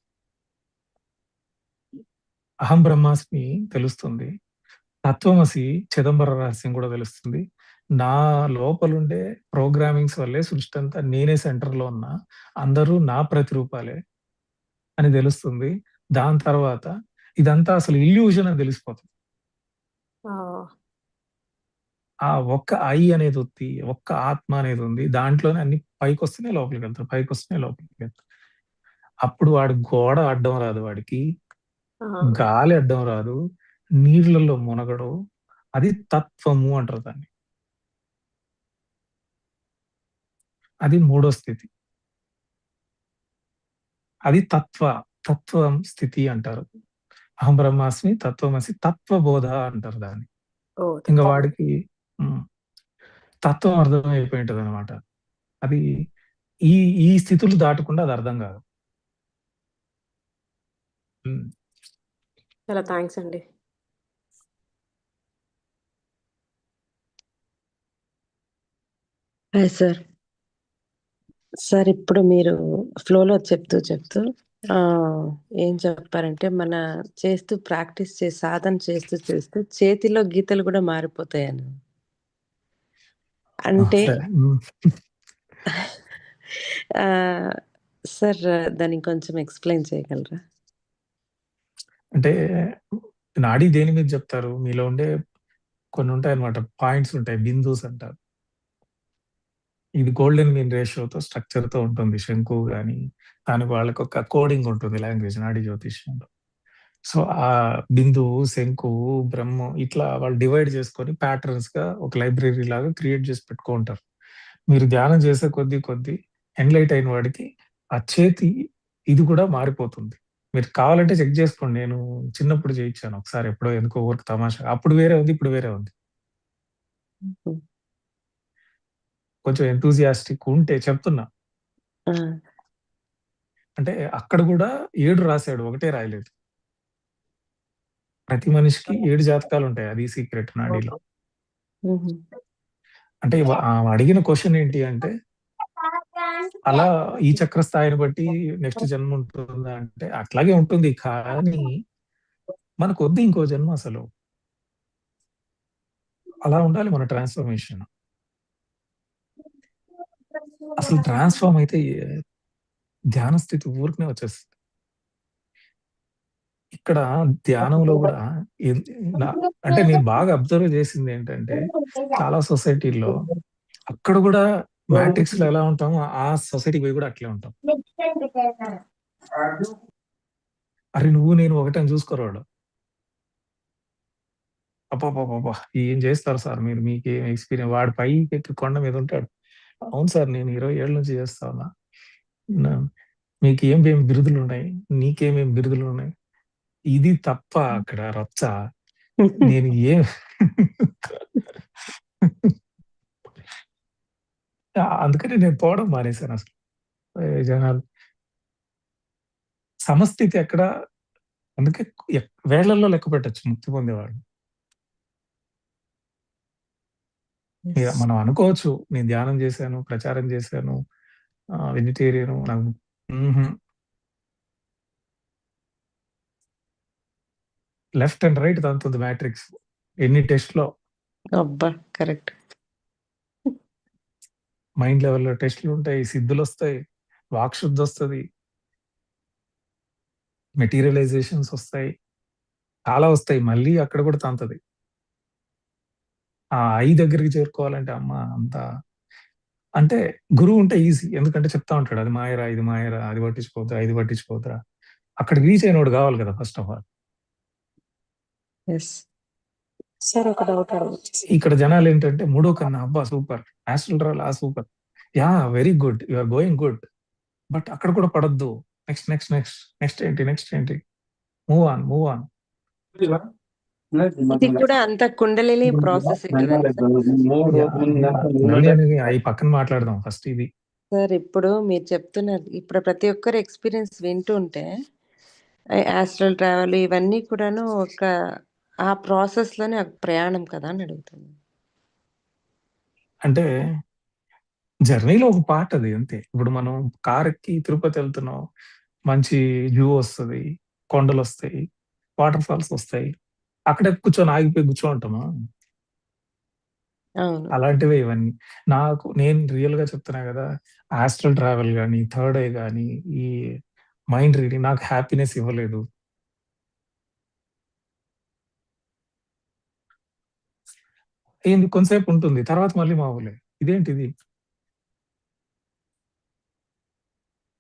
అహం బ్రహ్మాస్మి తెలుస్తుంది, తత్వమసి చిదంబర రహస్యం కూడా తెలుస్తుంది. నా లోపలుండే ప్రోగ్రామింగ్స్ వల్లే సృష్టి అంతా నేనే సెంటర్ లో ఉన్నా, అందరూ నా ప్రతిరూపాలే అని తెలుస్తుంది. దాని తర్వాత ఇదంతా అసలు ఇల్యూజన్ అని తెలిసిపోతుంది. ఆ ఒక్క ఐ అనేది ఉంది, ఒక్క ఆత్మ అనేది ఉంది, దాంట్లోనే అన్ని పైకి వస్తేనే లోపలికి వెళ్తారు, పైకి వస్తేనే లోపలికి వెళ్తారు. అప్పుడు వాడు గోడ అడ్డం రాదు, వాడికి గాలి అడ్డం రాదు, నీళ్లలో మునగడు. అది తత్వము అంటారు దాన్ని. అది మూడో స్థితి. అది తత్వం స్థితి అంటారు. అహం బ్రహ్మాస్మి, తత్వమసి, తత్వబోధ అంటారు దాన్ని. ఇంకా వాడికి తత్వం అర్థమైపోయి ఉంటది అనమాట. అది ఈ ఈ స్థితులు దాటకుండా అది అర్థం కాదు. చాలా థ్యాంక్స్ అండి. Hi sir. సార్ ఇప్పుడు మీరు ఫ్లోలో చెప్తూ ఏం చెప్పారంటే, మన ప్రాక్టీస్ చేసి సాధన చేస్తూ చేతిలో గీతలు కూడా మారిపోతాయని. అంటే సార్ దాన్ని కొంచెం ఎక్స్ప్లెయిన్ చేయగలరా? అంటే నాడీ దేని మీద చెప్తారు? మీలో ఉండే కొన్ని ఉంటాయి అనమాట, పాయింట్స్ ఉంటాయి, బిందూస్ అంటారు. ఇది గోల్డెన్ మీన్ రేషియోతో స్ట్రక్చర్ తో ఉంటుంది. శంకు కానీ దానికి వాళ్ళకి ఒక కోడింగ్ ఉంటుంది లాంగ్వేజ్ నాడీ జ్యోతిష్యంలో. సో ఆ బిందువు, శంకువు, బ్రహ్మం ఇట్లా వాళ్ళు డివైడ్ చేసుకొని ప్యాటర్న్స్ గా ఒక లైబ్రరీ లాగా క్రియేట్ చేసి పెట్టుకుంటారు. మీరు ధ్యానం చేసే కొద్ది ఎన్లైట్ అయిన వాడికి ఆ చేతి ఇది కూడా మారిపోతుంది. మీరు కావాలంటే చెక్ చేసుకోండి. నేను చిన్నప్పుడు చేయించాను ఒకసారి ఎప్పుడో ఎందుకో ఊరికి తమాషా. అప్పుడు వేరే ఉంది. ఇప్పుడు వేరే ఉంది. కొంచెం ఎంతూజియాస్టిక్ ఉంటే చెప్తున్నా. అంటే అక్కడ కూడా 7 రాసాడు. ఒకటే రాయలేదు. ప్రతి మనిషికి 7 జాతకాలు ఉంటాయి. అది సీక్రెట్ నాడీలో. అంటే అడిగిన క్వెషన్ ఏంటి అంటే, అలా ఈ చక్ర స్థాయిని బట్టి నెక్స్ట్ జన్మ ఉంటుందా అంటే, అట్లాగే ఉంటుంది. కానీ మనకొద్దు ఇంకో జన్మ అసలు. అలా ఉండాలి మన ట్రాన్స్‌ఫర్మేషన్. అసలు ట్రాన్స్‌ఫార్మ్ అయితే ధ్యాన స్థితి ఊరికనే వచ్చేస్తది. ఇక్కడ ధ్యానంలో గూడా ఎన్ నా అంటే నేను బాగా అబ్జర్వ్ చేసింది ఏంటంటే, చాలా సొసైటీల్లో అక్కడ గూడా మ్యాట్రిక్స్‌లో ఎలా ఉంటామో ఆ సొసైటీకి పోయి గూడా అట్లే ఉంటాం. అరె! నువ్వు నేను ఒకటని చూసుకోరు వాళ్ళు. అబ్బబ్బబ్బబ్బా! ఏం చేస్తారు సార్ మీరు? మీకేం ఎక్స్‌పీరియన్స్ వాడు పైకెక్కి కొండ మీద ఉంటాడు. అవును సార్ నేను 20 ఏళ్ల నుంచి చేస్తా ఉన్నా. నా మీకేమేం బిరుదులున్నాయి? నీకేమేం బిరుదులున్నాయి? ఇది తప్ప అక్కడ రచ్చ. నేను ఏం అందుకని నేను పోవడం మానేశానసలు. జనాలు సమస్థితి ఎక్కడ అందుకే వేళ్ళల్లో లెక్క పెట్టొచ్చు ముక్తి పొందేవాళ్ళు. మనం అనుకోవచ్చు నేను ధ్యానం చేశాను, ప్రచారం చేశాను, వెజిటేరియను నాకు హుహు. లెఫ్ట్ అండ్ రైట్ తంతుంది మ్యాట్రిక్స్. ఎన్ని టెస్ట్‌లో. అబ్బా! కరెక్ట్. మైండ్ లెవెల్‌లో టెస్ట్‌లుంటాయి, సిద్ధులొస్తాయి, వాక్‌శుద్ధొస్తది. మెటీరియలైజేషన్స్ వస్తాయి. చాలా వస్తాయి. మళ్ళీ అక్కడ కూడా తంతది. ఆ ఐ దగ్గరికి చేరుకోవాలంటే అమ్మ అంత అంటే గురువు ఉంటే ఈజీ. ఎందుకంటే చెప్తా ఉంటాడు. అది మాయరా, ఇది మాయరా, అది పట్టించుకోవద్దురా, ఇది పట్టించుకోవద్దురా. అక్కడికి రీచ్ అయినోడు కావాలి కదా first of all. Yes. Sir ఒక డౌట్ అడగొచ్చా? ఇక్కడ జనాలేంటంటే మూడో కన్ను అబ్బా! Super. Astral travel super. Yeah! Very good. You are going good. But అక్కడ కూడా పడొద్దు. నెక్స్ట్, నెక్స్ట్, నెక్స్ట్, నెక్స్ట్ ఏంటి? నెక్స్ట్ ఏంటి? Move on, move on. ఇది కూడా అంత కుండలిని ప్రాసెస్ కదండి సార్? కుండలిని అయి పక్కన మాట్లాడదాం ఫస్ట్ ఇది. సార్ ఇప్పుడు మీరు చెప్తున్నారు. ఇప్పుడు ప్రతి ఒక్కరి ఎక్స్‌పీరియన్స్ వింటూ ఉంటే ఆస్ట్రల్ ట్రావెల్ ఇవన్నీ కూడాను ఒక ఆ ప్రాసెస్‌లోనే ఒక ప్రయాణం కదా అని అడుగుతున్నాను. అంటే జర్నీలో ఒక పార్ట్ అది అంతే. ఇప్పుడు మనం కార్ ఎక్కి తిరుపతి వెళ్తున్నాం. మంచి వ్యూ వస్తది. కొండలొస్తాయి. వాటర్ ఫాల్స్ వస్తాయి. అక్కడే కూర్చొని ఆగిపోయి కూర్చోంటామా? అవును. అలాంటివే ఇవన్నీ. నేను రియల్‌గా చెప్తున్నా గదా! ఆస్ట్రల్ ట్రావెల్ గాని, థర్డ్ ఐ గాని, ఈ మైండ్ రీడింగ్ నాకు హ్యాపీనెస్ ఇవ్వలేదు. ఏంది కొంతసేపు ఉంటుంది. తర్వాత మళ్ళీ మామూలే. ఇదేంటిది?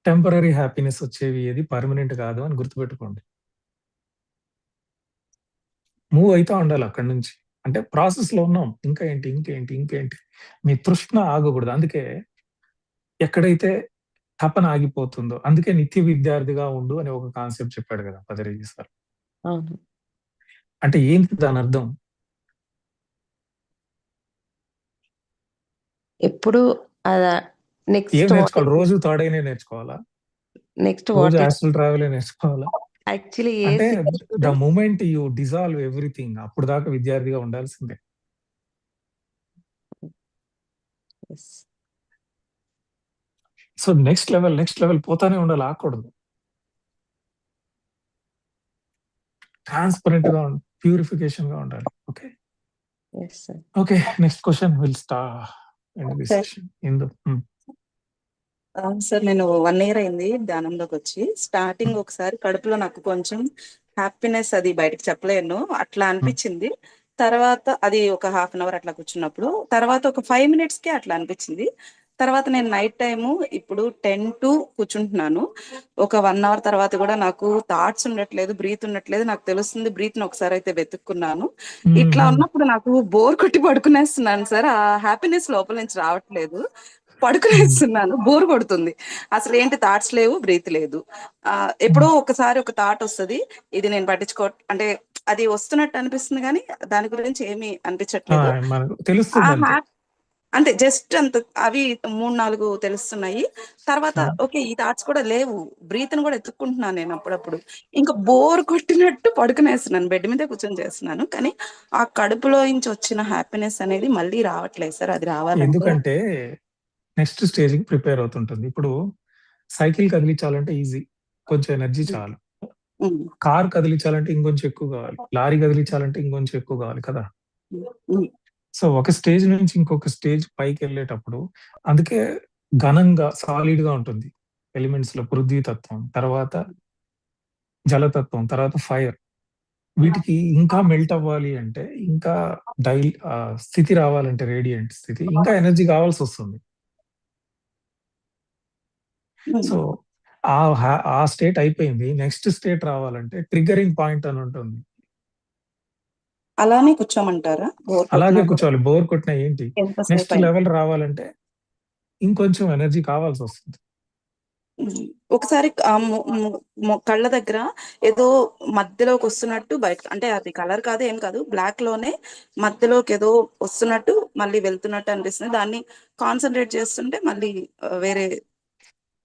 టెంపరరీ హ్యాపీనెస్ వచ్చేవి ఏది పర్మనెంట్ కాదు అని గుర్తుపెట్టుకోండి. మూవ్ అయితా ఉండాలి అక్కడి నుంచి. అంటే ప్రాసెస్‌లో ఉన్నాం. ఇంకా ఏంటి? ఇంకేంటి? ఇంకేంటి? మీ తృష్ణ ఆగకూడదు. అందుకే ఎక్కడైతే తపన ఆగిపోతుందో, అందుకే నిత్య విద్యార్థిగా ఉండు అని ఒక కాన్సెప్ట్ చెప్పాడు కదా పతంజలి సార్. అవును. అంటే ఏంటి దానర్థం? ఎప్పుడు నెక్స్ట్ ఏం నేర్చుకోవాలి? రోజు థర్డ్ ఐనే నేర్చుకోవాలా? నెక్స్ట్ రోజు వాట్ ఆస్ట్రల్ ట్రావెలే నేర్చుకోవాలా? యాక్చువల్లీ అంటే the moment you dissolve everything అప్పుడు దాకా విద్యార్థిగా ఉండాల్సిందే. సో నెక్స్ట్ లెవెల్ పోతానే ఉండాలి. ఆగకూడదు. ట్రాన్స్‌పరెంట్‌గా ప్యూరిఫికేషన్‌గా ఉండాలి. Okay. Yes sir. Okay. Next question will end this sir. Session. Indu. Sir నేను 1 ఇయర్ అయింది ధ్యానంలోకొచ్చి. స్టార్టింగ్ ఒకసారి కడుపులో నాకు కొంచెం హ్యాపీనెస్ అది బయటకి చెప్పలేను. అట్లా అనిపిచ్చింది. తర్వాత అది ఒక హాఫ్ అన్ అవర్ అట్లా కూర్చున్నప్పుడు. తర్వాత ఒక 5 మినిట్స్‌కే అట్లా అనిపిచ్చింది. తర్వాత నేను నైట్ టైము ఇప్పుడు 10 టు కూర్చుంటున్నాను. ఒక 1 అవర్ తర్వాత కూడా నాకు థాట్స్ ఉండట్లేదు, బ్రీత్ ఉండట్లేదు. నాకు తెలుస్తుంది బ్రీత్‌ని ఒకసారైతే వెతుక్కున్నాను. ఇట్లా ఉన్నప్పుడు నాకు బోర్ కొట్టి పడుకునేస్తున్నాను సార్. ఆ హ్యాపీనెస్ లోపల నుంచి రావట్లేదు. పడుకునేస్తున్నాను, బోర్ కొడుతుంది. అసలు ఏంటి థాట్స్ లేవు, బ్రీత్ లేదు. ఎప్పుడో ఒకసారి ఒక థాట్ వస్తది. ఇది నేను అంటే అది వస్తున్నట్టు అనిపిస్తుంది కానీ దాని గురించి ఏమీ అనిపించట్లేదు. మనకు తెలుస్తుంది అంతే. అంటే జస్ట్ అంత అవి 3-4 తెలుస్తున్నాయి. తర్వాత ఓకే ఈ థాట్స్ కూడా లేవు, బ్రీత్ ని కూడా ఎత్తుక్కుంటున్నాను నేను అప్పుడప్పుడు. ఇంకా బోర్ కొట్టినట్టు పడుకునేస్తున్నాను, బెడ్ మీద కూర్చొని చేస్తున్నాను. కానీ ఆ కడుపులో నుంచి వచ్చిన హ్యాపీనెస్ అనేది మళ్ళీ రావట్లేదు సార్. అది రావాలంటే ఎందుకంటే నెక్స్ట్ స్టేజ్ కి ప్రిపేర్ అవుతుంటుంది. ఇప్పుడు సైకిల్ కదిలించాలంటే ఈజీ, కొంచెం ఎనర్జీ చాలు. కార్ కదిలించాలంటే ఇంకొంచెం ఎక్కువ కావాలి. లారీ కదిలించాలంటే ఇంకొంచెం ఎక్కువ కావాలి కదా. సో ఒక స్టేజ్ నుంచి ఇంకొక స్టేజ్ పైకి వెళ్ళేటప్పుడు అందుకే ఘనంగా సాలిడ్ గా ఉంటుంది ఎలిమెంట్స్ లో. పృథ్వీ తత్వం, తర్వాత జలతత్వం, తర్వాత ఫైర్. వీటికి ఇంకా మెల్ట్ అవ్వాలి అంటే, ఇంకా స్థితి రావాలంటే, రేడియంట్ స్థితి, ఇంకా ఎనర్జీ కావాల్సి వస్తుంది. సో ఆ స్టేట్ అయిపోయింది. నెక్స్ట్ స్టేట్ రావాలంటే ట్రిగ్గరింగ్ పాయింట్ అని ఉంటుంది. అలానే కూర్చోమంటారా? అలాగే కూర్చోవాలి. బోర్ కొట్టినా ఏంటి, నెక్స్ట్ లెవెల్ రావాలంటే ఇంకొంచెం ఎనర్జీ కావాల్సి వస్తుంది. ఒకసారి కళ్ళ దగ్గర ఏదో మధ్యలోకి వస్తున్నట్టు బయట, అంటే అది కలర్ కాదు ఏం కాదు, బ్లాక్ లోనే మధ్యలోకి ఏదో వస్తున్నట్టు మళ్ళీ వెళ్తున్నట్టు అనిపిస్తుంది. దాన్ని కాన్సన్ట్రేట్ చేస్తుంటే మళ్ళీ వేరే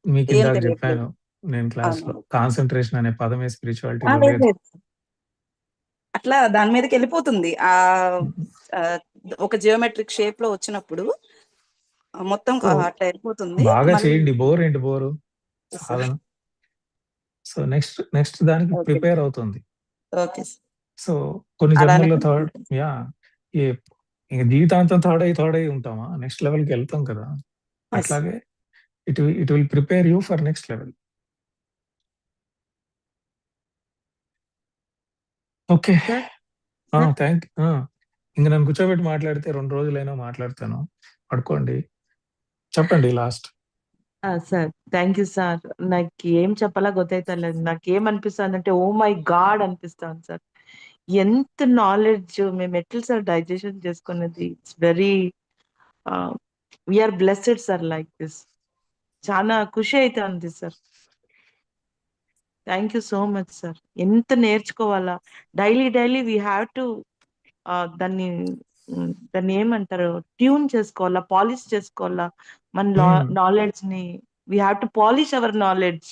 మీకు ఇందాక చెప్పాను నేను క్లాస్ లో, కాన్సన్ట్రేషన్ అనే పదమే స్పిరిచువాలిటీలో లేదు. అట్లా దాని మీదకి వెళ్ళిపోతుంది. ఒక జియోమెట్రిక్ షేప్ లో వచ్చినప్పుడు మొత్తం అట్లా వెళ్ళిపోతుంది. బాగా చేయండి. బోర్ ఏంటి బోరు సాధన. సో నెక్స్ట్ దానికి ప్రిపేర్ అవుతుంది. సో కొన్ని జన్మల్లో జీవితాంతం థర్డ్ అయి ఉంటామా, నెక్స్ట్ లెవెల్ కి వెళ్తాం కదా. అట్లాగే it will prepare you for next level. Okay, thank you. ఇంక నన్ను కూర్చోబెట్టి మాట్లాడితే 2 రోజులైనా మాట్లాడతాను. పడుకోండి, చెప్పండి last. Sir thank you sir. నాకు ఏం చెప్పాలా గొత్తైతలేదు. నాకు ఏమనిపిస్తుంది అంటే ఓ మై గాడ్ అనిపిస్తుంది సార్. ఎంత నాలెడ్జ్ మేము ఎట్లా సార్ డైజెషన్ చేసుకున్నది. It's very we are blessed sir like this. చాలా ఖుషి అయితే ఉంది sir. Thank you so much sir. ఎంత నేర్చుకోవాలా డైలీ వీ హ్యావ్ టు దాన్ని ఏమంటారు, ట్యూన్ చేసుకోవాలా, పాలిష్ చేసుకోవాలా మన నాలెడ్జ్ ని. We have to polish our knowledge.